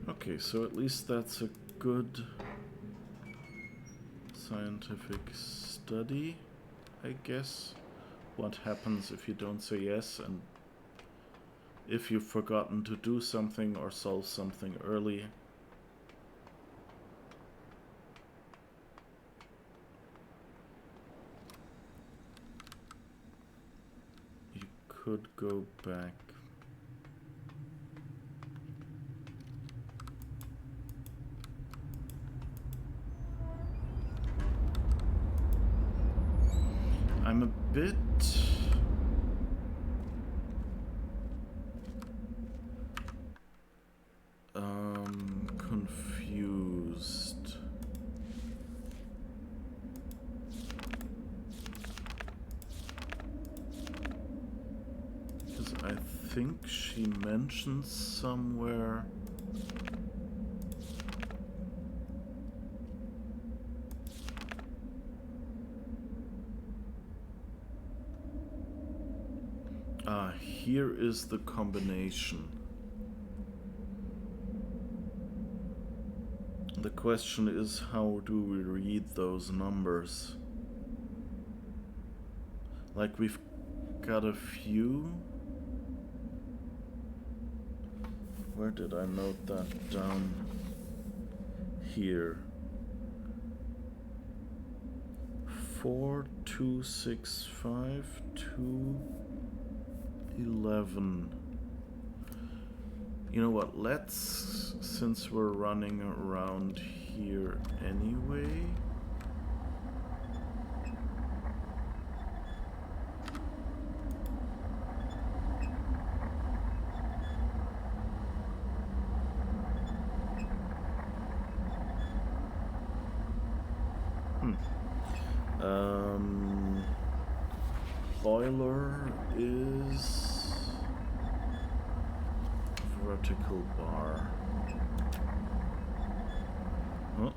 Okay, so at least that's a good scientific study, I guess. What happens if you don't say yes, and if you've forgotten to do something or solve something early. You could go back. I'm a bit confused. Because I think she mentions somewhere here is the combination. The question is, how do we read those numbers? Like we've got a few. Where did I note that down? Here. 4, 2, 6, 5, 2, 11. You know what, let's, since we're running around here anyway. Boiler is vertical bar. Oh.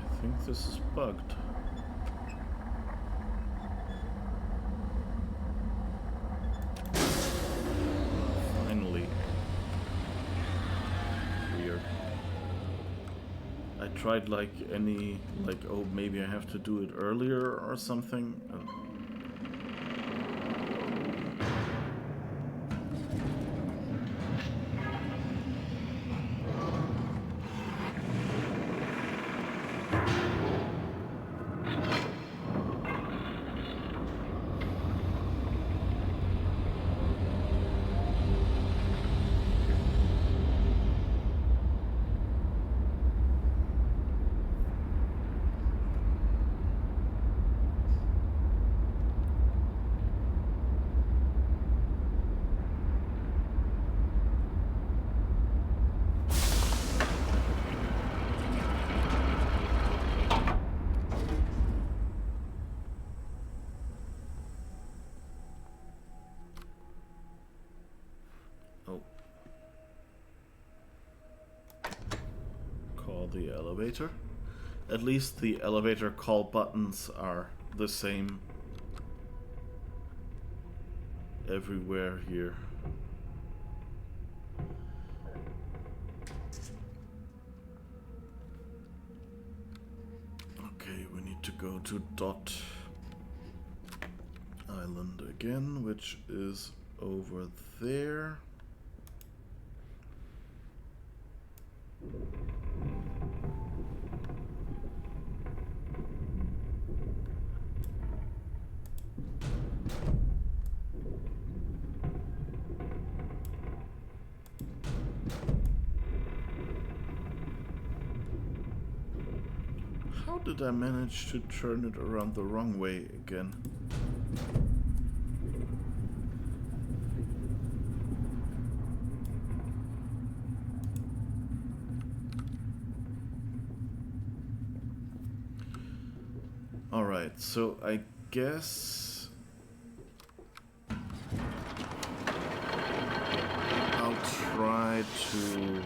I think this is bugged. Finally. Weird. I tried like oh, maybe I have to do it earlier or something. The elevator. At least the elevator call buttons are the same everywhere here. Okay, we need to go to Dot Island again, which is over there. How did I manage to turn it around the wrong way again? All right, so I guess I'll try to...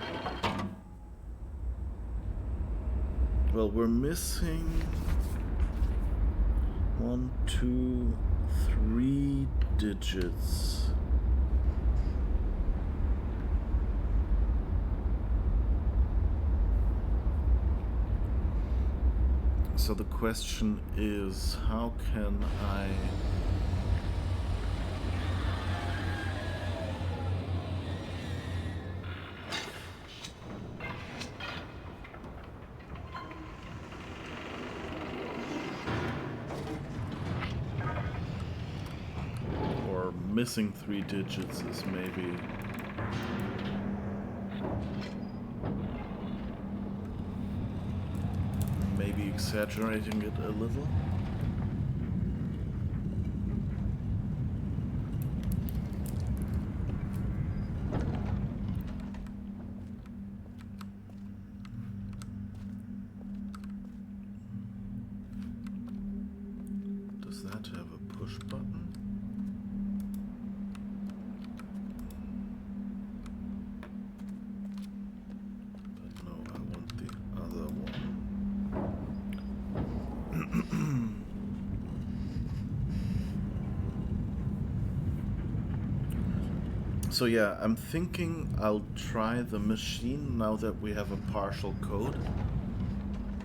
Well, we're missing 1, 2, 3 digits. So the question is, how can I... Or missing 3 digits is maybe... maybe exaggerating it a little. Does that have a push button? But no, I want the other one. So yeah, I'm thinking I'll try the machine now that we have a partial code.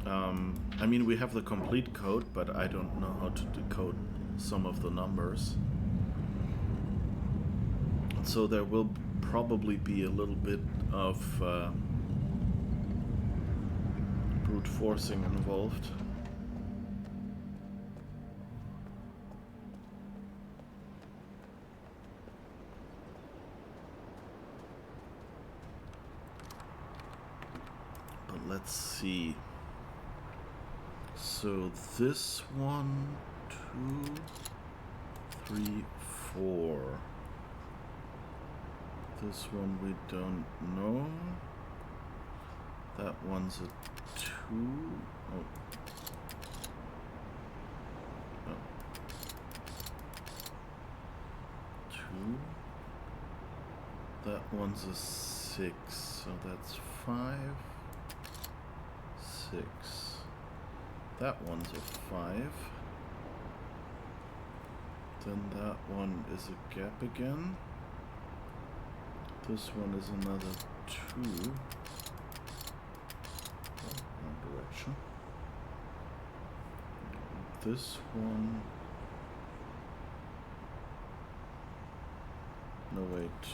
I mean, we have the complete code, but I don't know how to decode some of the numbers. So there will probably be a little bit of brute forcing involved. But let's see. So this 1, 2, 3, 4. This one we don't know. That one's a 2. Oh. Oh. 2. That one's a 6. So that's 5. 6. That one's a 5. Then that one is a gap again. This one is another 2. Oh, wrong direction. This one... No, wait.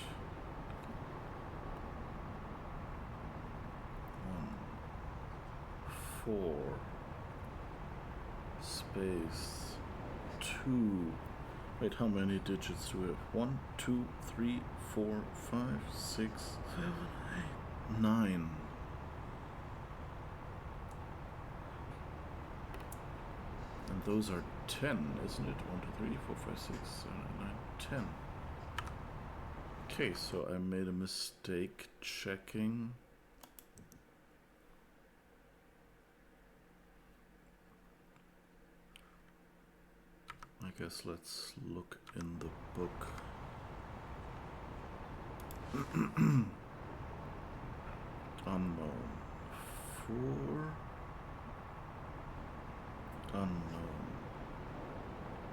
1, 4... Space 2. Wait, how many digits do we have? 1, 2, 3, 4, 5, 6, 7, 8, 9. And those are 10, isn't it? 1, 2, 3, 4, 5, 6, 7, 8, 9, 10. Okay, so I made a mistake checking. I guess let's look in the book. Unknown. 4. Unknown.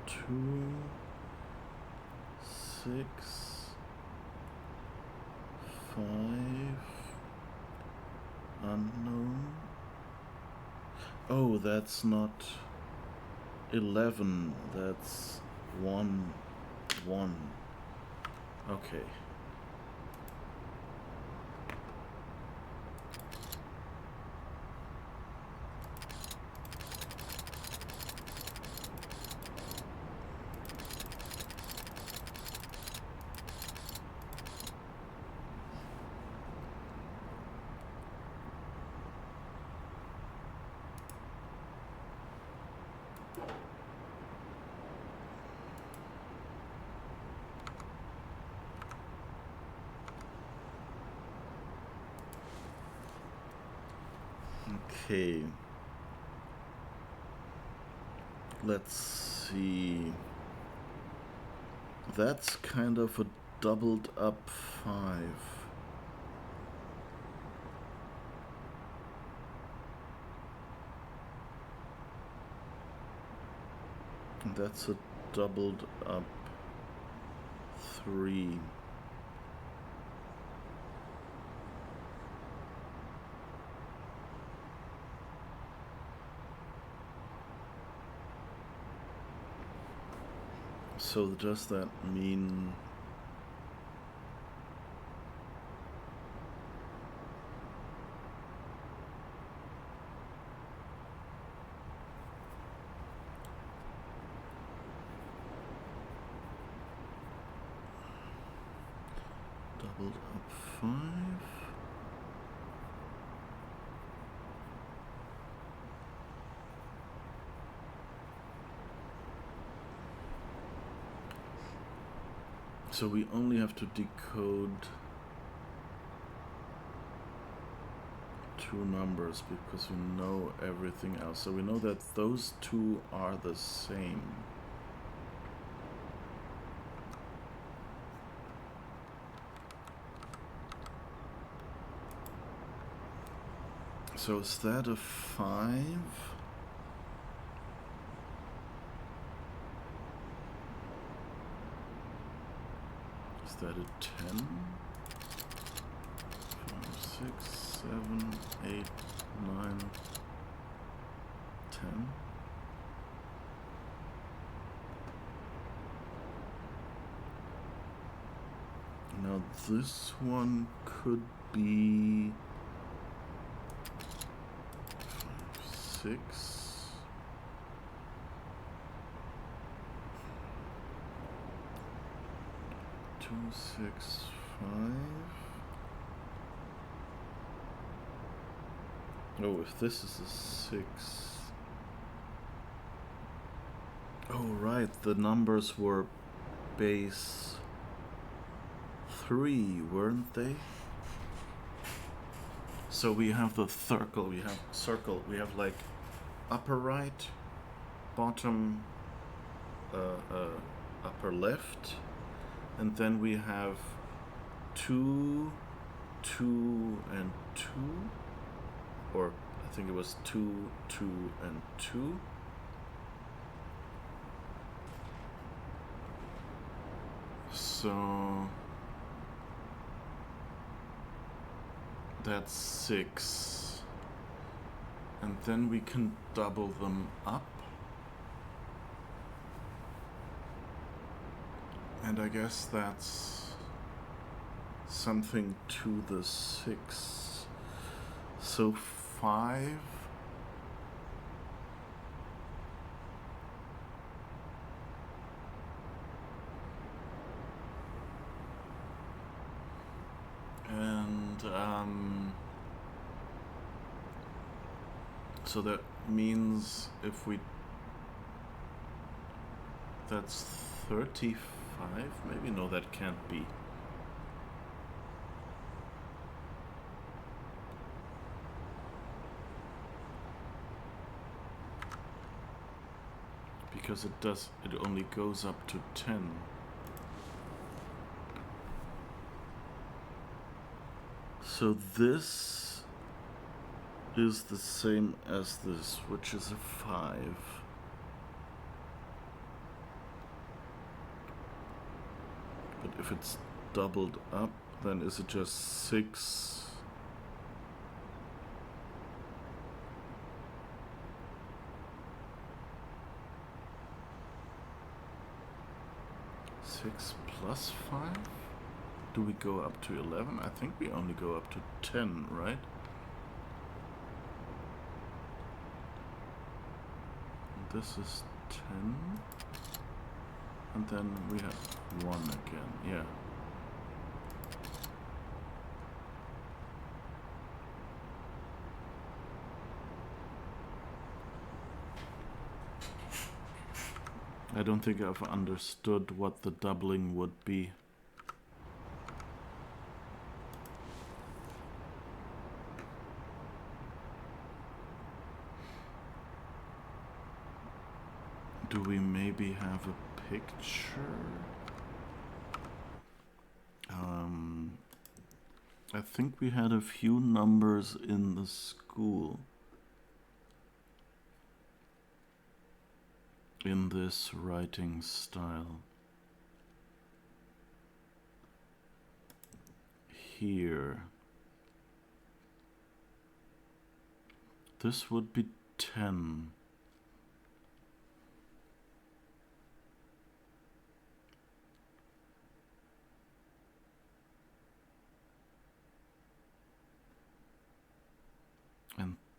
2. 6. 5. Unknown. Oh, that's not 11. That's 1, 1. Okay. Okay. Let's see. That's kind of a doubled up 5. That's a doubled up 3. So does that mean... doubled up 5. So we only have to decode 2 numbers because we know everything else. So we know that those 2 are the same. So is that a 5? Is that a 10? 5, 6, 7, 8, 9, 10. Now this one could be 5, 6. 2, 6, 5. Oh, if this is a 6. Oh, right, the numbers were base 3, weren't they? So we have the circle, we have like upper right, bottom, upper left, and then we have 2, 2, and 2, or I think it was 2, 2, and 2. So that's 6. And then we can double them up. And I guess that's something to the 6. So 5. And so that means if we... that's 35? Maybe? No, that can't be. Because it only goes up to 10. So this is the same as this, which is a 5. But if it's doubled up, then is it just 6? Six plus 5? Do we go up to 11? I think we only go up to 10, right? And this is 10. And then we have 1 again, yeah. I don't think I've understood what the doubling would be. Do we maybe have a picture? I think we had a few numbers in the school in this writing style. Here. This would be 10.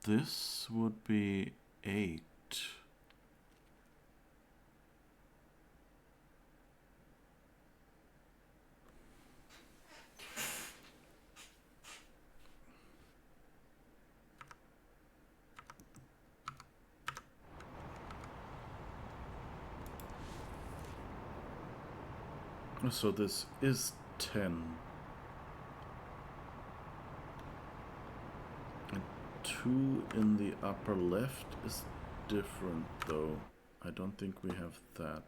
this would be 8. So this is 10. And 2 in the upper left is different though. I don't think we have that.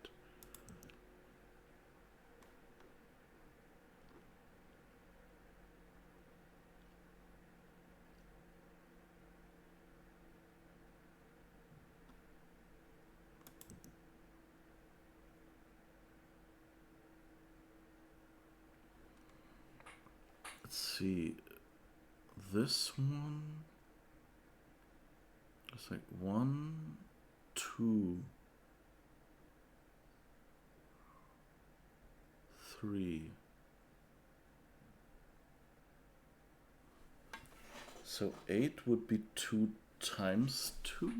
Let's see. This one is like 1, 2, 3. So 8 would be 2 times 2.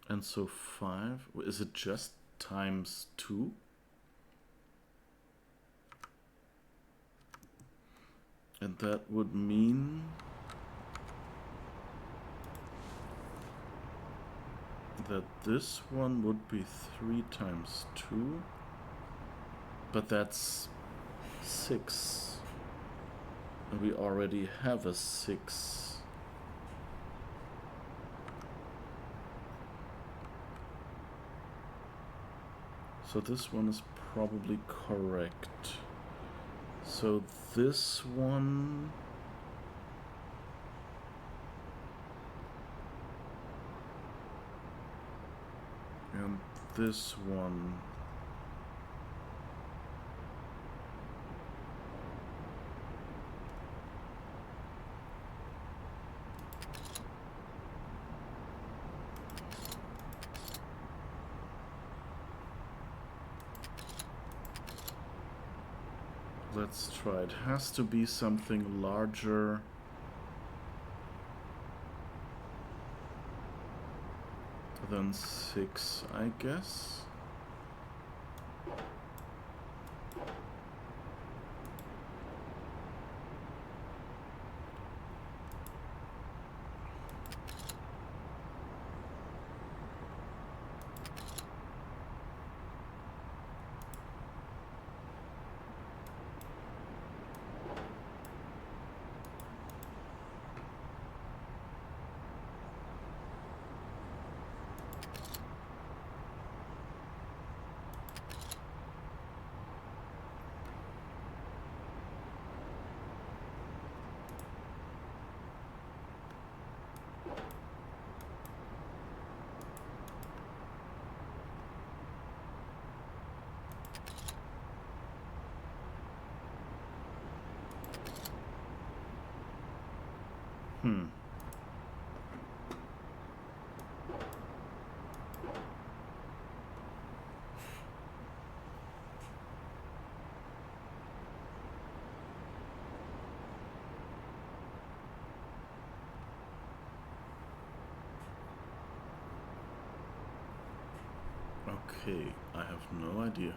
And so 5, is it just times 2? And that would mean that this one would be 3 times 2, but that's 6. And we already have a 6. So this one is probably correct. So this one and this one. Let's try. It has to be something larger than 6, I guess. Okay, I have no idea.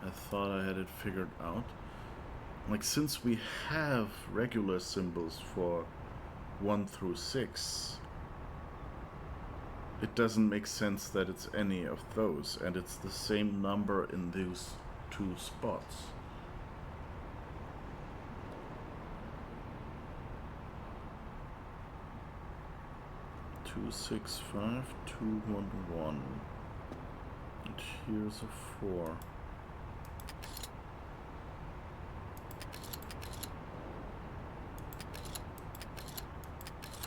I thought I had it figured out. Like, since we have regular symbols for 1 through 6, it doesn't make sense that it's any of those, and it's the same number in those 2 spots. Two, 6, 5, 2, 1, 1. And here's a 4.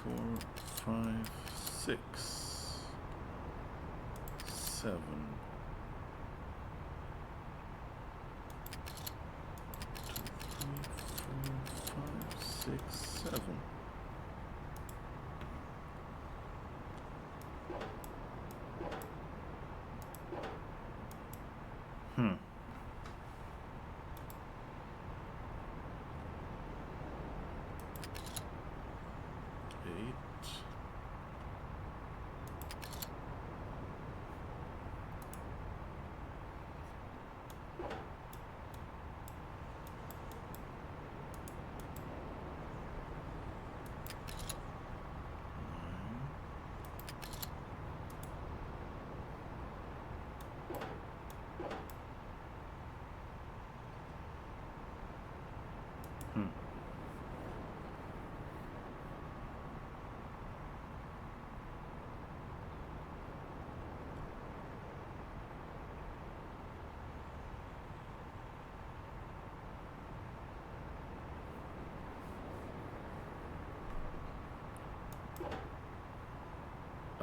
4, 5, 6, 7. 2, 3, 4, 5, 6, 7.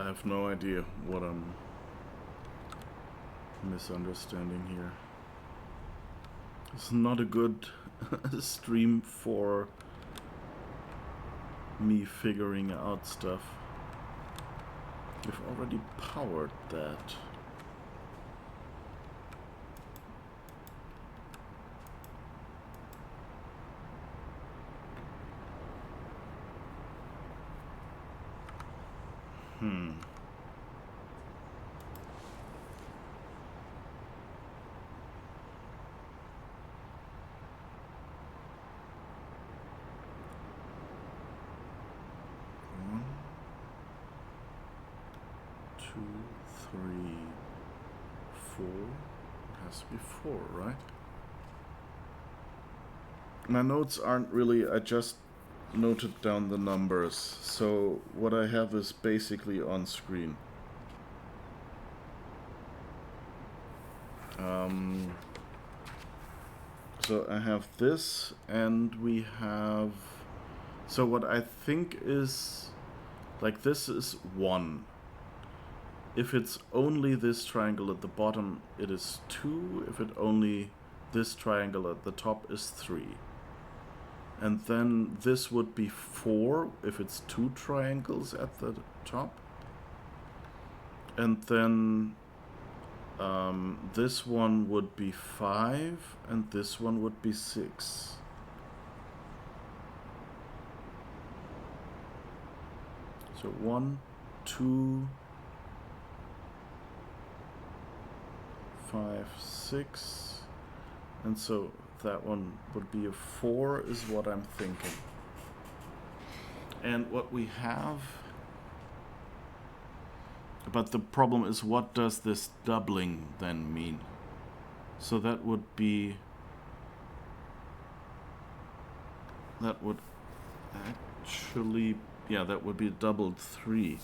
I have no idea what I'm misunderstanding here. It's not a good stream for me figuring out stuff. We've already powered that. One, two, three, four. It has to be four, right? My notes aren't really, I just noted down the numbers. So what I have is basically on screen. So I have this, and we have... So what I think is... Like, this is 1. If it's only this triangle at the bottom, it is 2. If it only this triangle at the top is 3. And then this would be 4 if it's 2 triangles at the top. And then this one would be 5, and this one would be 6. So 1, 2, 5, 6, and so that one would be a 4 is what I'm thinking. And what we have... But the problem is, what does this doubling then mean? So that would be... That would actually... Yeah, that would be a doubled 3.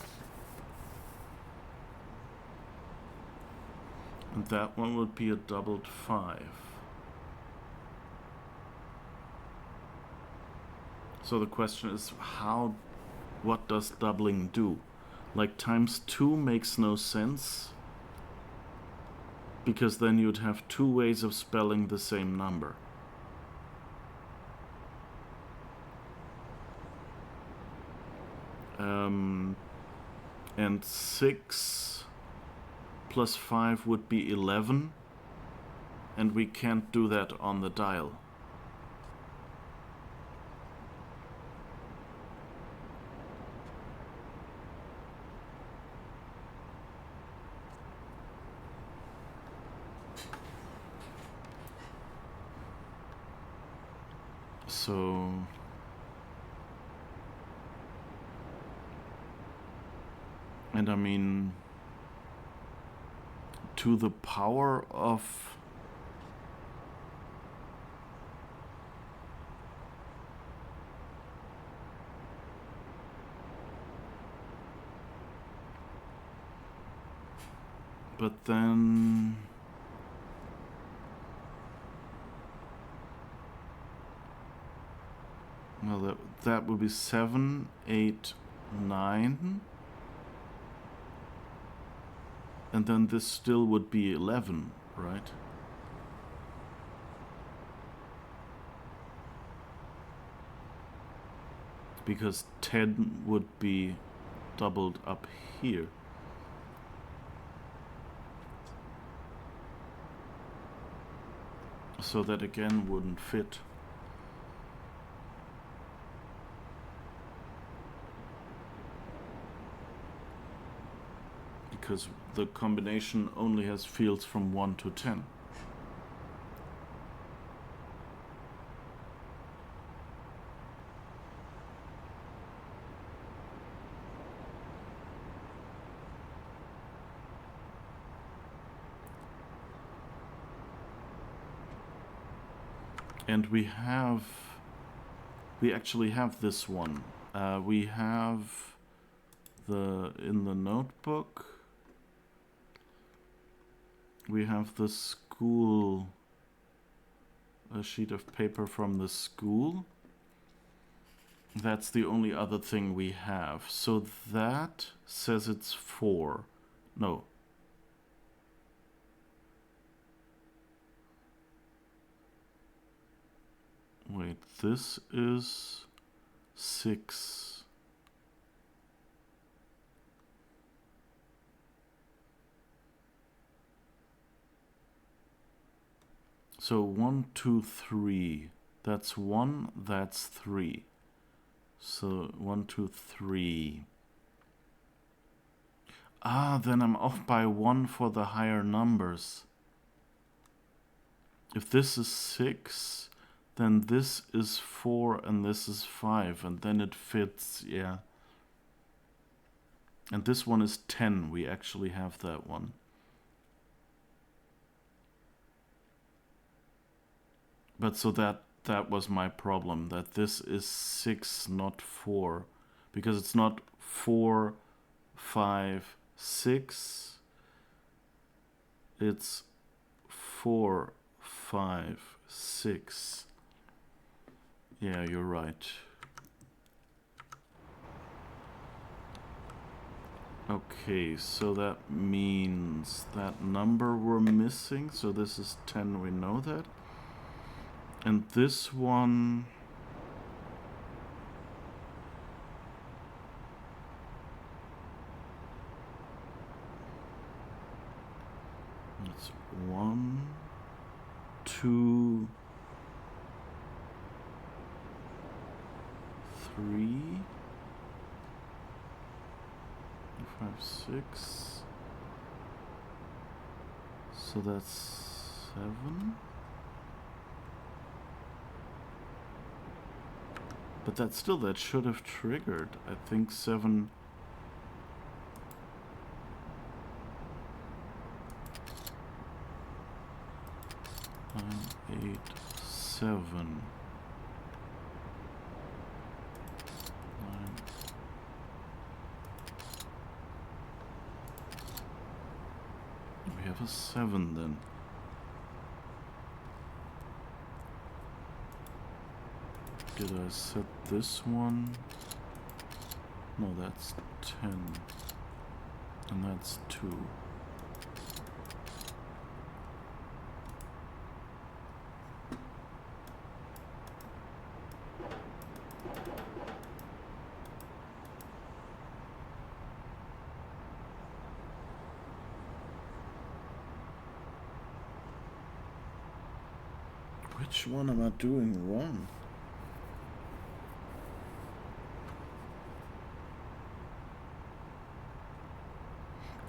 And that one would be a doubled 5. So the question is, what does doubling do? Like, times 2 makes no sense, because then you'd have 2 ways of spelling the same number. And 6 plus 5 would be 11, and we can't do that on the dial. So... And I mean... To the power of... But then... Well, that would be 7, 8, 9. And then this still would be 11, right? Because 10 would be doubled up here. So that again wouldn't fit. Because the combination only has fields from 1 to 10. And we actually have this one. We have in the notebook, we have the school, a sheet of paper from the school, That's the only other thing we have. So that says it's 4. No. Wait, this is 6. So 1, 2, 3. That's 1, that's 3. So 1, 2, 3. Ah, then I'm off by 1 for the higher numbers. If this is 6, then this is 4 and this is 5, and then it fits, yeah. And this one is 10, we actually have that one. But so that was my problem, that this is 6, not 4. Because it's not 4, 5, 6. It's 4, 5, 6. Yeah, you're right. Okay, so that means that number we're missing. So this is 10, we know that. And this one... It's 1, 2, 3, 5, 6. So that's 7. But that should have triggered. I think 7. 9, 8, 7. 9. We have a 7 then. Did I set this one? No, that's 10. And that's 2. Which one am I doing wrong?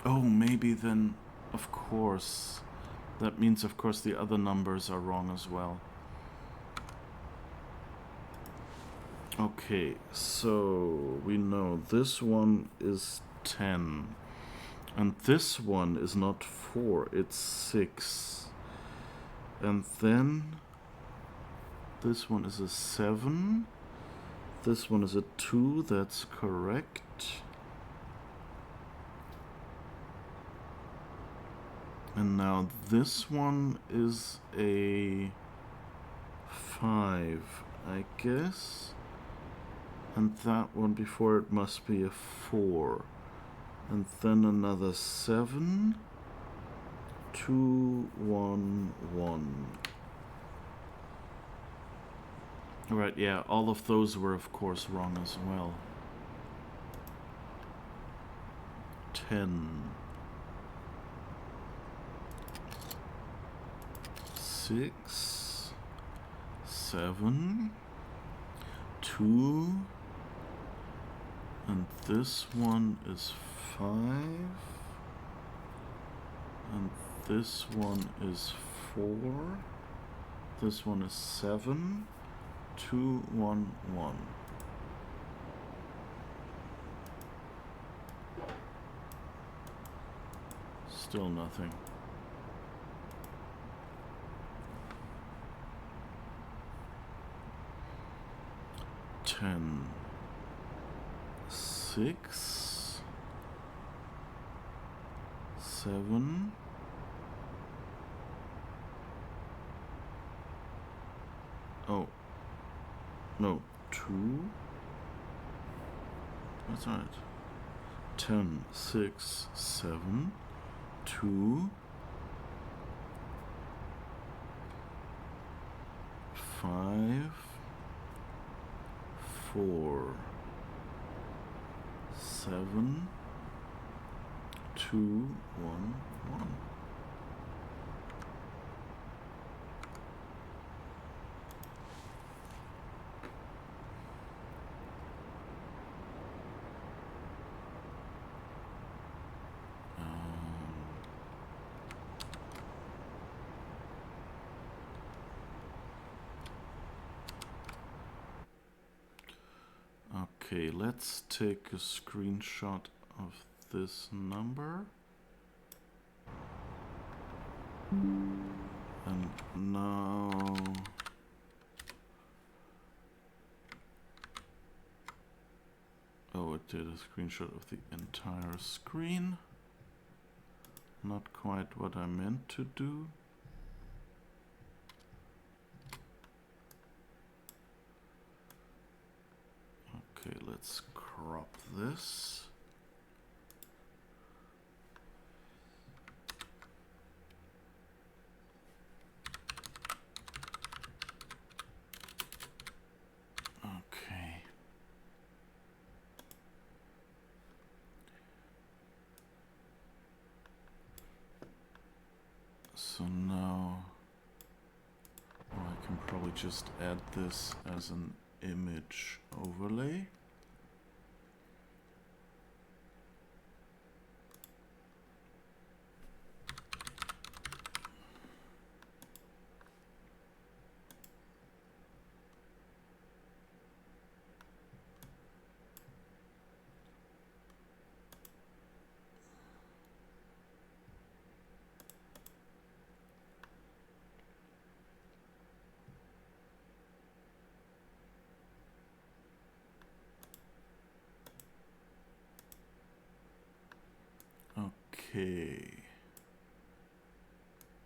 Oh, maybe then, of course. That means, of course, the other numbers are wrong as well. Okay, so we know this one is 10. And this one is not 4, it's 6. And then this one is a 7. This one is a 2, that's correct. And now this one is a 5, I guess. And that one before it must be a 4. And then another 7. 2, 1, 1. Right, yeah, all of those were of course wrong as well. 10. 6, 7, 2, and this one is 5, and this one is 4, this one is 7, 2, 1, 1. Still nothing. Ten, 6, 7, oh, no, 2, That's right. 10, 6, 7, 2, 5, 4, 7, 2, 1, 1. Okay, let's take a screenshot of this number. And now... Oh, it did a screenshot of the entire screen. Not quite what I meant to do. Okay, let's crop this. Okay. So now, oh, I can probably just add this as an image overlay. Okay,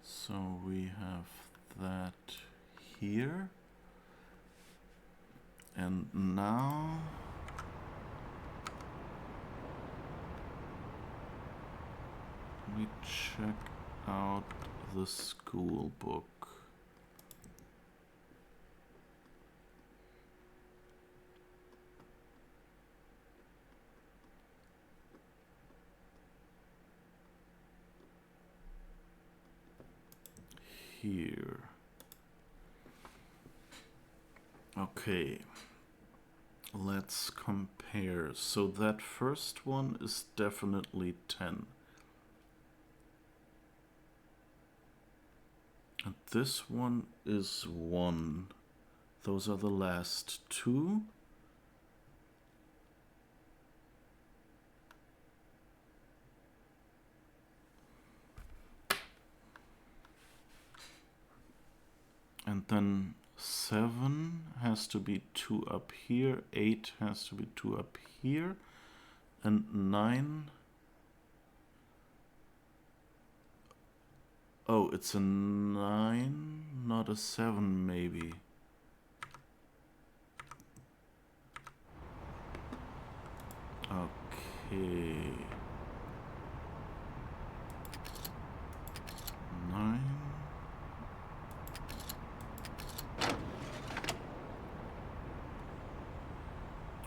so we have that here, and now we check out the school book. Here. Okay, let's compare. So that first one is definitely 10. And this one is 1. Those are the last two. And then 7 has to be 2 up here, 8 has to be 2 up here, and 9... Oh, it's a 9, not a 7 maybe. Okay. 9.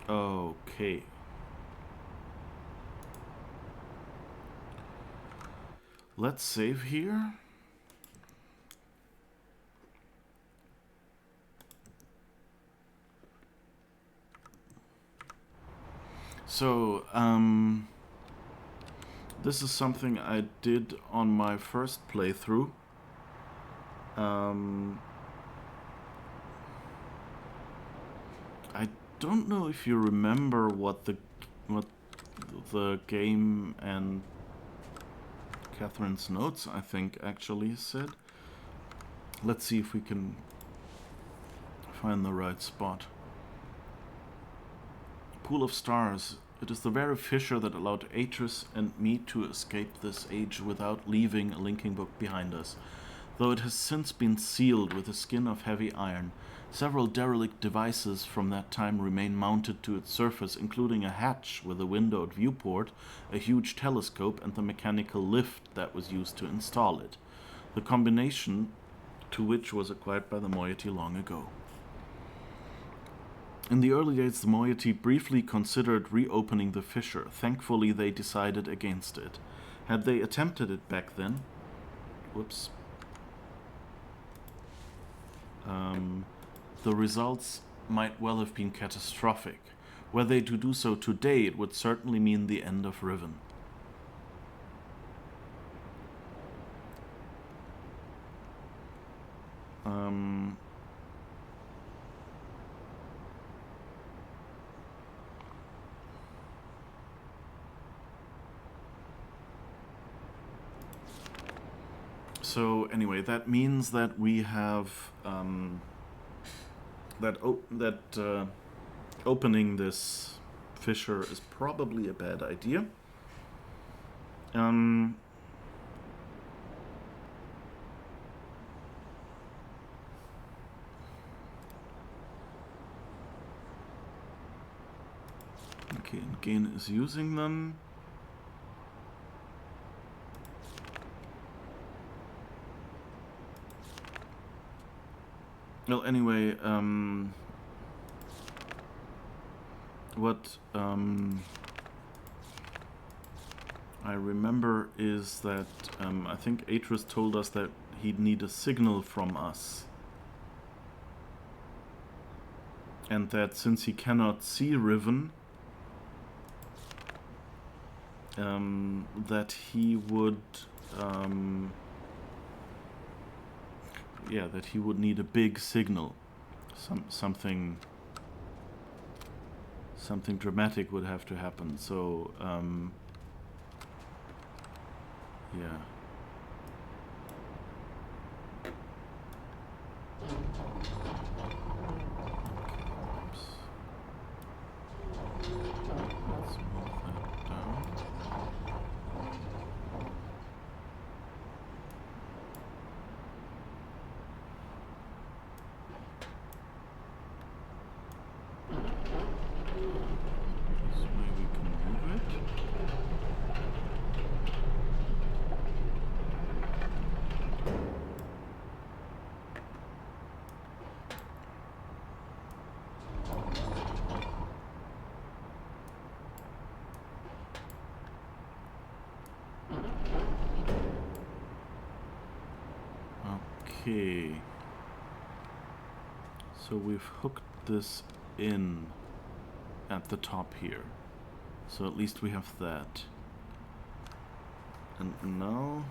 Okay. Let's save here. So, this is something I did on my first playthrough. I don't know if you remember what the game and Catherine's notes, I think, actually said. Let's see if we can find the right spot. Pool of stars. It is the very fissure that allowed Atris and me to escape this age without leaving a linking book behind us. though it has since been sealed with a skin of heavy iron. Several derelict devices from that time remain mounted to its surface, including a hatch with a windowed viewport, a huge telescope, and the mechanical lift that was used to install it, the combination to which was acquired by the moiety long ago. In the early days, the moiety briefly considered reopening the fissure. Thankfully, they decided against it. Had they attempted it back then... Whoops. The results might well have been catastrophic. Were they to do so today, it would certainly mean the end of Riven. So anyway, that means that we have opening this fissure is probably a bad idea. Okay, and Gain is using them. Well, anyway, what I remember is that I think Atris told us that he'd need a signal from us. And that since he cannot see Riven, that he would... yeah, that he would need a big signal. Something dramatic would have to happen. So, yeah. Let's move that down. This way we can move it. Okay. So we've hooked this in at the top here. So at least we have that. And now...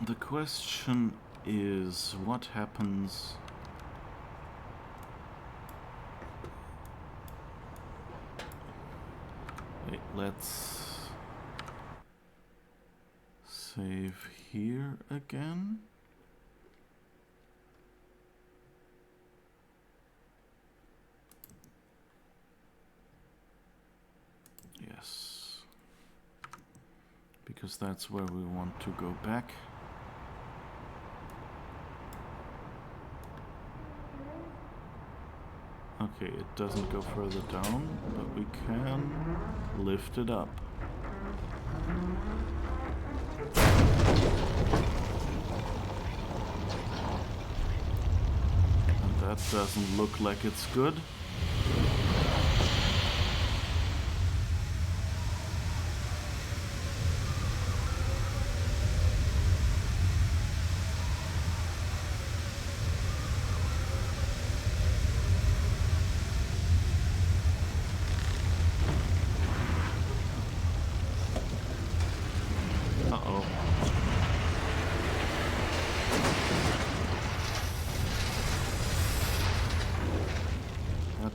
the question is, what happens... Wait, let's save here again. Yes, because that's where we want to go back. Okay, it doesn't go further down, but we can lift it up. And that doesn't look like it's good.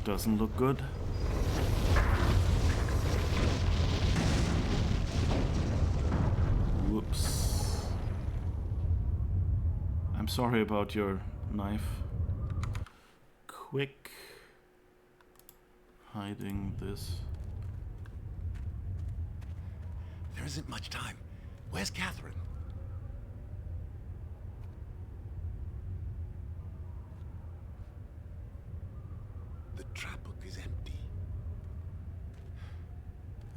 Doesn't look good. Whoops. I'm sorry about your knife. Quick. Hiding this. There isn't much time. Where's Catherine? The trap book is empty.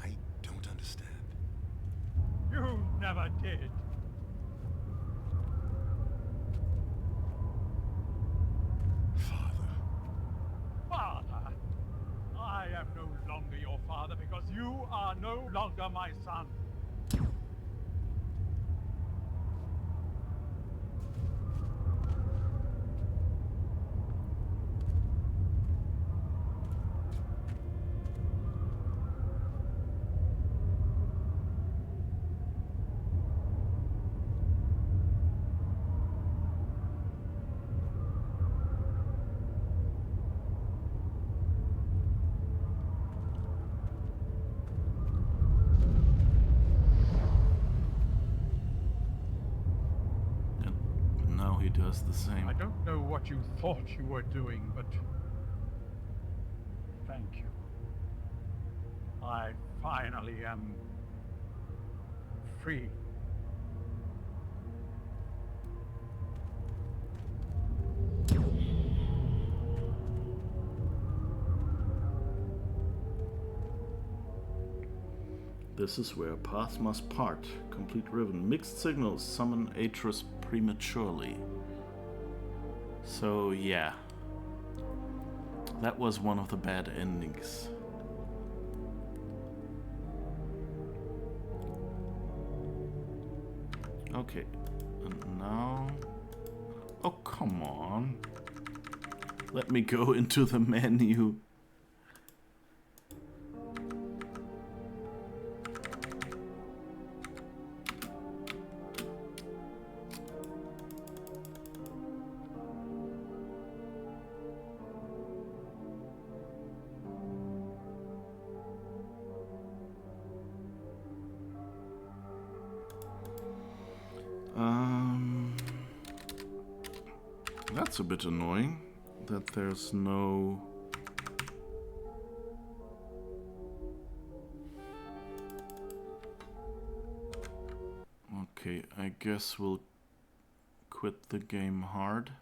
I don't understand. You never did. Father. Father! I am no longer your father because you are no longer my son. And now he does the same. I don't know what you thought you were doing, but thank you. I finally am free. This is where paths must part. Complete Riven. Mixed signals summon Atreus prematurely. So yeah. That was one of the bad endings. Okay. And now... Oh, come on. Let me go into the menu. That's a bit annoying that there's no... Okay, I guess we'll quit the game hard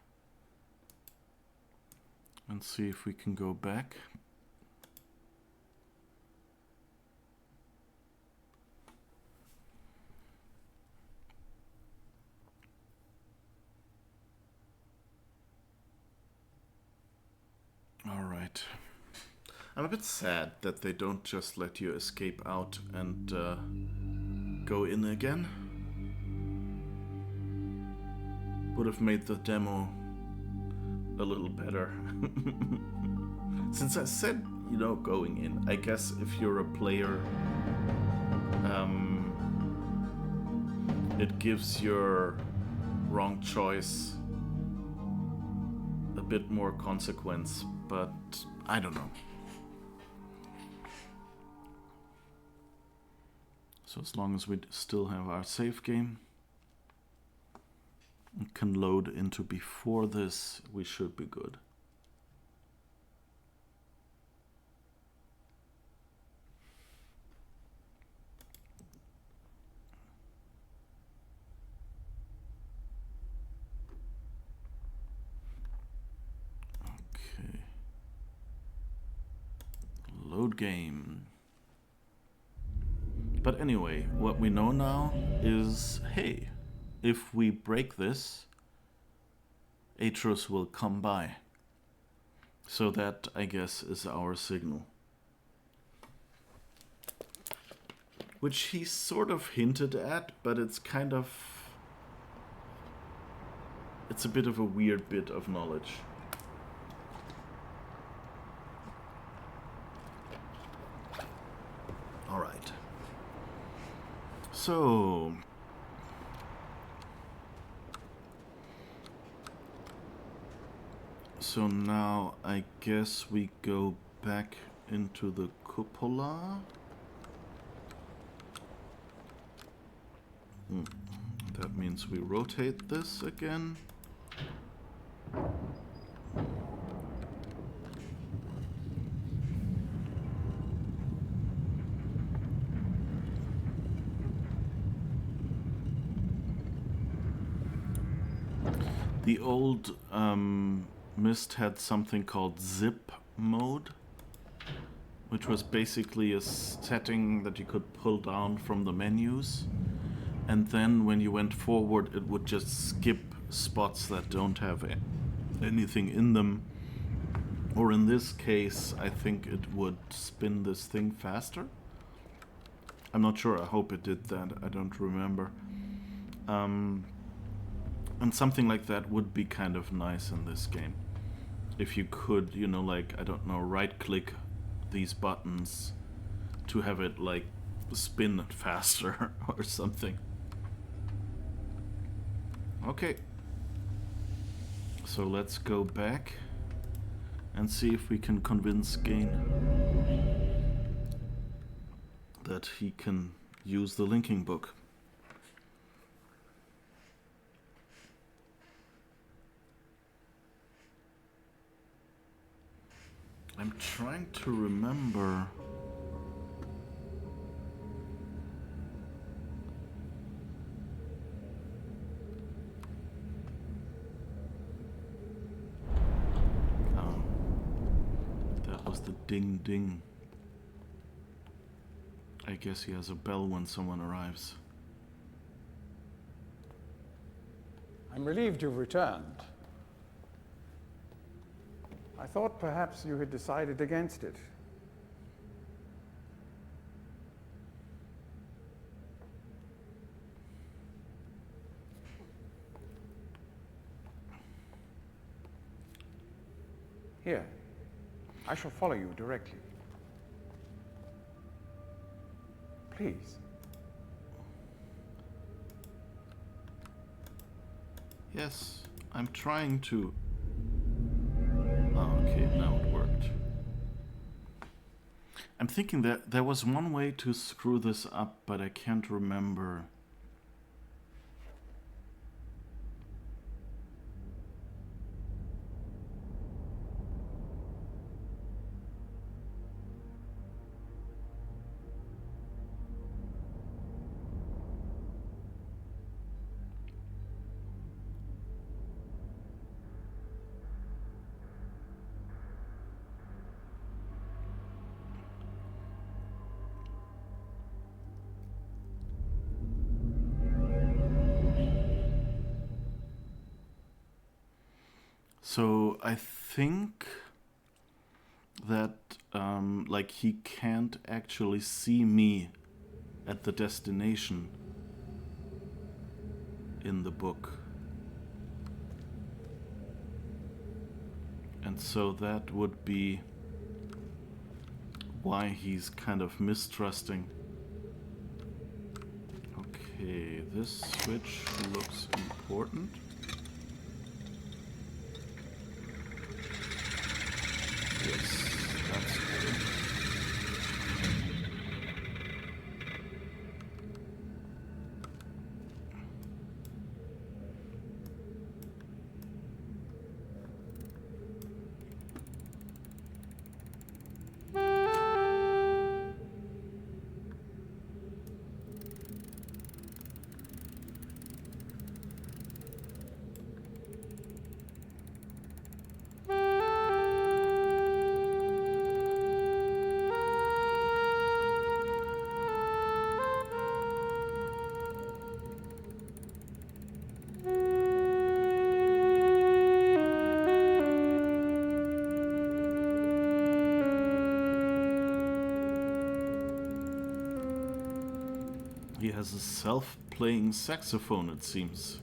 and see if we can go back. Alright. I'm a bit sad that they don't just let you escape out and go in again. Would have made the demo a little better. Since I said, you know, going in, I guess if you're a player, it gives your wrong choice a bit more consequence, but I don't know. So as long as we still have our save game and can load into before this, we should be good. Okay. Load game. But anyway, what we know now is, hey, if we break this, Atreus will come by. So that, I guess, is our signal. Which he sort of hinted at, but it's kind of... It's a bit of a weird bit of knowledge. Alright. So... So now I guess we go back into the cupola. That means we rotate this again. The old Myst had something called zip mode, which was basically a setting that you could pull down from the menus, and then when you went forward it would just skip spots that don't have anything in them, or in this case I think it would spin this thing faster. I'm not sure, I hope it did that, I don't remember. And something like that would be kind of nice in this game. If you could, you know, like, I don't know, right click these buttons to have it like spin faster or something. Okay. So let's go back and see if we can convince Gain that he can use the linking book. I'm trying to remember. Oh, that was the ding ding. I guess he has a bell when someone arrives. I'm relieved you've returned. I thought perhaps you had decided against it. Here, I shall follow you directly. Please. Yes, I'm trying to. Oh, okay, now it worked. I'm thinking that there was one way to screw this up, but I can't remember. So I think that like he can't actually see me at the destination in the book. And so that would be why he's kind of mistrusting. Okay, this switch looks important. Yes, that's good. He has a self-playing saxophone, it seems.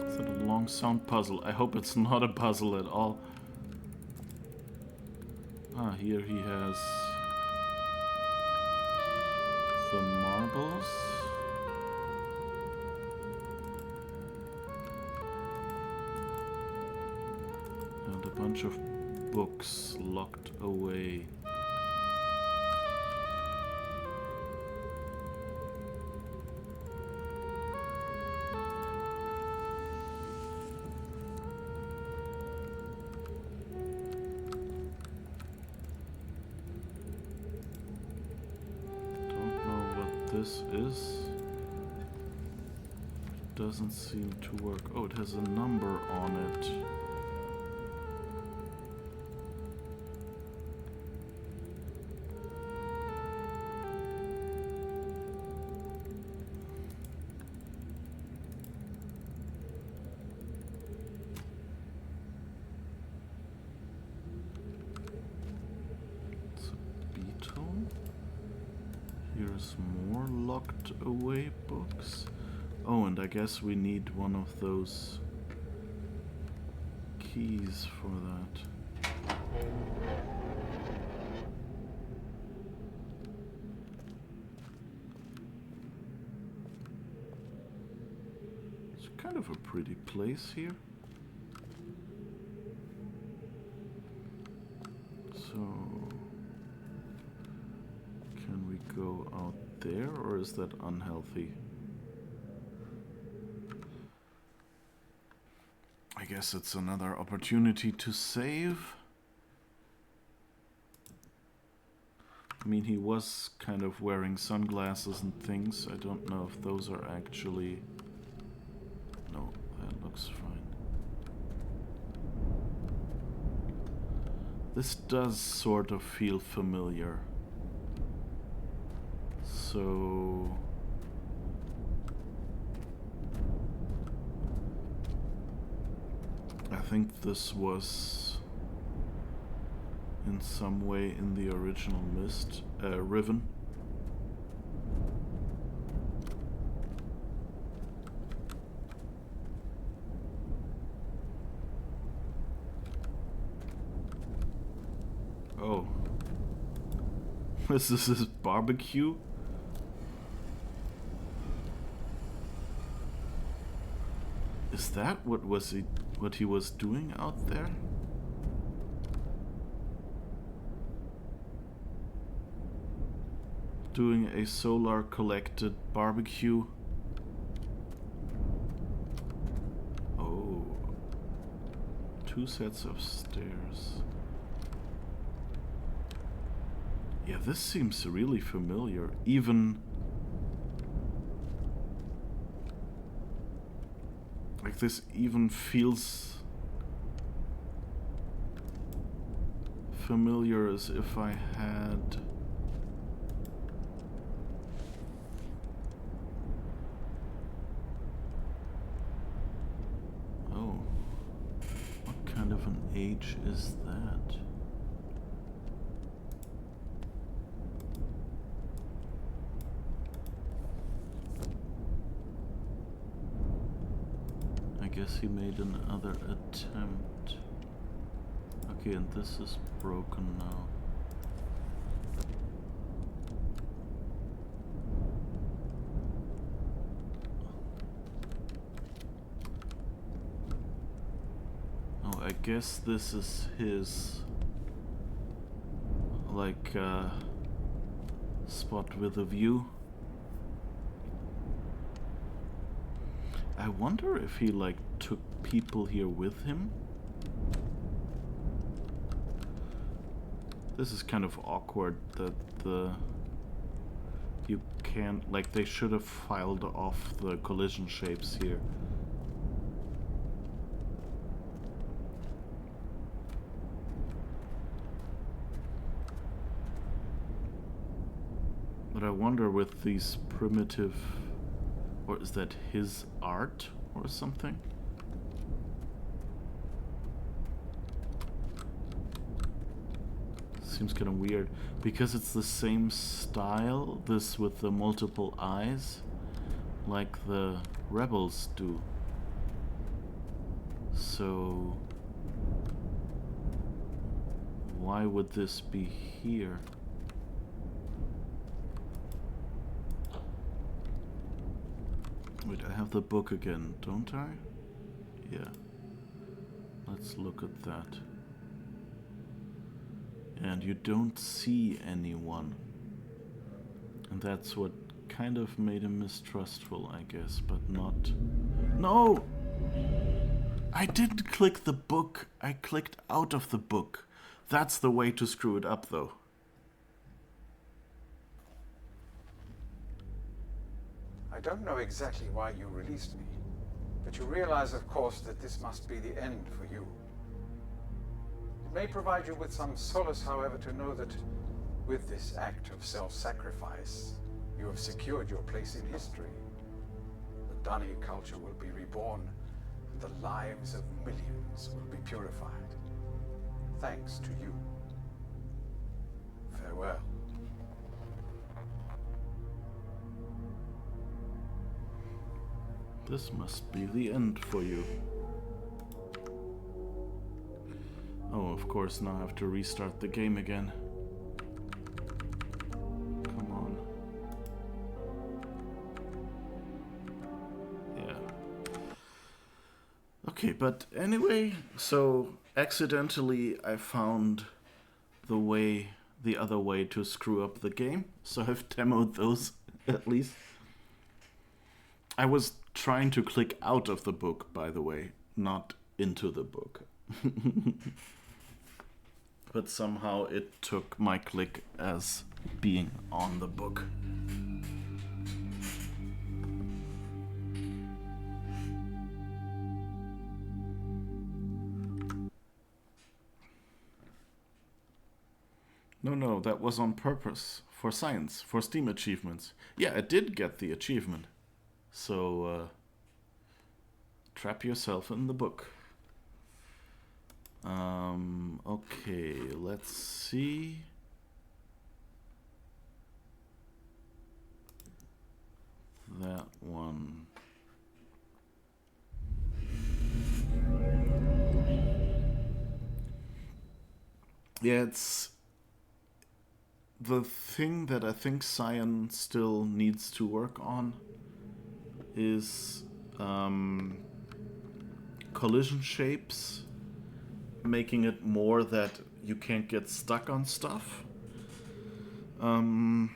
Is that a long sound puzzle? I hope it's not a puzzle at all. Ah, here he has the marbles. And a bunch of books locked away. this is. Doesn't seem to work. Oh, it has a number on it. It's a beetle. Here's more locked away books. Oh, and I guess we need one of those keys for that. It's kind of a pretty place here. So, can we go out there, or is that unhealthy? I guess it's another opportunity to save. I mean, he was kind of wearing sunglasses and things. I don't know if those are actually... No, that looks fine. This does sort of feel familiar. So... I think this was in some way in the original Riven. Oh. This is his barbecue? Is that what he was doing out there? Doing a solar collected barbecue. Oh. 2 sets of stairs. Yeah, this seems really familiar. Even like this even feels familiar, as if I had... Oh. What kind of an age is that? I guess he made another attempt. Okay, and this is broken now. Oh, I guess this is his, like, spot with a view. I wonder if he, like, took people here with him. This is kind of awkward that you can't, like, they should have filed off the collision shapes here. But I wonder with these primitive, or is that his art or something? Seems kind of weird because it's the same style, this with the multiple eyes, like the rebels do. So why would this be here? Wait, I have the book again, don't I? Yeah. Let's look at that. And you don't see anyone. And that's what kind of made him mistrustful, I guess, but not... No! I didn't click the book. I clicked out of the book. That's the way to screw it up, though. I don't know exactly why you released me, but you realize, of course, that this must be the end for you. It may provide you with some solace, however, to know that with this act of self-sacrifice, you have secured your place in history. The Dunny culture will be reborn, and the lives of millions will be purified. Thanks to you. Farewell. This must be the end for you. Oh, of course, now I have to restart the game again. Come on. Yeah. Okay, but anyway, so accidentally I found the other way to screw up the game. So I've demoed those, at least. I was trying to click out of the book, by the way, not into the book. But somehow it took my click as being on the book. No, that was on purpose. For science, for STEAM achievements. Yeah, it did get the achievement. So, trap yourself in the book. Okay, let's see. That one. Yeah, it's the thing that I think science still needs to work on is collision shapes, making it more that you can't get stuck on stuff. And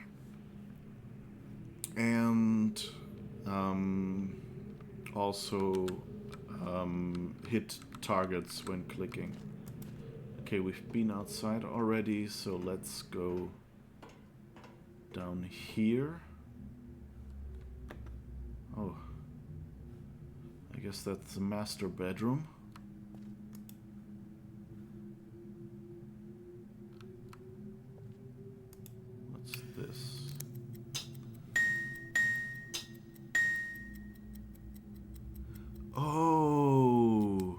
also hit targets when clicking. Okay, we've been outside already, so let's go down here. Oh, I guess that's the master bedroom. What's this? Oh,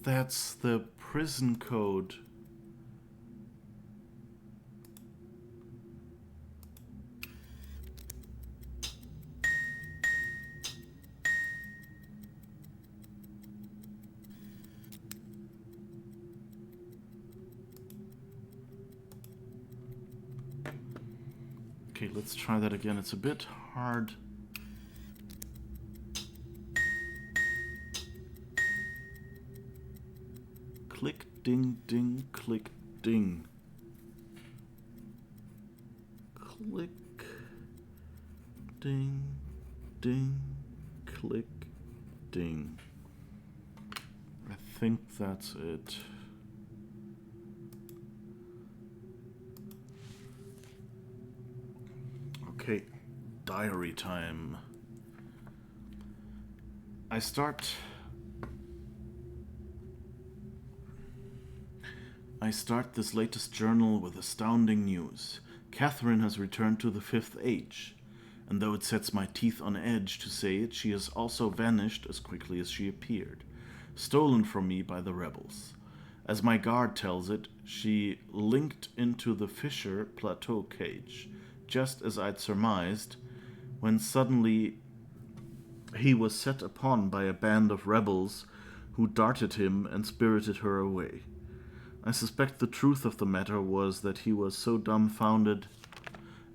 that's the prison code. Okay, let's try that again. It's a bit hard. Click, ding, ding, click, ding. Click, ding, ding, click, ding. I think that's it. Okay, diary time. I start this latest journal with astounding news. Catherine has returned to the Fifth Age, and though it sets my teeth on edge to say it, she has also vanished as quickly as she appeared, stolen from me by the rebels. As my guard tells it, she linked into the Fisher Plateau cage, just as I'd surmised, when suddenly he was set upon by a band of rebels who darted him and spirited her away. I suspect the truth of the matter was that he was so dumbfounded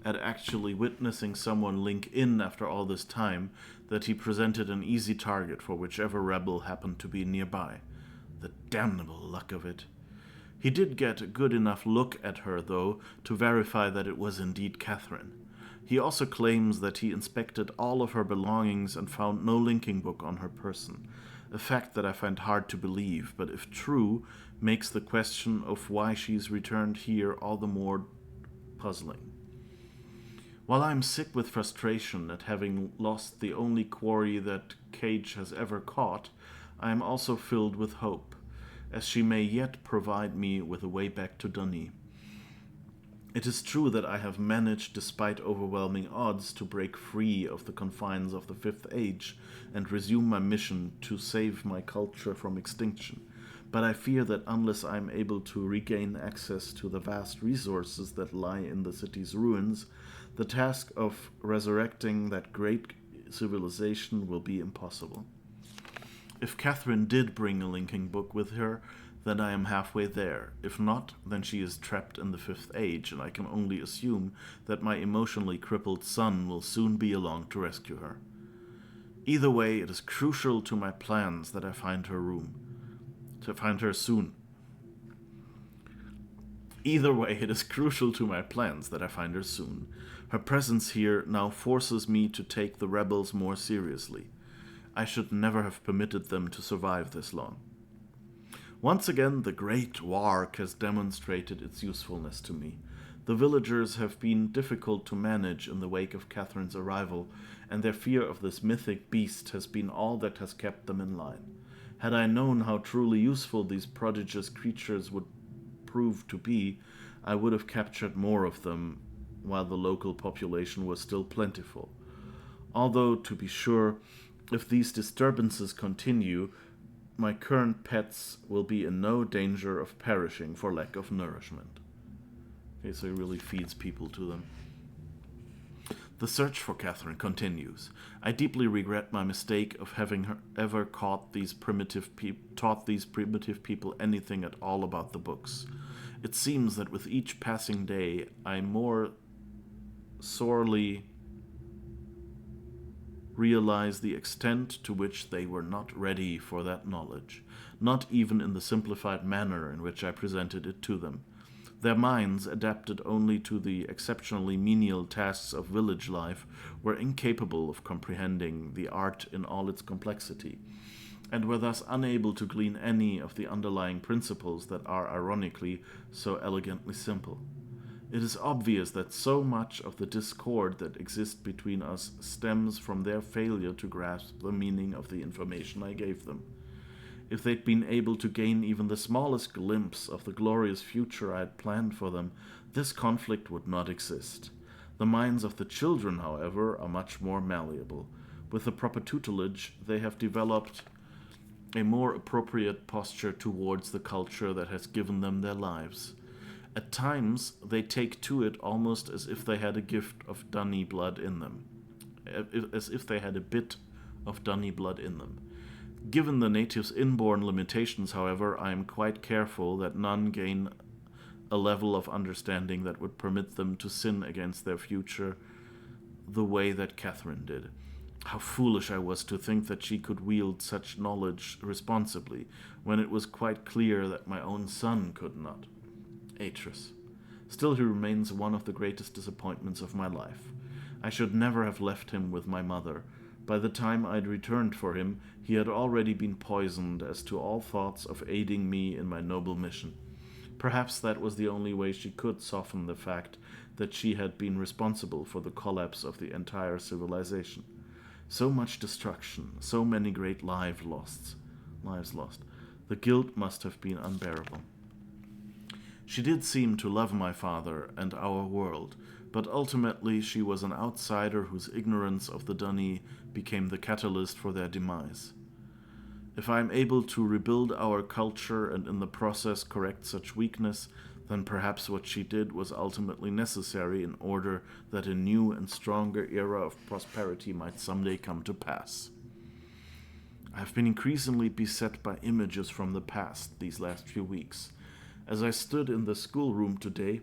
at actually witnessing someone link in after all this time that he presented an easy target for whichever rebel happened to be nearby. The damnable luck of it. He did get a good enough look at her, though, to verify that it was indeed Catherine. He also claims that he inspected all of her belongings and found no linking book on her person, a fact that I find hard to believe, but if true, makes the question of why she's returned here all the more puzzling. While I am sick with frustration at having lost the only quarry that Cage has ever caught, I am also filled with hope, as she may yet provide me with a way back to Dunny. It is true that I have managed, despite overwhelming odds, to break free of the confines of the Fifth Age and resume my mission to save my culture from extinction. But I fear that unless I am able to regain access to the vast resources that lie in the city's ruins, the task of resurrecting that great civilization will be impossible. If Catherine did bring a linking book with her, then I am halfway there. If not, then she is trapped in the Fifth Age, and I can only assume that my emotionally crippled son will soon be along to rescue her. Either way, it is crucial to my plans that I find her soon. Either way, it is crucial to my plans that I find her soon. Her presence here now forces me to take the rebels more seriously. I should never have permitted them to survive this long. Once again, the Great Warg has demonstrated its usefulness to me. The villagers have been difficult to manage in the wake of Catherine's arrival, and their fear of this mythic beast has been all that has kept them in line. Had I known how truly useful these prodigious creatures would prove to be, I would have captured more of them while the local population was still plentiful. Although, to be sure, if these disturbances continue, my current pets will be in no danger of perishing for lack of nourishment. Okay, so he really feeds people to them. The search for Catherine continues. I deeply regret my mistake of having her ever taught these primitive people anything at all about the books. It seems that with each passing day, I more sorely realize the extent to which they were not ready for that knowledge, not even in the simplified manner in which I presented it to them. Their minds, adapted only to the exceptionally menial tasks of village life, were incapable of comprehending the art in all its complexity, and were thus unable to glean any of the underlying principles that are ironically so elegantly simple. It is obvious that so much of the discord that exists between us stems from their failure to grasp the meaning of the information I gave them. If they'd been able to gain even the smallest glimpse of the glorious future I had planned for them, this conflict would not exist. The minds of the children, however, are much more malleable. With the proper tutelage, they have developed a more appropriate posture towards the culture that has given them their lives. At times, they take to it almost as if they had a gift of Dunny blood in them, as if they had a bit of Dunny blood in them. Given the natives' inborn limitations, however, I am quite careful that none gain a level of understanding that would permit them to sin against their future the way that Catherine did. How foolish I was to think that she could wield such knowledge responsibly, when it was quite clear that my own son could not. Atris. Still, he remains one of the greatest disappointments of my life. I should never have left him with my mother. By the time I'd returned for him, he had already been poisoned as to all thoughts of aiding me in my noble mission. Perhaps that was the only way she could soften the fact that she had been responsible for the collapse of the entire civilization. So much destruction, so many great lives lost. The guilt must have been unbearable. She did seem to love my father and our world, but ultimately she was an outsider whose ignorance of the Dunny became the catalyst for their demise. If I am able to rebuild our culture and in the process correct such weakness, then perhaps what she did was ultimately necessary in order that a new and stronger era of prosperity might someday come to pass. I have been increasingly beset by images from the past these last few weeks. As I stood in the schoolroom today,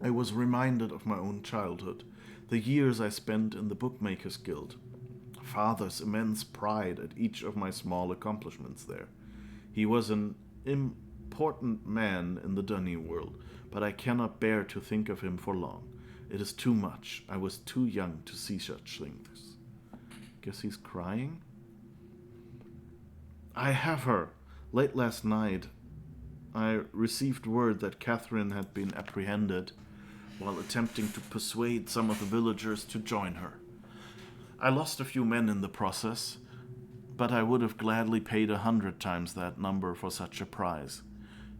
I was reminded of my own childhood, the years I spent in the Bookmakers Guild, Father's immense pride at each of my small accomplishments there. He was an important man in the Dunny world, but I cannot bear to think of him for long. It is too much. I was too young to see such things. Guess he's crying? I have her. Late last night, I received word that Catherine had been apprehended while attempting to persuade some of the villagers to join her. I lost a few men in the process, but I would have gladly paid 100 times that number for such a prize.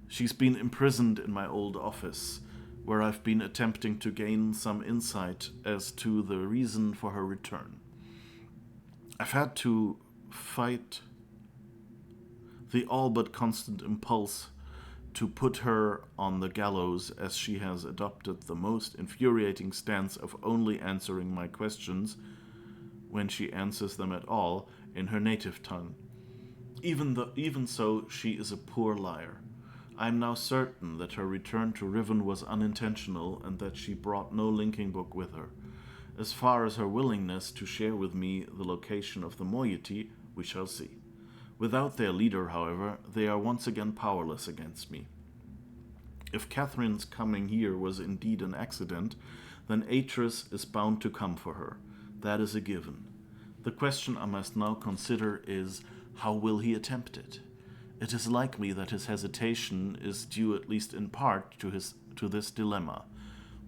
She's been imprisoned in my old office, where I've been attempting to gain some insight as to the reason for her return. I've had to fight the all but constant impulse to put her on the gallows, as she has adopted the most infuriating stance of only answering my questions, when she answers them at all, in her native tongue. Even so, she is a poor liar. I am now certain that her return to Riven was unintentional and that she brought no linking book with her. As far as her willingness to share with me the location of the moiety, we shall see. Without their leader, however, they are once again powerless against me. If Catherine's coming here was indeed an accident, then Atris is bound to come for her. That is a given. The question I must now consider is, how will he attempt it? It is likely that his hesitation is due at least in part to this dilemma.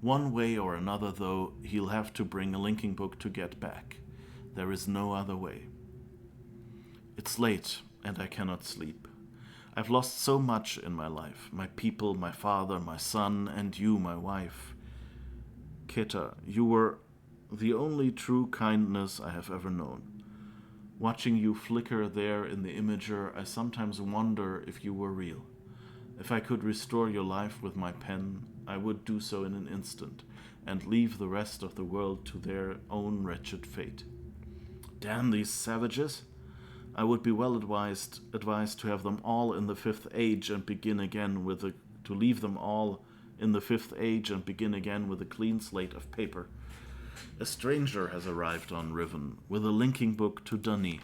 One way or another, though, he'll have to bring a linking book to get back. There is no other way. It's late, and I cannot sleep. I've lost so much in my life. My people, my father, my son, and you, my wife. Keta, you were the only true kindness I have ever known. Watching you flicker there in the imager, I sometimes wonder if you were real. If I could restore your life with my pen, I would do so in an instant, and leave the rest of the world to their own wretched fate. Damn these savages! I would be well advised to have them all in the Fifth Age and begin again with a clean slate of paper. A stranger has arrived on Riven with a linking book to Dunny,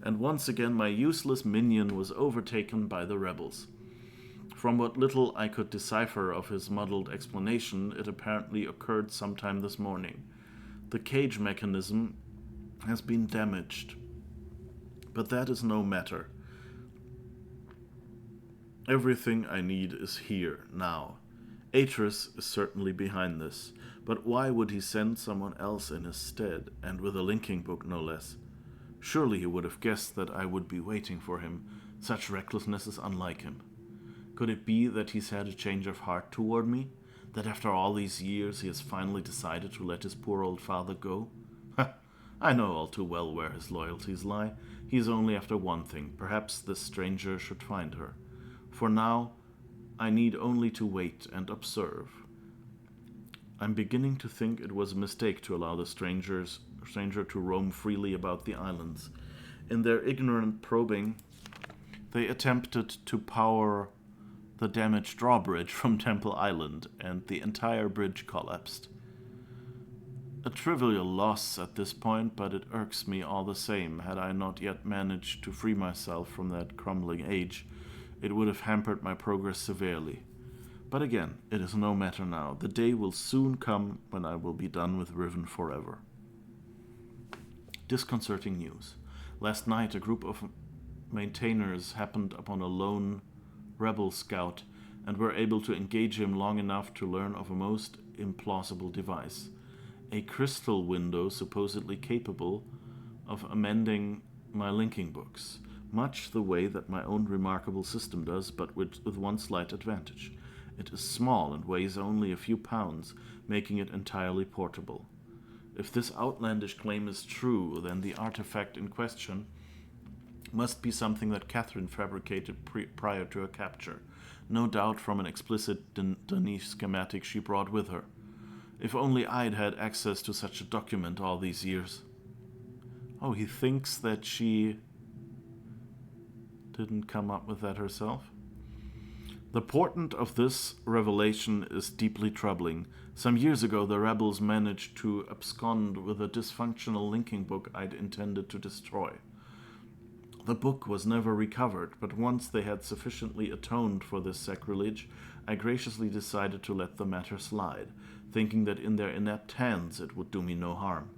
and once again my useless minion was overtaken by the rebels. From what little I could decipher of his muddled explanation, it apparently occurred sometime this morning. The cage mechanism has been damaged, but that is no matter. Everything I need is here, now. Atris is certainly behind this, but why would he send someone else in his stead, and with a linking book no less? Surely he would have guessed that I would be waiting for him. Such recklessness is unlike him. Could it be that he's had a change of heart toward me? That after all these years he has finally decided to let his poor old father go? I know all too well where his loyalties lie. He is only after one thing. Perhaps this stranger should find her. For now, I need only to wait and observe. I'm beginning to think it was a mistake to allow the stranger to roam freely about the islands. In their ignorant probing, they attempted to power the damaged drawbridge from Temple Island, and the entire bridge collapsed. A trivial loss at this point, but it irks me all the same. Had I not yet managed to free myself from that crumbling age, it would have hampered my progress severely. But again, it is no matter now. The day will soon come when I will be done with Riven forever. Disconcerting news. Last night, a group of maintainers happened upon a lone rebel scout and were able to engage him long enough to learn of a most implausible device. A crystal window supposedly capable of amending my linking books, much the way that my own remarkable system does, but with one slight advantage. It is small and weighs only a few pounds, making it entirely portable. If this outlandish claim is true, then the artifact in question must be something that Catherine fabricated prior to her capture, no doubt from an explicit Denis schematic she brought with her. If only I'd had access to such a document all these years. Oh, he thinks that she didn't come up with that herself? The portent of this revelation is deeply troubling. Some years ago, the rebels managed to abscond with a dysfunctional linking book I'd intended to destroy. The book was never recovered, but once they had sufficiently atoned for this sacrilege, I graciously decided to let the matter slide, thinking that in their inept hands it would do me no harm.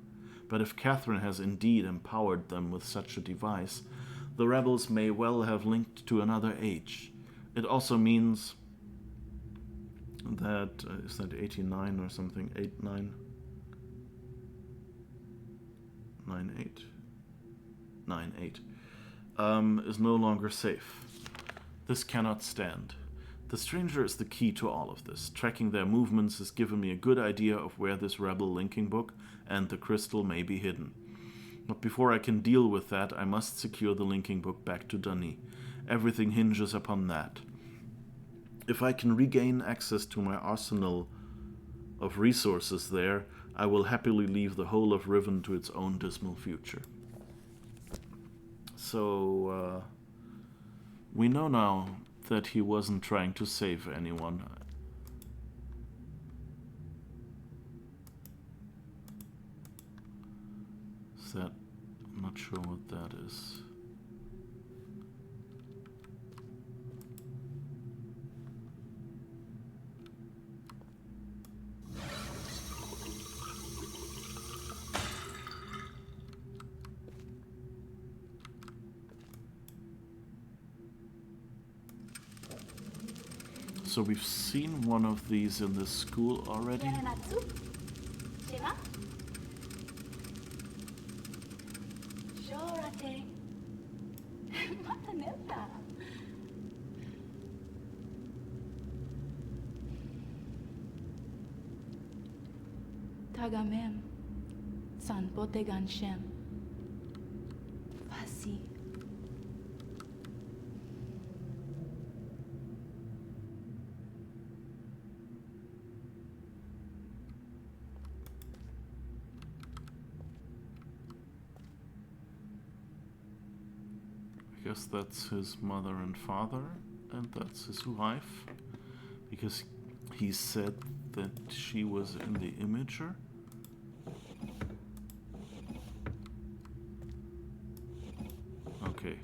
But if Catherine has indeed empowered them with such a device, the rebels may well have linked to another age. It also means that is that 89 or something, 8998 98 is no longer safe. This cannot stand. The stranger is the key to all of this. Tracking their movements has given me a good idea of where this rebel linking book and the crystal may be hidden. But before I can deal with that, I must secure the linking book back to Dunny. Everything hinges upon that. If I can regain access to my arsenal of resources there, I will happily leave the whole of Riven to its own dismal future. So, we know now that he wasn't trying to save anyone. Is that... I'm not sure what that is. So we've seen one of these in this school already. Tagamem, san potegan shem, fasi. I guess that's his mother and father, and that's his wife, because he said that she was in the imager. Okay.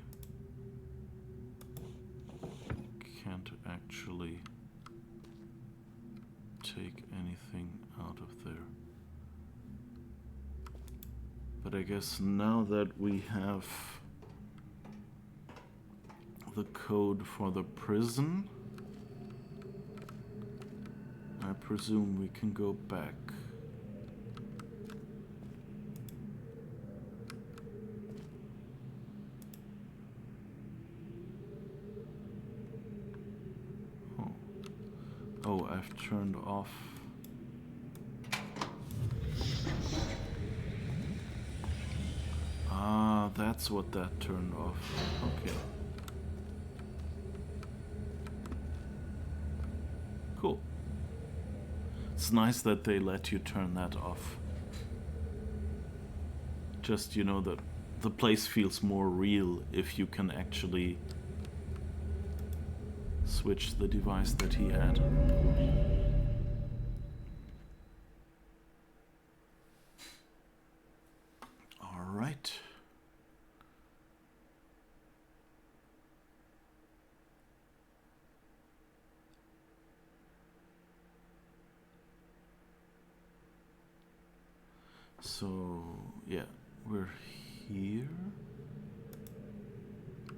Can't actually take anything out of there. But I guess now that we have the code for the prison, I presume we can go back. Oh, I've turned off. Ah, that's what that turned off. Okay. Cool. It's nice that they let you turn that off. Just, you know, that the place feels more real if you can actually switch the device that he had. All right. So, yeah, we're here.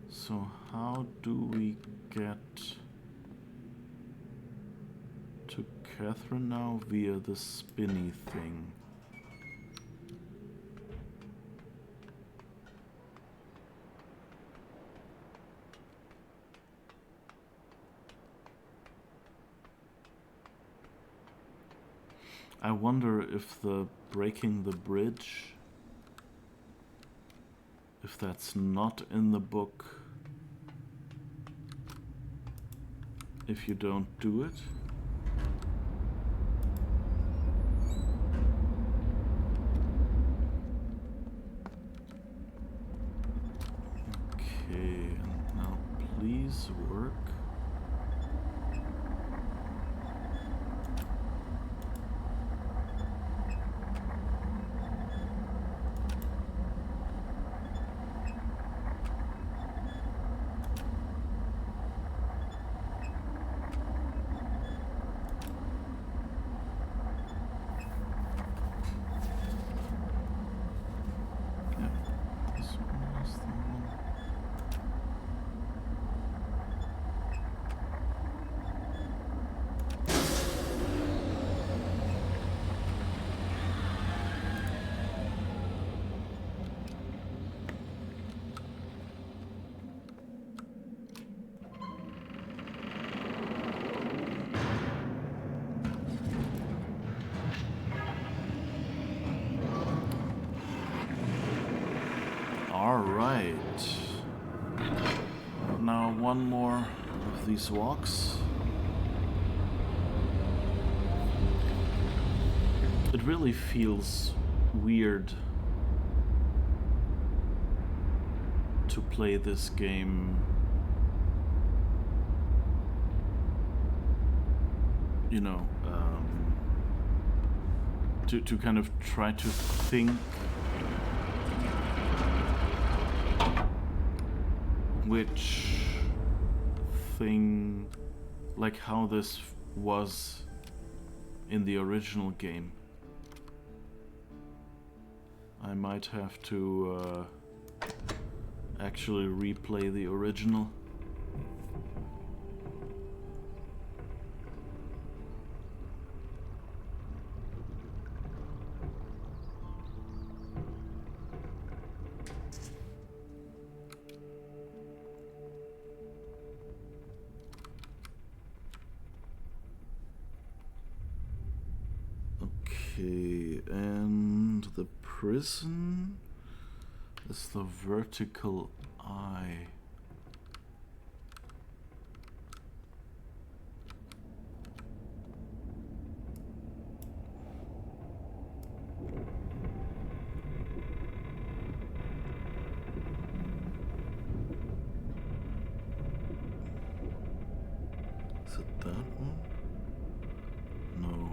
So how do we get to Catherine now via the spinny thing? I wonder if the breaking the bridge, if that's not in the book, if you don't do it. Okay, and now please work. Alright. Now one more of these walks. It really feels weird to play this game, you know, to kind of try to think which thing, like how this was in the original game. I might have to actually replay the original. Okay, and the prison is the vertical eye. Is it that one? No.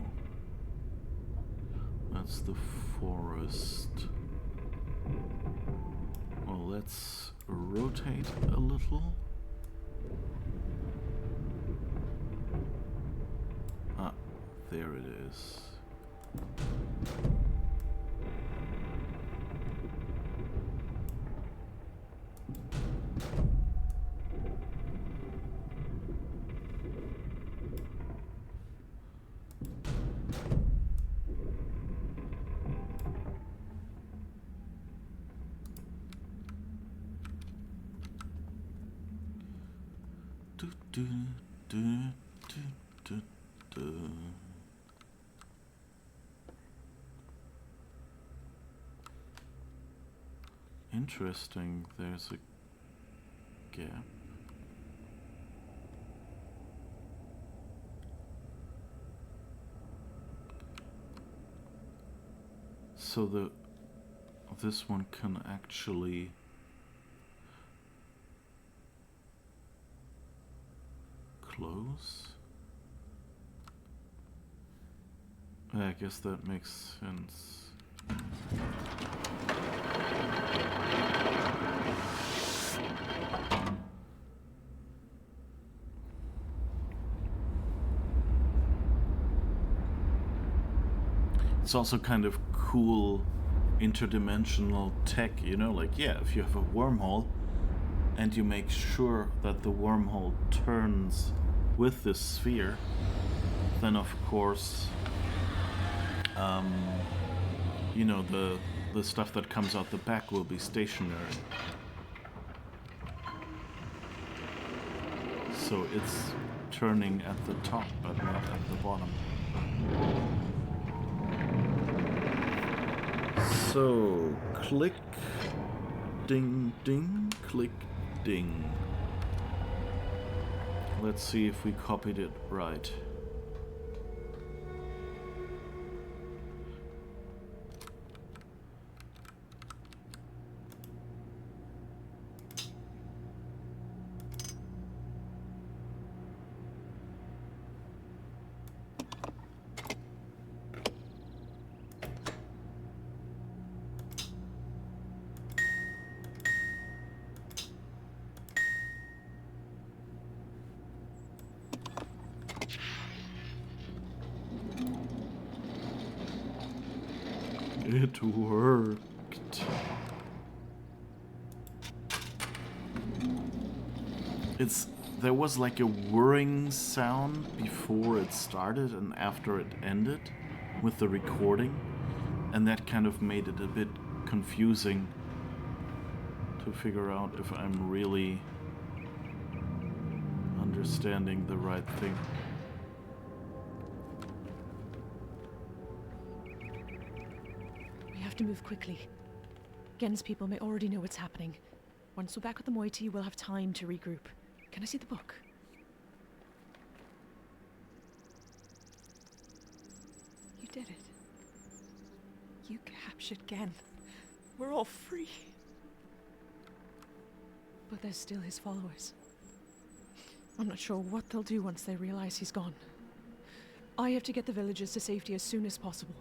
That's the forest. Well, let's rotate a little. Ah, there it is. Do, do, do, do, do, do. Interesting, there's a gap. So this one can actually close? I guess that makes sense. It's also kind of cool interdimensional tech, you know, like, yeah, if you have a wormhole and you make sure that the wormhole turns with this sphere, then of course, you know, the stuff that comes out the back will be stationary. So it's turning at the top, but not at the bottom. So, click, ding, ding, click, ding. Let's see if we copied it right. It worked. There was like a whirring sound before it started and after it ended with the recording, and that kind of made it a bit confusing to figure out if I'm really understanding the right thing. We have to move quickly. Gen's people may already know what's happening. Once we're back with the moiety, we'll have time to regroup. Can I see the book? You did it. You captured Gen. We're all free. But there's still his followers. I'm not sure what they'll do once they realize he's gone. I have to get the villagers to safety as soon as possible.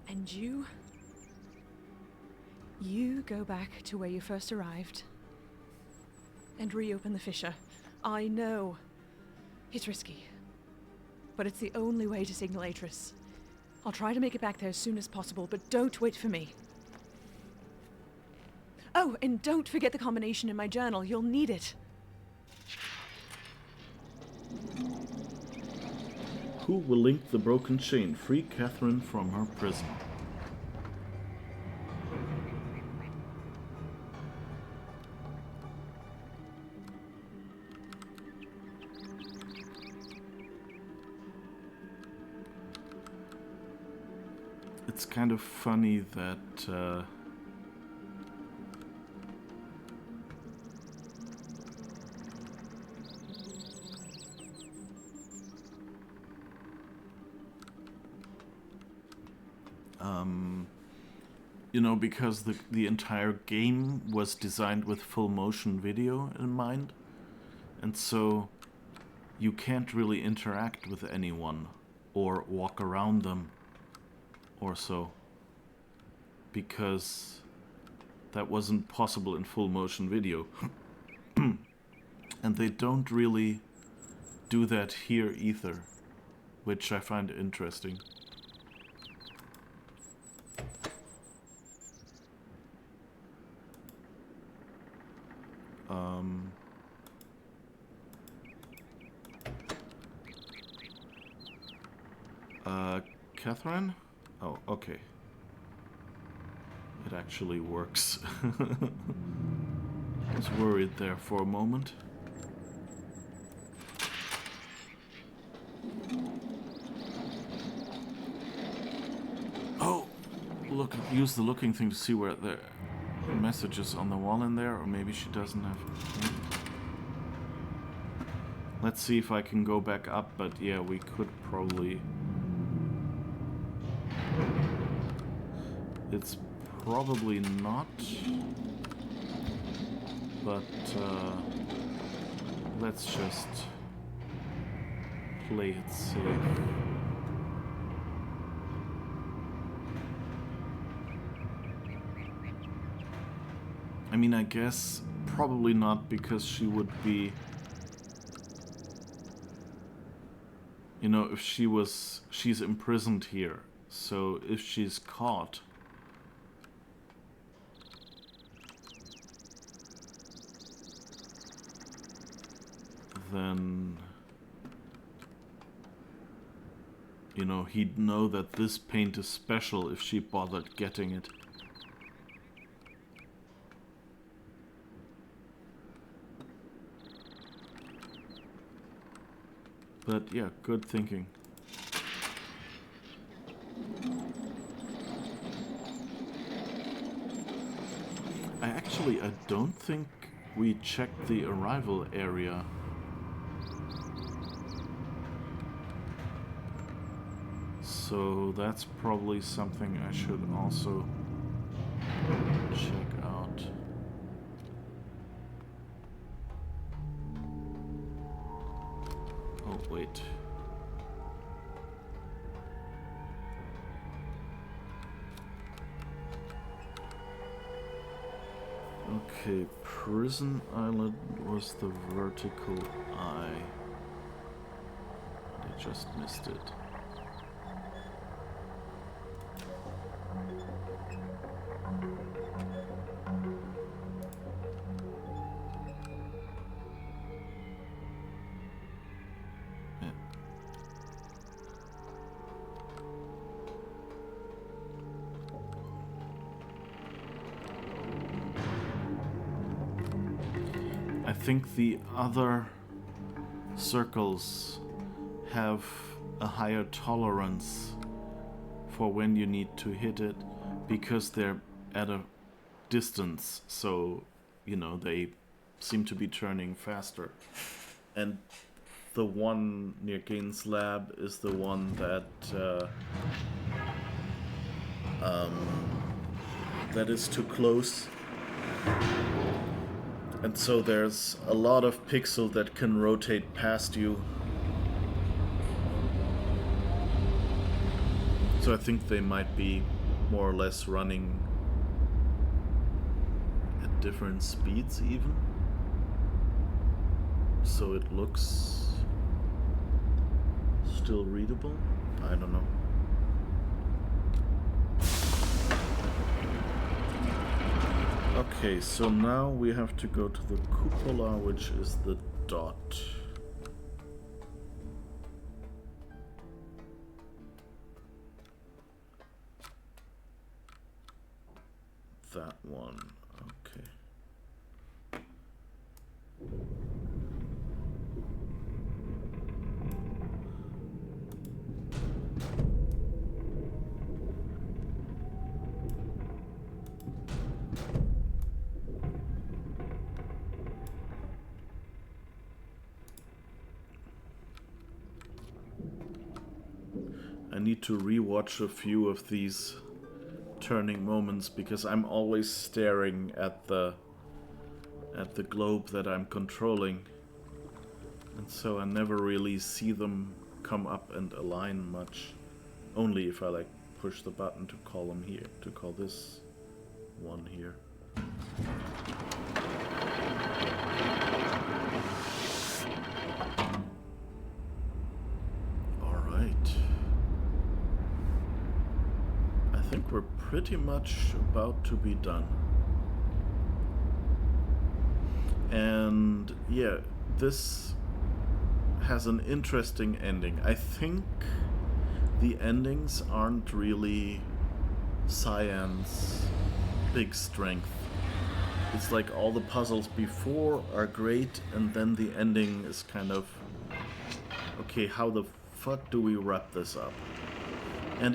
And you go back to where you first arrived and reopen the fissure. I know it's risky, but it's the only way to signal Atris. I'll try to make it back there as soon as possible, but don't wait for me. Oh, and don't forget the combination in my journal. You'll need it. Who will link the broken chain? Free Catherine from her prison. It's kind of funny that you know, because the entire game was designed with full motion video in mind, and so you can't really interact with anyone or walk around them or so, because that wasn't possible in full motion video. And they don't really do that here either, which I find interesting. Catherine? Oh, okay. It actually works. I was worried there for a moment. Oh! Look, use the looking thing to see where the message is on the wall in there, or maybe she doesn't have... Let's see if I can go back up, but yeah, we could probably... It's probably not, but let's just play it safe. I mean, I guess probably not, because she would be, you know, if she's imprisoned here, so if she's caught, then, you know, he'd know that this paint is special if she bothered getting it. But yeah, good thinking. I don't think we checked the arrival area. So that's probably something I should also check out. Oh, wait. Okay, Prison Island was the vertical eye. I just missed it. I think the other circles have a higher tolerance for when you need to hit it, because they're at a distance, so they seem to be turning faster. And the one near Gaines' lab is the one that is too close. And so there's a lot of pixel that can rotate past you. So I think they might be more or less running at different speeds even. So it looks still readable? I don't know. Okay, so now we have to go to the cupola, which is the dot. That one, okay. I need to rewatch a few of these turning moments because I'm always staring at the globe that I'm controlling, and so I never really see them come up and align much. Only if I like push the button to call them here, to call this one here. I think we're pretty much about to be done. And yeah, this has an interesting ending. I think the endings aren't really Cyan's big strength. It's like all the puzzles before are great, and then the ending is kind of, okay, how the fuck do we wrap this up? And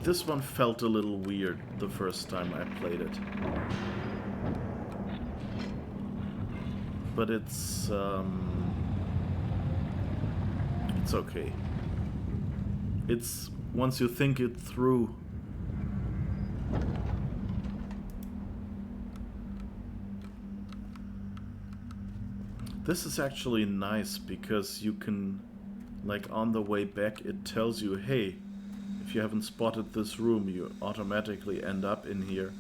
this one felt a little weird the first time I played it. But it's okay. It's, once you think it through, this is actually nice because you can, like on the way back, it tells you, hey, if you haven't spotted this room, you automatically end up in here.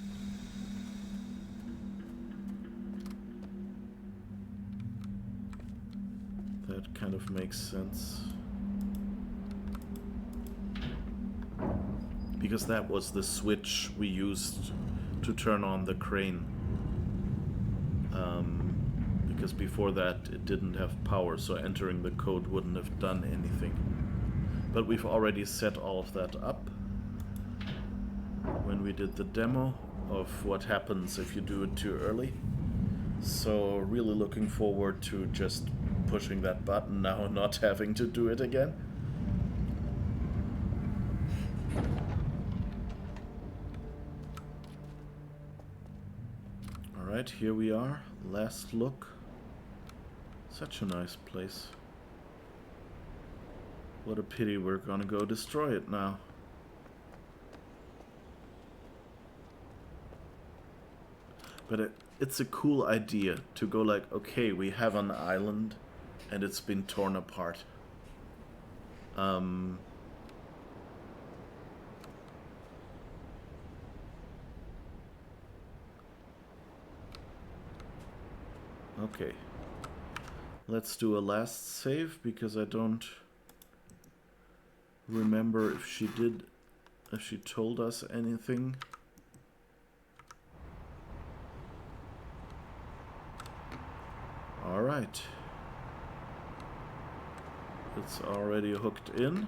That kind of makes sense. Because that was the switch we used to turn on the crane. Because before that it didn't have power, so entering the code wouldn't have done anything. But we've already set all of that up when we did the demo of what happens if you do it too early. So really looking forward to just pushing that button now and not having to do it again. Alright, here we are. Last look. Such a nice place. What a pity we're gonna go destroy it now. But it's a cool idea to go like, okay, we have an island and it's been torn apart. Okay. Let's do a last save because I don't remember if she told us anything. All right. It's already hooked in.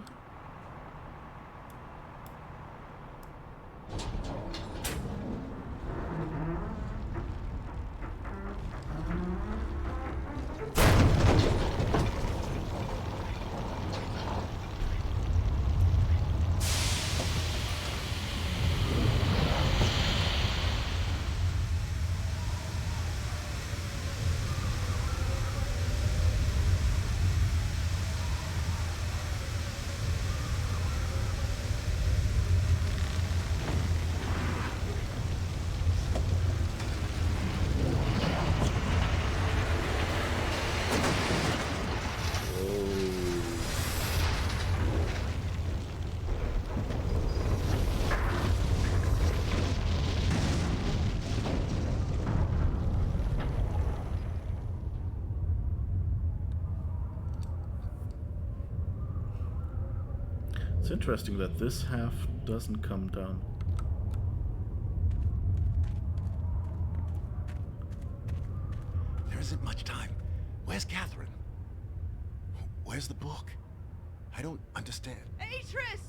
It's interesting that this half doesn't come down. There isn't much time. Where's Catherine? Where's the book? I don't understand. Atris!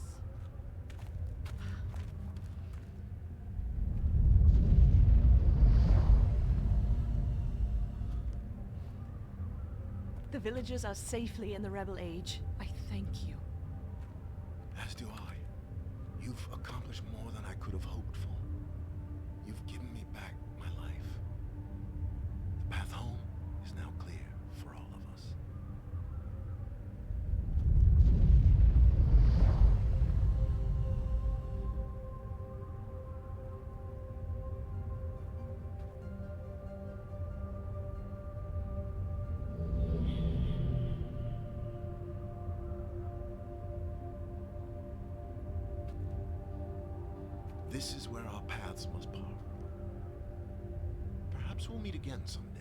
The villagers are safely in the Rebel Age. I thank you. As do I. You've accomplished more than I could have hoped for. You've given me back my life. The path home is now clear for all of us. This is where our paths must part. Perhaps we'll meet again someday.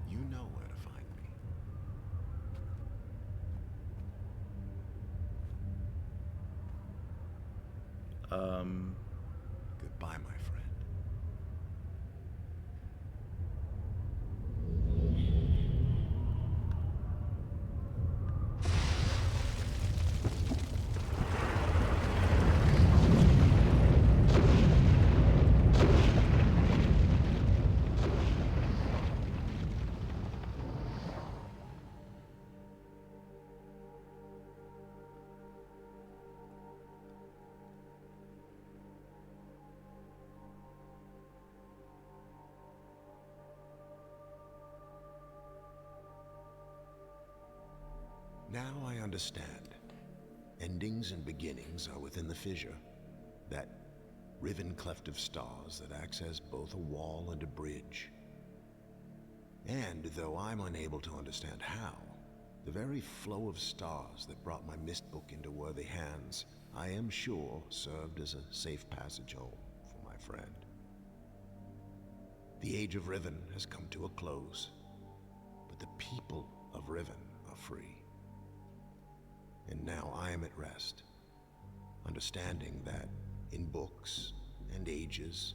You know where to find me. Goodbye, my friend. Now I understand. Endings and beginnings are within the fissure. That riven cleft of stars that acts as both a wall and a bridge. And though I'm unable to understand how, the very flow of stars that brought my mist book into worthy hands, I am sure served as a safe passage home for my friend. The Age of Riven has come to a close, but the people of Riven are free. And now I am at rest, understanding that in books and ages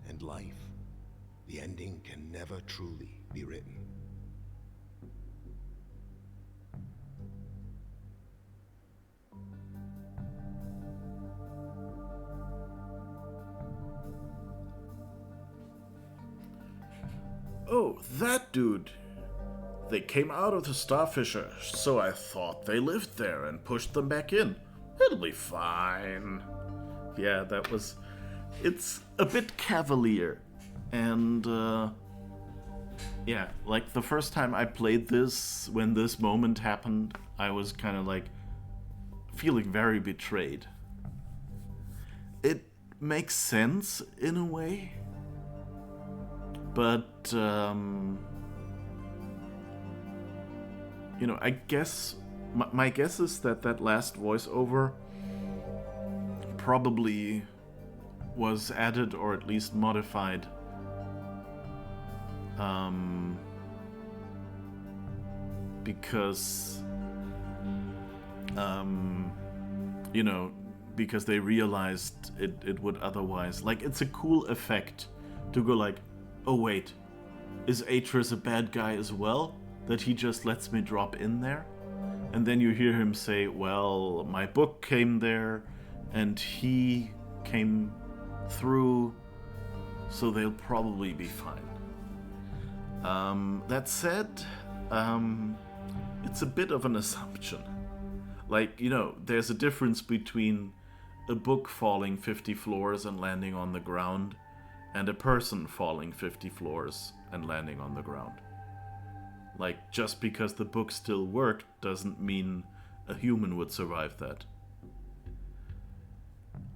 and life, the ending can never truly be written. Oh, that dude. They came out of the star fissure, so I thought they lived there and pushed them back in. It'll be fine. Yeah, that was... It's a bit cavalier. And, yeah, like the first time I played this, when this moment happened, I was kind of like feeling very betrayed. It makes sense in a way, but, you know, I guess, my guess is that that last voiceover probably was added or at least modified because, you know, because they realized it would otherwise, like, it's a cool effect to go like, oh wait, is Atris a bad guy as well? That he just lets me drop in there? And then you hear him say, well, my book came there, and he came through, so they'll probably be fine. That said, it's a bit of an assumption. Like, you know, there's a difference between a book falling 50 floors and landing on the ground, and a person falling 50 floors and landing on the ground. Like, just because the book still worked doesn't mean a human would survive that.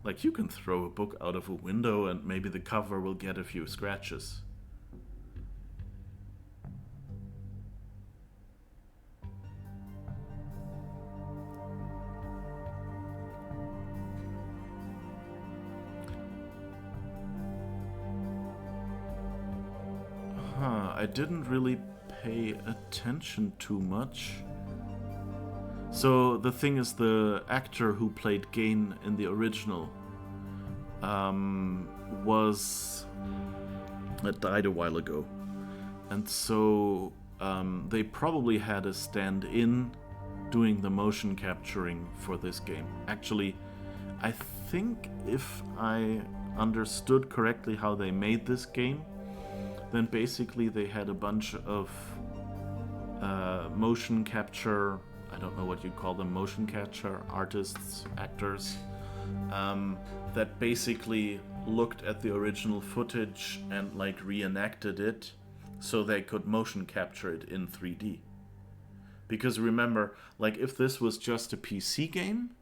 Like, you can throw a book out of a window and maybe the cover will get a few scratches. I didn't really pay attention too much So the thing is, the actor who played Gain in the original was died a while ago, and so they probably had a stand-in doing the motion capturing for this game. Actually, I think if I understood correctly how they made this game, then basically they had a bunch of motion capture, I don't know what you call them, motion capture artists, actors, that basically looked at the original footage and like reenacted it so they could motion capture it in 3D. Because remember, like if this was just a PC game,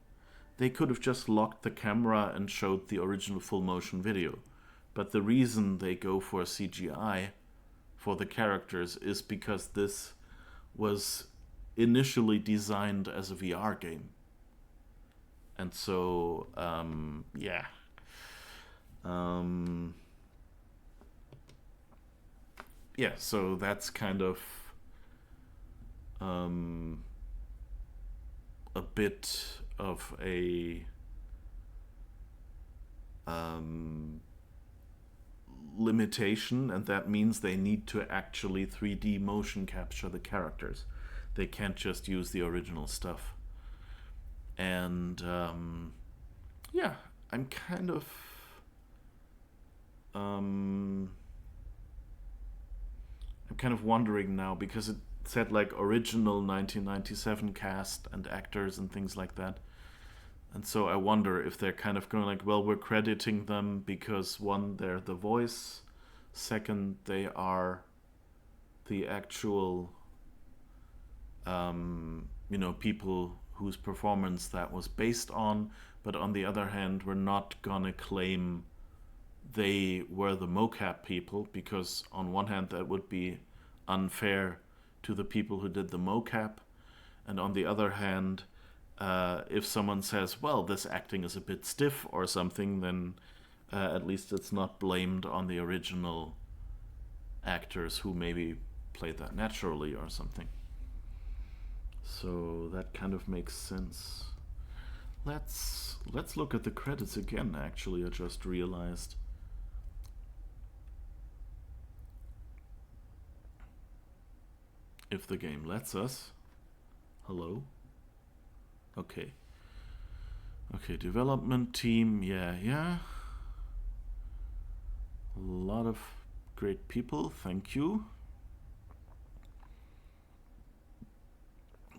they could have just locked the camera and showed the original full motion video. But the reason they go for CGI for the characters is because this was initially designed as a VR game. And so, yeah. Yeah, so that's kind of a bit of a limitation, and that means they need to actually 3D motion capture the characters. They can't just use the original stuff. And yeah, I'm kind of wondering now, because it said like original 1997 cast and actors and things like that. And so I wonder if they're kind of going like, well, we're crediting them because one, they're the voice, second, they are the actual people whose performance that was based on, but on the other hand, we're not gonna claim they were the mocap people, because on one hand that would be unfair to the people who did the mocap, and on the other hand, if someone says, well, this acting is a bit stiff or something, then at least it's not blamed on the original actors who maybe played that naturally or something. So that kind of makes sense. Let's look at the credits again, actually. I just realized. If the game lets us. Hello? Okay. Okay, development team, yeah. A lot of great people, thank you.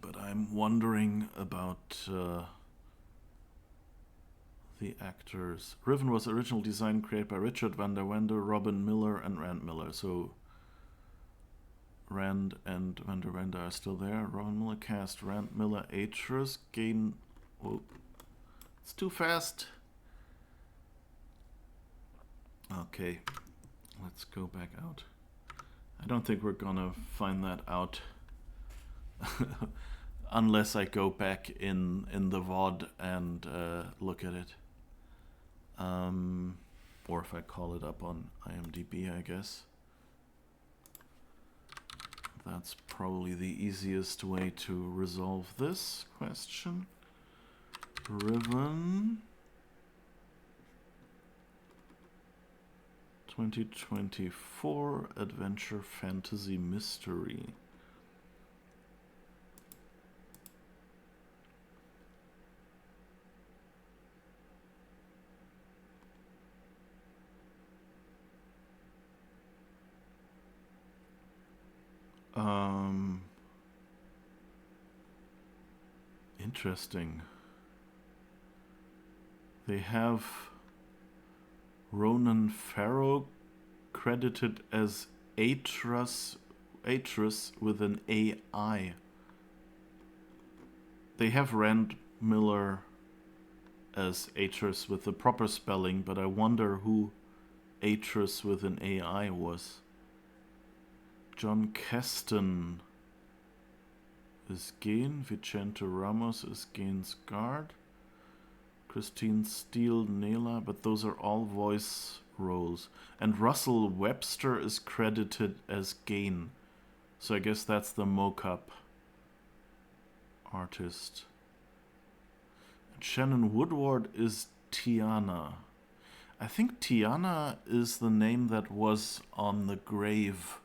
But I'm wondering about the actors. Riven was original design created by Richard van der Wende, Robin Miller, and Rand Miller. So Rand and van der Wende are still there. Robin Miller cast Rand Miller, Atreus, Gain. Oh, it's too fast. Okay, let's go back out. I don't think we're gonna find that out. Unless I go back in the VOD and look at it. Or if I call it up on IMDb, I guess. That's probably the easiest way to resolve this question. Riven 2024 Adventure Fantasy Mystery. Interesting. They have Ronan Farrow credited as Atreus with an AI. They have Rand Miller as Atreus with the proper spelling, but I wonder who Atreus with an AI was. John Keston is Gain, Vicente Ramos is Gain's guard, Christine Steele, Nela, but those are all voice roles. And Russell Webster is credited as Gain. So I guess that's the mocap artist. Shannon Woodward is Tiana. I think Tiana is the name that was on the grave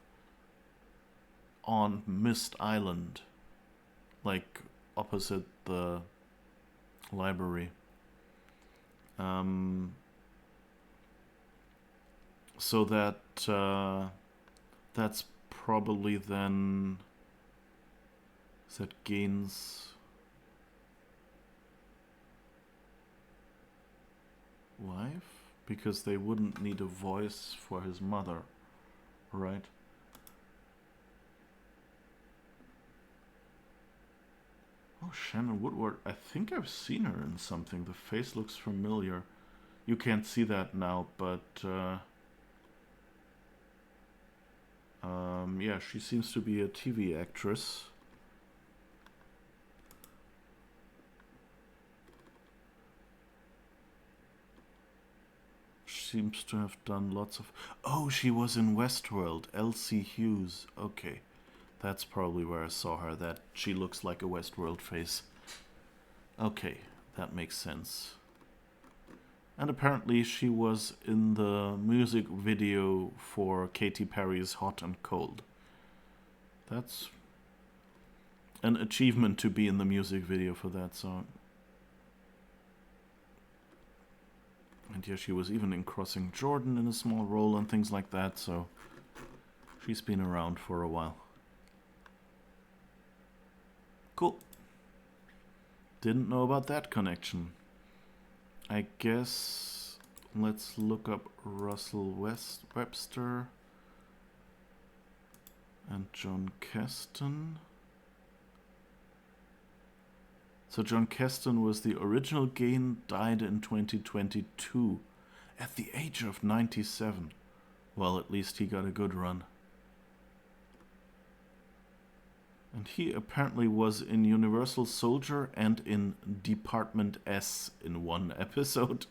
on Mist Island, like opposite the library. So that's probably then, is that Gaines' wife? Because they wouldn't need a voice for his mother, right? Oh, Shannon Woodward. I think I've seen her in something. The face looks familiar. You can't see that now, but yeah, she seems to be a TV actress. Seems to have done lots of... Oh, she was in Westworld. Elsie Hughes. Okay. That's probably where I saw her. That she looks like a Westworld face. Okay, that makes sense. And apparently she was in the music video for Katy Perry's Hot and Cold. That's an achievement to be in the music video for that song. And yeah, she was even in Crossing Jordan in a small role and things like that, so she's been around for a while. Cool. Didn't know about that connection. I guess let's look up Russell Webster and John Keston. So John Keston was the original Gain, died in 2022 at the age of 97. Well, at least he got a good run. And he apparently was in Universal Soldier and in Department S in one episode.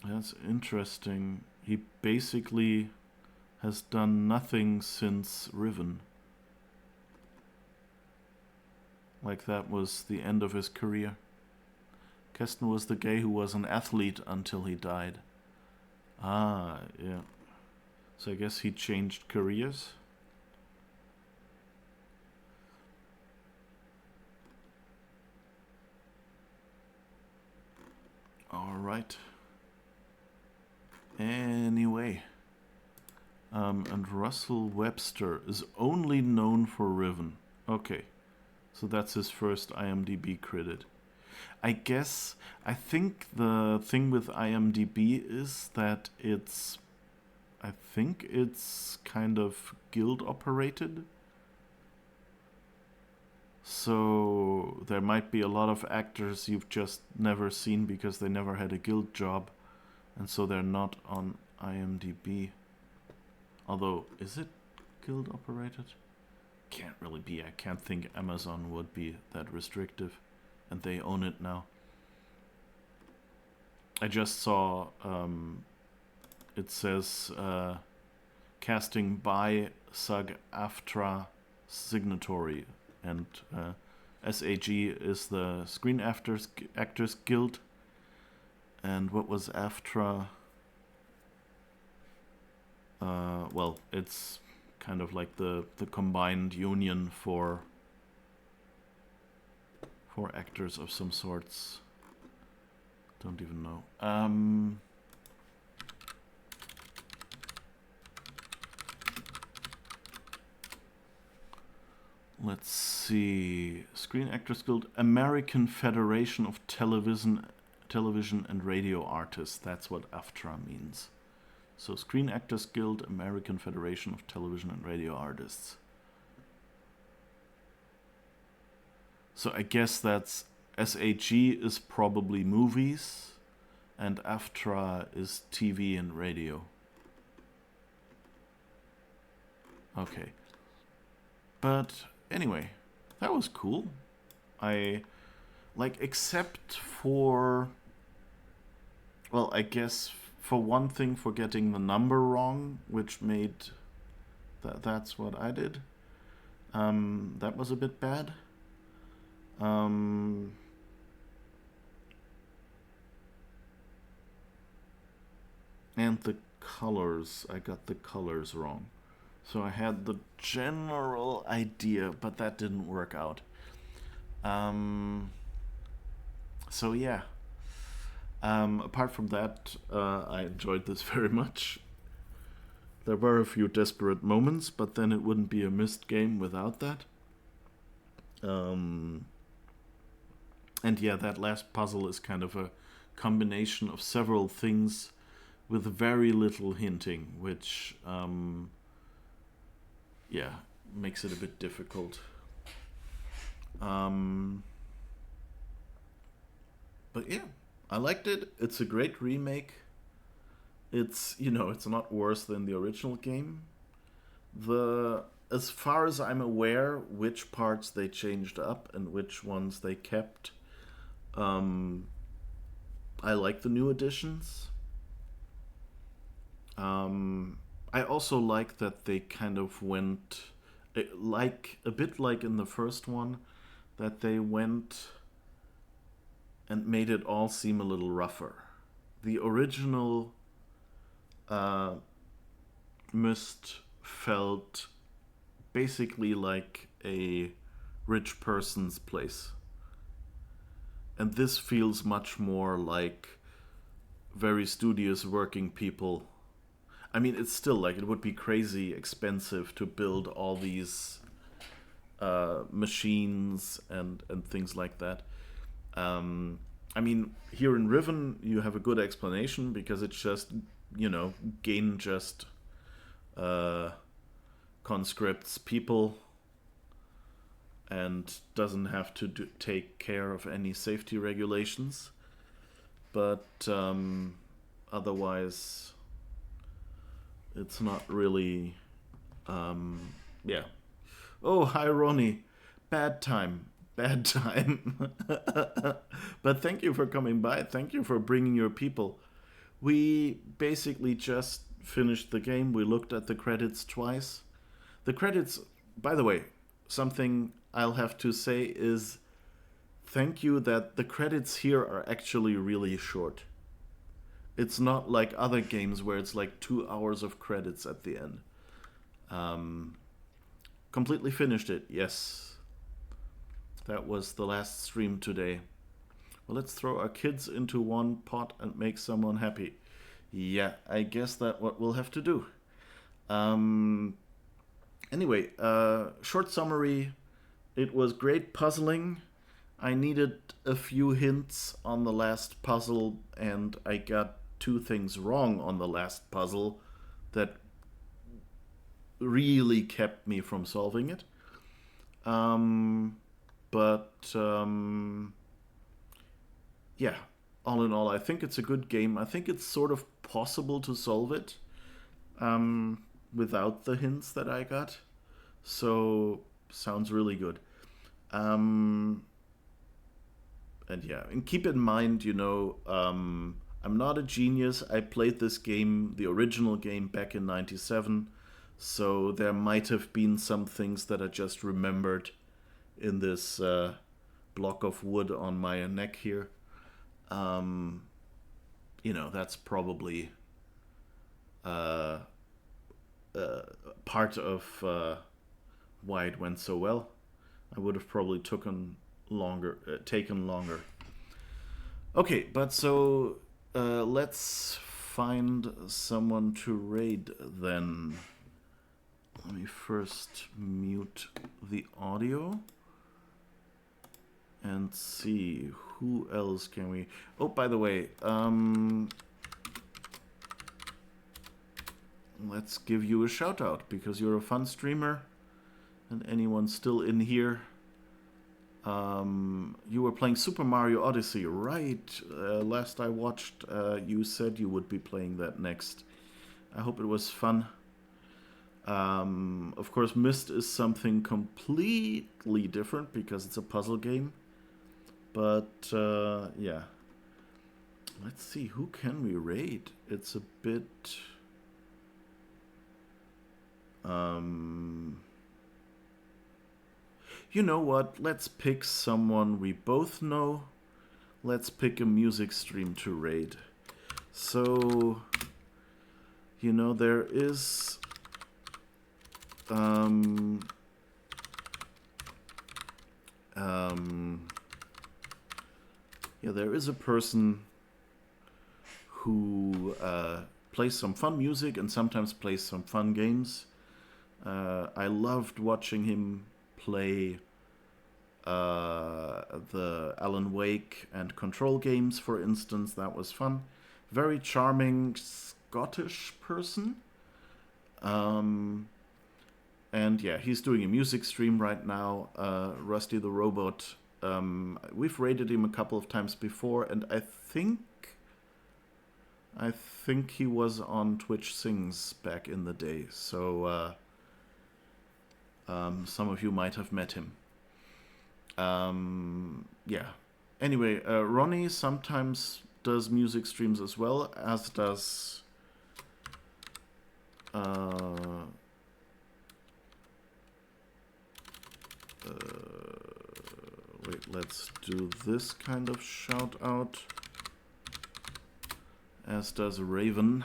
That's interesting. He basically has done nothing since Riven. Like that was the end of his career. Keston was the guy who was an athlete until he died. Ah, yeah. So I guess he changed careers. All right. Anyway. And Russell Webster is only known for Riven. Okay. So that's his first IMDb credit. I think the thing with IMDb is that I think it's kind of guild operated. So there might be a lot of actors you've just never seen because they never had a guild job. And so they're not on IMDb. Although, is it guild operated? Can't really be. I can't think Amazon would be that restrictive. And they own it now. I just saw, it says, casting by SAG-AFTRA signatory. And SAG is the Screen Actors Guild. And what was AFTRA? Well, it's kind of like the combined union for actors of some sorts. Don't even know. Let's see. Screen Actors Guild, American Federation of Television and Radio Artists. That's what AFTRA means. So Screen Actors Guild, American Federation of Television and Radio Artists. So I guess that's SAG is probably movies and AFTRA is TV and radio. Okay. But anyway, that was cool. Except for, well, I guess for one thing, for getting the number wrong, which made that's what I did. That was a bit bad. And the colors, I got the colors wrong. So I had the general idea, but that didn't work out. So yeah. Apart from that, I enjoyed this very much. There were a few desperate moments, but then it wouldn't be a missed game without that. And yeah, that last puzzle is kind of a combination of several things with very little hinting, which, yeah, makes it a bit difficult. But yeah, I liked it. It's a great remake. It's, you know, it's not worse than the original game. As far as I'm aware, which parts they changed up and which ones they kept, I like the new additions. I also like that they kind of went, like a bit like in the first one, that they went and made it all seem a little rougher. The original Myst felt basically like a rich person's place. And this feels much more like very studious working people. I mean, it's still like, it would be crazy expensive to build all these machines and things like that. I mean, here in Riven, you have a good explanation because it's just, you know, Gain just conscripts people and doesn't have to take care of any safety regulations. But otherwise, it's not really, yeah. Oh, hi, Ronnie. Bad time. Bad time. But thank you for coming by. Thank you for bringing your people. We basically just finished the game. We looked at the credits twice. The credits, by the way, something I'll have to say is thank you that the credits here are actually really short. It's not like other games where it's like 2 hours of credits at the end. Completely finished it, yes. That was the last stream today. Well, let's throw our kids into one pot and make someone happy. Yeah, I guess that's what we'll have to do. Anyway, short summary. It was great puzzling. I needed a few hints on the last puzzle, and I got 2 things wrong on the last puzzle that really kept me from solving it. Yeah, all in all, I think it's a good game. I think it's sort of possible to solve it without the hints that I got. So, sounds really good. And yeah, and keep in mind, you know, I'm not a genius. I played this game, the original game, back in '97. So there might have been some things that I just remembered in this block of wood on my neck here. You know, that's probably part of why it went so well. I would have probably taken longer. Okay, but so let's find someone to raid then. Let me first mute the audio and see who else can we. Oh, by the way, let's give you a shout out because you're a fun streamer. And anyone still in here? You were playing Super Mario Odyssey, right? Last I watched, you said you would be playing that next. I hope it was fun. Of course, Myst is something completely different because it's a puzzle game. But, yeah. Let's see, who can we raid? It's a bit... You know what? Let's pick someone we both know. Let's pick a music stream to raid. So, you know, there is... yeah, there is a person who plays some fun music and sometimes plays some fun games. I loved watching him play the Alan Wake and Control games, for instance. That was fun. Very charming Scottish person. And yeah, he's doing a music stream right now. Rusty the Robot. We've raided him a couple of times before, and I think he was on Twitch Sings back in the day. So some of you might have met him. Yeah. Anyway, Ronnie sometimes does music streams as well, as does wait, let's do this kind of shout out. As does Raven.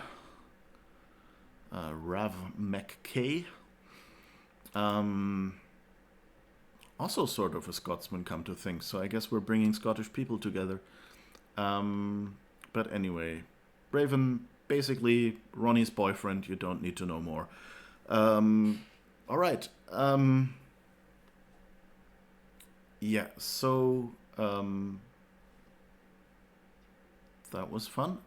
Rav McKay. Also sort of a Scotsman, come to think. So I guess we're bringing Scottish people together. But anyway, Raven, basically Ronnie's boyfriend. You don't need to know more. All right. Yeah, so that was fun.